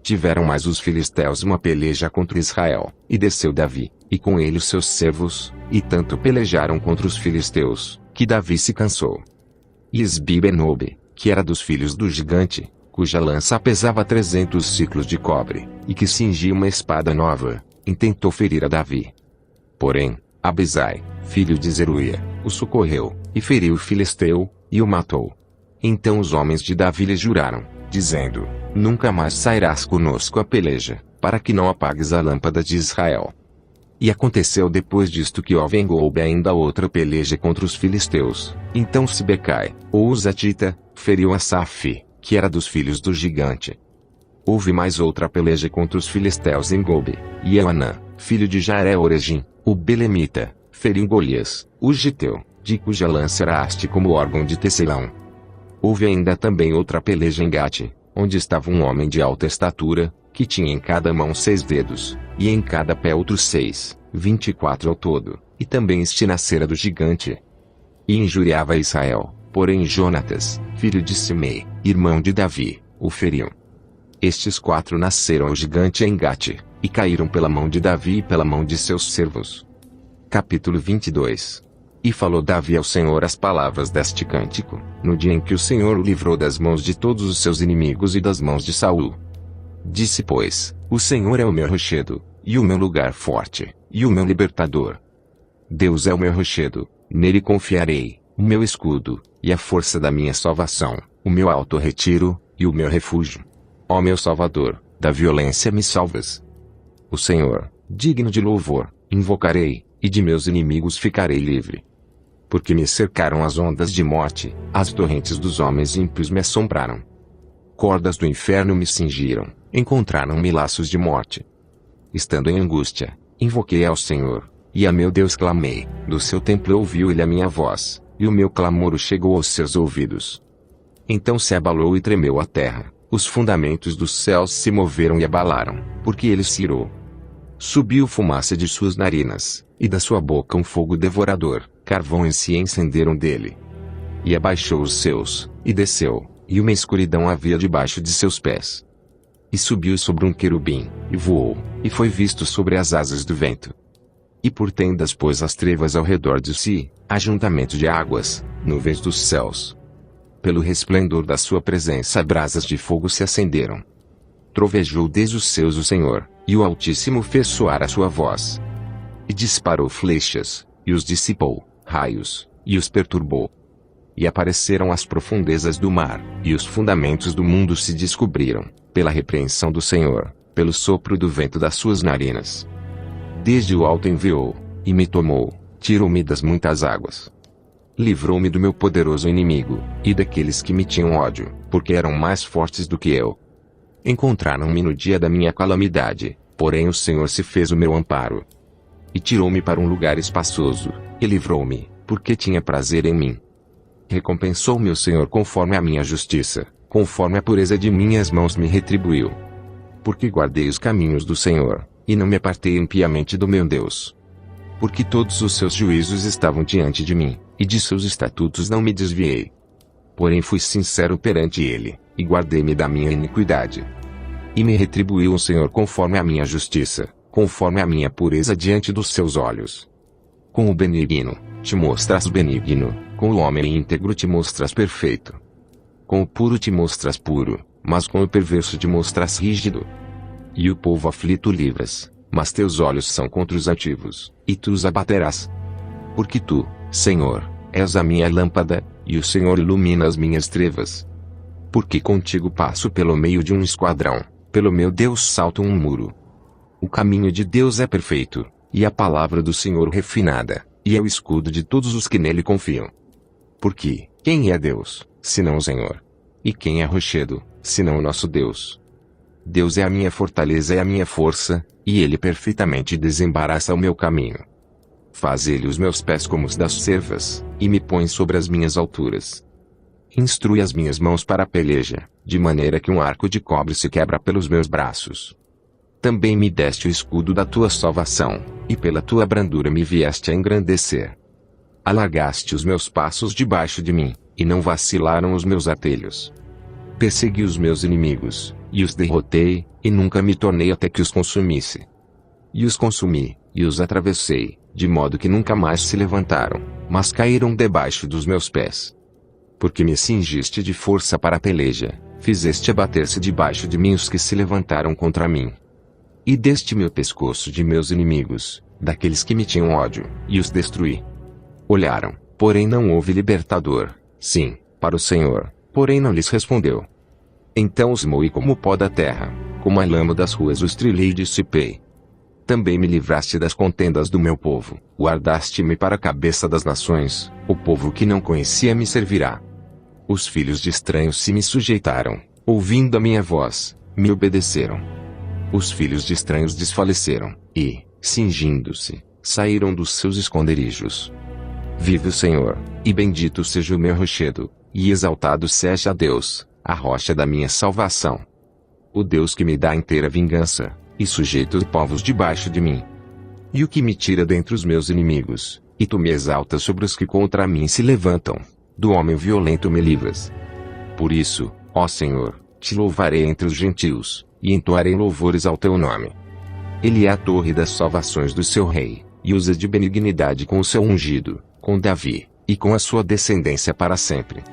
Tiveram mais os filisteus uma peleja contra Israel, e desceu Davi, e com ele os seus servos, e tanto pelejaram contra os filisteus, que Davi se cansou. E Isbi-Benob, que era dos filhos do gigante, cuja lança pesava 300 ciclos de cobre, e que cingia uma espada nova, intentou ferir a Davi. Porém, Abisai, filho de Zeruia, o socorreu, e feriu o filisteu, e o matou. Então os homens de Davi lhe juraram, dizendo: nunca mais sairás conosco a peleja, para que não apagues a lâmpada de Israel. E aconteceu depois disto que houve em Gobe ainda outra peleja contra os filisteus. Então Sibecai, o Uzatita, feriu Asaf, que era dos filhos do gigante. Houve mais outra peleja contra os filisteus em Gobe, e Euanã, filho de Jaré-Oregim, o Belemita, feriu Golias, o Giteu, de cuja lança era haste como órgão de tecelão. Houve ainda também outra peleja em Gate, onde estava um homem de alta estatura, que tinha em cada mão 6 dedos, e em cada pé outros 6, 24 ao todo, e também este nascera do gigante. E injuriava Israel, porém Jonatas, filho de Simei, irmão de Davi, o feriam. Estes 4 nasceram ao gigante em Gate, e caíram pela mão de Davi e pela mão de seus servos. Capítulo 22. E falou Davi ao Senhor as palavras deste cântico, no dia em que o Senhor o livrou das mãos de todos os seus inimigos e das mãos de Saul. Disse, pois: o Senhor é o meu rochedo, e o meu lugar forte, e o meu libertador. Deus é o meu rochedo, nele confiarei, o meu escudo, e a força da minha salvação, o meu alto retiro, e o meu refúgio. Ó meu Salvador, da violência me salvas. O Senhor, digno de louvor, invocarei, e de meus inimigos ficarei livre. Porque me cercaram as ondas de morte, as torrentes dos homens ímpios me assombraram. Cordas do inferno me cingiram, encontraram-me laços de morte. Estando em angústia, invoquei ao Senhor, e a meu Deus clamei, do seu templo ouviu ele a minha voz, e o meu clamor chegou aos seus ouvidos. Então se abalou e tremeu a terra, os fundamentos dos céus se moveram e abalaram, porque ele se irou. Subiu fumaça de suas narinas, e da sua boca um fogo devorador, carvões se encenderam dele. E abaixou os seus, e desceu, e uma escuridão havia debaixo de seus pés. E subiu sobre um querubim, e voou, e foi visto sobre as asas do vento. E por tendas pôs as trevas ao redor de si, ajuntamento de águas, nuvens dos céus. Pelo resplendor da sua presença brasas de fogo se acenderam. Trovejou desde os céus o Senhor, e o Altíssimo fez soar a sua voz. E disparou flechas, e os dissipou, raios, e os perturbou. E apareceram as profundezas do mar, e os fundamentos do mundo se descobriram, pela repreensão do Senhor, pelo sopro do vento das suas narinas. Desde o alto enviou, e me tomou, tirou-me das muitas águas. Livrou-me do meu poderoso inimigo, e daqueles que me tinham ódio, porque eram mais fortes do que eu. Encontraram-me no dia da minha calamidade, porém o Senhor se fez o meu amparo. E tirou-me para um lugar espaçoso, e livrou-me, porque tinha prazer em mim. Recompensou-me o Senhor conforme a minha justiça, conforme a pureza de minhas mãos me retribuiu. Porque guardei os caminhos do Senhor, e não me apartei impiamente do meu Deus. Porque todos os seus juízos estavam diante de mim, e de seus estatutos não me desviei. Porém fui sincero perante ele, e guardei-me da minha iniquidade. E me retribuiu o Senhor conforme a minha justiça, conforme a minha pureza diante dos seus olhos. Com o benigno, te mostras benigno, com o homem íntegro te mostras perfeito. Com o puro te mostras puro, mas com o perverso te mostras rígido. E o povo aflito livras, mas teus olhos são contra os altivos, e tu os abaterás. Porque tu, Senhor, és a minha lâmpada, e o Senhor ilumina as minhas trevas. Porque contigo passo pelo meio de um esquadrão, pelo meu Deus salto um muro. O caminho de Deus é perfeito, e a palavra do Senhor refinada, e é o escudo de todos os que nele confiam. Porque, quem é Deus, senão o Senhor? E quem é rochedo, senão o nosso Deus? Deus é a minha fortaleza e a minha força, e ele perfeitamente desembaraça o meu caminho. Faz ele os meus pés como os das cervas, e me põe sobre as minhas alturas. Instrui as minhas mãos para a peleja, de maneira que um arco de cobre se quebra pelos meus braços. Também me deste o escudo da tua salvação, e pela tua brandura me vieste a engrandecer. Alargaste os meus passos debaixo de mim, e não vacilaram os meus atelhos. Persegui os meus inimigos, e os derrotei, e nunca me tornei até que os consumisse. E os consumi, e os atravessei, de modo que nunca mais se levantaram, mas caíram debaixo dos meus pés. Porque me cingiste de força para a peleja, fizeste abater-se debaixo de mim os que se levantaram contra mim. E deste-me o pescoço de meus inimigos, daqueles que me tinham ódio, e os destruí. Olharam, porém não houve libertador, sim, para o Senhor, porém não lhes respondeu. Então os moí como o pó da terra, como a lama das ruas os trilhei e dissipei. Também me livraste das contendas do meu povo, guardaste-me para a cabeça das nações, o povo que não conhecia me servirá. Os filhos de estranhos se me sujeitaram, ouvindo a minha voz, me obedeceram. Os filhos de estranhos desfaleceram, e, cingindo-se, saíram dos seus esconderijos. Vive o Senhor, e bendito seja o meu rochedo, e exaltado seja Deus, a rocha da minha salvação. O Deus que me dá inteira vingança, e sujeita os povos debaixo de mim. E o que me tira dentre os meus inimigos, e tu me exaltas sobre os que contra mim se levantam, do homem violento me livras. Por isso, ó Senhor, te louvarei entre os gentios, e entoarei louvores ao teu nome. Ele é a torre das salvações do seu rei, e usa de benignidade com o seu ungido, com Davi, e com a sua descendência para sempre.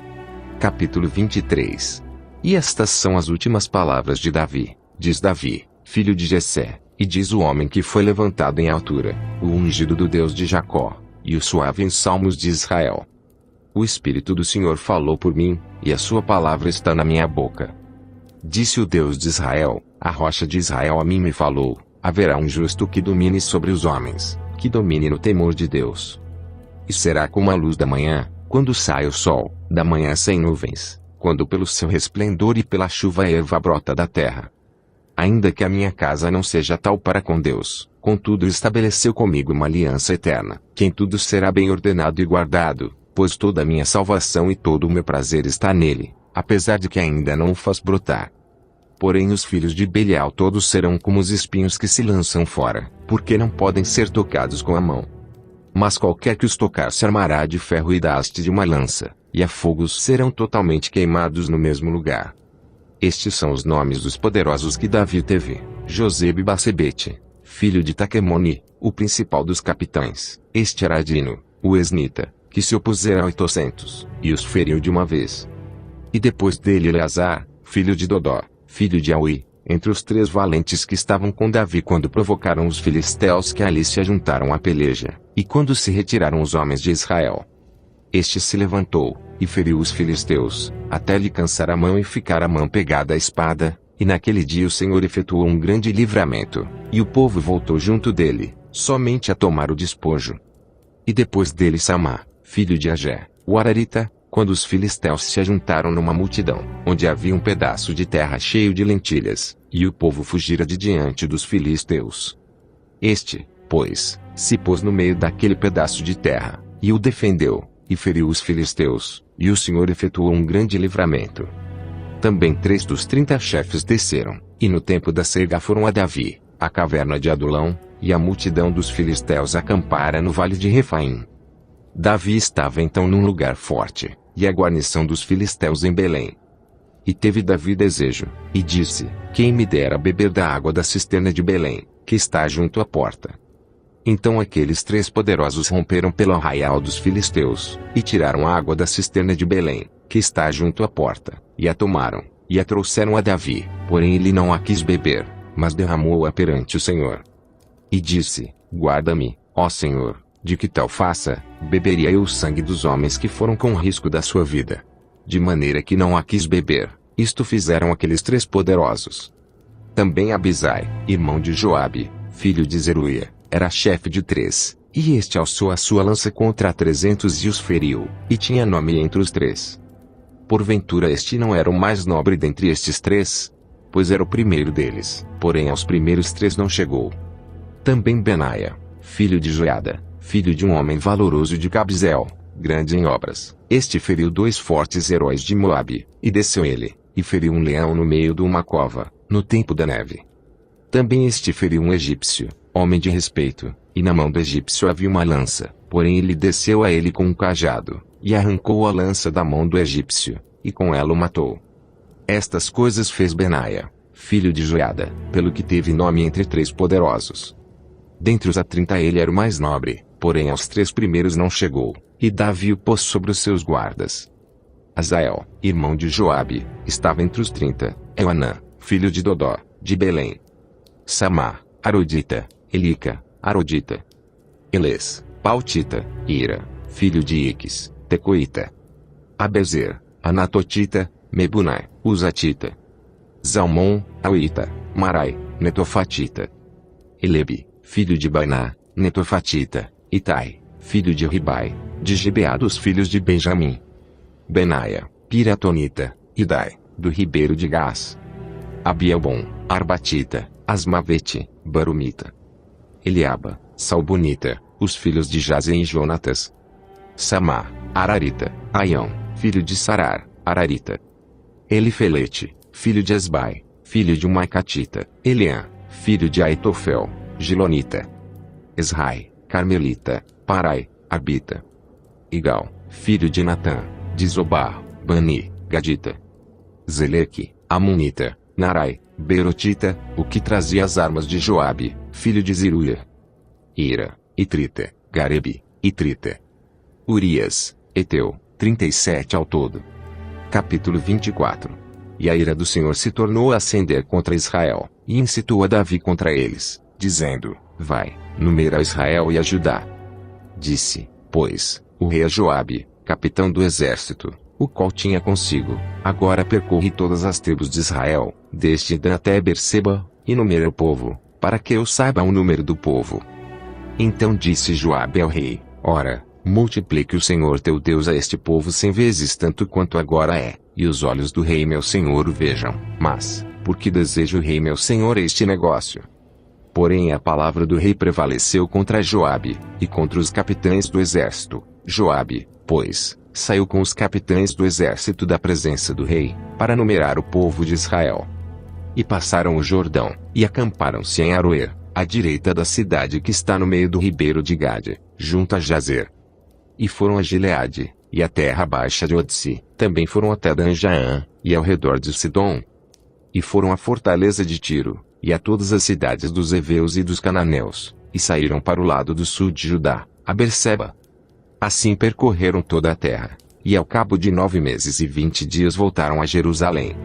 Capítulo 23. E estas são as últimas palavras de Davi, diz Davi, filho de Jessé, e diz o homem que foi levantado em altura, o ungido do Deus de Jacó, e o suave em salmos de Israel. O Espírito do Senhor falou por mim, e a sua palavra está na minha boca. Disse o Deus de Israel, a rocha de Israel a mim me falou, haverá um justo que domine sobre os homens, que domine no temor de Deus. E será como a luz da manhã, quando sai o sol, da manhã sem nuvens, quando pelo seu resplendor e pela chuva a erva brota da terra. Ainda que a minha casa não seja tal para com Deus, contudo estabeleceu comigo uma aliança eterna, que em tudo será bem ordenado e guardado, pois toda a minha salvação e todo o meu prazer está nele, apesar de que ainda não o faz brotar. Porém os filhos de Belial todos serão como os espinhos que se lançam fora, porque não podem ser tocados com a mão. Mas qualquer que os tocar se armará de ferro e da haste de uma lança, e a fogos serão totalmente queimados no mesmo lugar. Estes são os nomes dos poderosos que Davi teve: Josebe-Basebete, filho de Taquemoni, o principal dos capitães, este era Adino, o esnita, que se opusera a 800, e os feriu de uma vez. E depois dele Eleazar, filho de Dodó, filho de Aui, entre os 3 valentes que estavam com Davi quando provocaram os filisteus que ali se ajuntaram à peleja, e quando se retiraram os homens de Israel. Este se levantou, e feriu os filisteus, até lhe cansar a mão e ficar a mão pegada à espada, e naquele dia o Senhor efetuou um grande livramento, e o povo voltou junto dele, somente a tomar o despojo. E depois dele Samá, filho de Agé, o Ararita, quando os filisteus se ajuntaram numa multidão, onde havia um pedaço de terra cheio de lentilhas, e o povo fugira de diante dos filisteus. Este, pois, se pôs no meio daquele pedaço de terra, e o defendeu, e feriu os filisteus, e o Senhor efetuou um grande livramento. Também 3 dos 30 chefes desceram, e no tempo da ceiga foram a Davi, a caverna de Adulão, e a multidão dos filisteus acampara no vale de Refaim. Davi estava então num lugar forte, e a guarnição dos filisteus em Belém. E teve Davi desejo, e disse: quem me dera beber da água da cisterna de Belém, que está junto à porta. Então aqueles 3 poderosos romperam pelo arraial dos filisteus, e tiraram a água da cisterna de Belém, que está junto à porta, e a tomaram, e a trouxeram a Davi, porém ele não a quis beber, mas derramou-a perante o Senhor. E disse: guarda-me, ó Senhor, de que tal faça, beberia eu o sangue dos homens que foram com risco da sua vida. De maneira que não a quis beber. Isto fizeram aqueles 3 poderosos. Também Abisai, irmão de Joabe, filho de Zeruia, era chefe de 3, e este alçou a sua lança contra 300 e os feriu, e tinha nome entre os 3. Porventura este não era o mais nobre dentre estes 3? Pois era o primeiro deles, porém aos primeiros 3 não chegou. Também Benaia, filho de Joiada, filho de um homem valoroso de Cabzeel, grande em obras, este feriu 2 fortes heróis de Moabe, e desceu ele, e feriu um leão no meio de uma cova, no tempo da neve. Também este feriu um egípcio, homem de respeito, e na mão do egípcio havia uma lança, porém ele desceu a ele com um cajado, e arrancou a lança da mão do egípcio, e com ela o matou. Estas coisas fez Benaia, filho de Joiada, pelo que teve nome entre 3 poderosos. Dentre os 30 ele era o mais nobre, porém aos 3 primeiros não chegou, e Davi o pôs sobre os seus guardas. Azael, irmão de Joabe, estava entre os 30, Euanã, filho de Dodó, de Belém. Samá, Arodita, Elica, Arodita. Eles, Pautita, Ira, filho de Iques, Tecoita. Abezer, Anatotita, Mebunai, Uzatita. Zalmon, Auita, Marai, Netofatita. Elebe, filho de Bainá, Netofatita, Itai, filho de Ribai, de Gibeá dos filhos de Benjamim. Benaia, Piratonita, Idai, do ribeiro de Gás. Abielbon, Arbatita, Asmavete, Barumita. Eliaba, Salbonita, os filhos de Jazem e Jonatas. Samá, Ararita, Aião, filho de Sarar, Ararita. Elifelete, filho de Esbai, filho de Maicatita. Eliã, filho de Aitofel, Gilonita. Esrai, Carmelita, Parai, Arbita. Igal, filho de Natã, de Zobar, Bani, Gadita. Zeleque, Amonita, Narai, Berotita, o que trazia as armas de Joabe, filho de Ziruia. Ira, Itrita, Garebi, Itrita. Urias, Eteu, 37 ao todo. Capítulo 24. E a ira do Senhor se tornou a acender contra Israel, e incitou a Davi contra eles, dizendo: vai, numera Israel e a Judá. Disse, pois, o rei a Joabe, capitão do exército, o qual tinha consigo: agora percorre todas as tribos de Israel, desde Dan até Berseba, e numera o povo, para que eu saiba o número do povo. Então disse Joabe ao rei: ora, multiplique o Senhor teu Deus a este povo 100 vezes tanto quanto agora é, e os olhos do rei meu senhor o vejam. Mas, por que deseja o rei meu senhor este negócio? Porém a palavra do rei prevaleceu contra Joabe, e contra os capitães do exército. Joabe, pois, saiu com os capitães do exército da presença do rei, para numerar o povo de Israel. E passaram o Jordão, e acamparam-se em Aroer, à direita da cidade que está no meio do ribeiro de Gade, junto a Jazer. E foram a Gileade, e a terra baixa de Odsi, também foram até Dan-Jaã, e ao redor de Sidom. E foram à fortaleza de Tiro, e a todas as cidades dos heveus e dos cananeus, e saíram para o lado do sul de Judá, a Berseba. Assim percorreram toda a terra, e ao cabo de 9 meses e 20 dias voltaram a Jerusalém.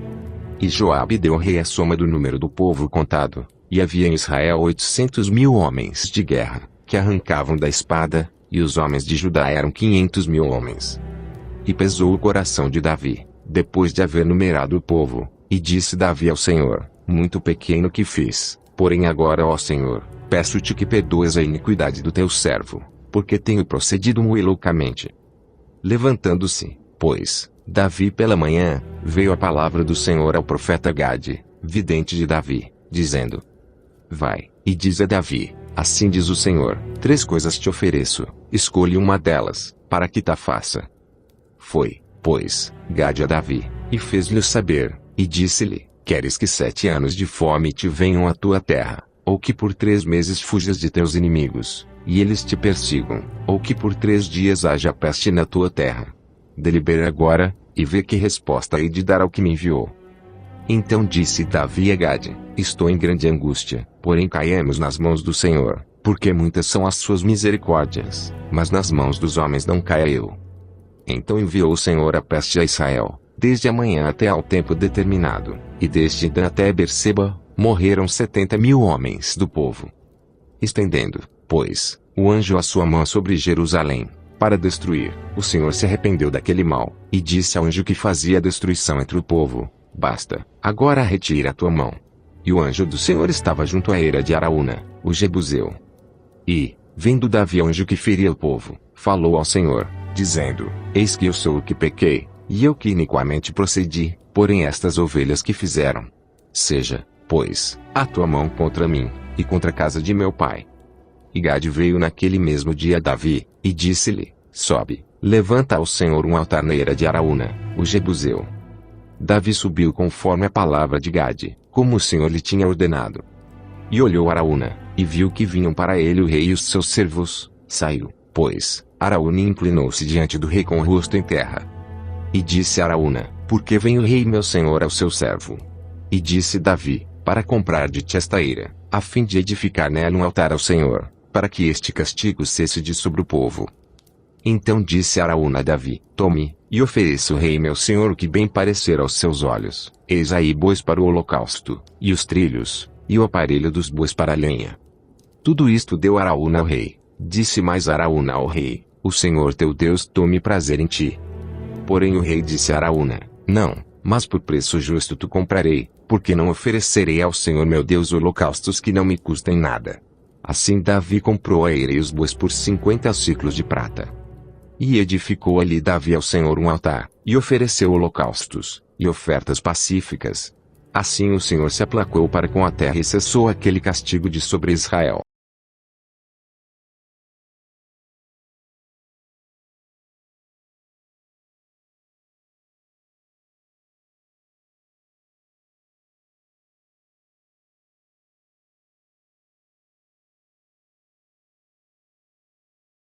E Joabe deu ao rei a soma do número do povo contado, e havia em Israel 800.000 homens de guerra, que arrancavam da espada, e os homens de Judá eram 500.000 homens. E pesou o coração de Davi, depois de haver numerado o povo, e disse Davi ao Senhor: muito pequeno que fiz, porém agora, ó Senhor, peço-te que perdoes a iniquidade do teu servo, porque tenho procedido muito loucamente. Levantando-se, pois, Davi pela manhã, veio a palavra do Senhor ao profeta Gade, vidente de Davi, dizendo: vai, e diz a Davi: assim diz o Senhor, 3 coisas te ofereço, escolhe uma delas, para que ta faça. Foi, pois, Gade a Davi, e fez-lhe saber, e disse-lhe: queres que 7 anos de fome te venham à tua terra? ou que por 3 meses fujas de teus inimigos, e eles te persigam, ou que por 3 dias haja peste na tua terra. Delibera agora, e vê que resposta hei de dar ao que me enviou. Então disse Davi a Gade: estou em grande angústia, porém caímos nas mãos do Senhor, porque muitas são as suas misericórdias, mas nas mãos dos homens não caia eu. Então enviou o Senhor a peste a Israel, desde a manhã até ao tempo determinado, e desde Dan até Berseba, morreram 70.000 homens do povo. Estendendo, pois, o anjo a sua mão sobre Jerusalém, para destruir, o Senhor se arrependeu daquele mal, e disse ao anjo que fazia destruição entre o povo: basta, agora retira a tua mão. E o anjo do Senhor estava junto à eira de Araúna, o Jebuseu. E, vendo Davi ao anjo que feria o povo, falou ao Senhor, dizendo: eis que eu sou o que pequei, e eu que iniquamente procedi, porém estas ovelhas que fizeram. Seja, pois, a tua mão contra mim, e contra a casa de meu pai. E Gade veio naquele mesmo dia a Davi, e disse-lhe: sobe, levanta ao Senhor um altar na eira de Araúna, o Jebuseu. Davi subiu conforme a palavra de Gade, como o Senhor lhe tinha ordenado. E olhou Araúna, e viu que vinham para ele o rei e os seus servos. Saiu, pois, Araúna e inclinou-se diante do rei com o rosto em terra. E disse Araúna: por que vem o rei meu senhor ao seu servo? E disse Davi: para comprar de ti esta eira, a fim de edificar nela um altar ao Senhor, para que este castigo cesse de sobre o povo. Então disse Araúna a Davi: tome, e ofereça o rei meu senhor o que bem parecer aos seus olhos. Eis aí bois para o holocausto, e os trilhos, e o aparelho dos bois para a lenha. Tudo isto deu Araúna ao rei. Disse mais Araúna ao rei: o Senhor teu Deus tome prazer em ti. Porém o rei disse a Araúna: não, mas por preço justo tu comprarei, porque não oferecerei ao Senhor meu Deus holocaustos que não me custem nada. Assim Davi comprou a eira e os bois por 50 siclos de prata. E edificou ali Davi ao Senhor um altar, e ofereceu holocaustos, e ofertas pacíficas. Assim o Senhor se aplacou para com a terra e cessou aquele castigo de sobre Israel.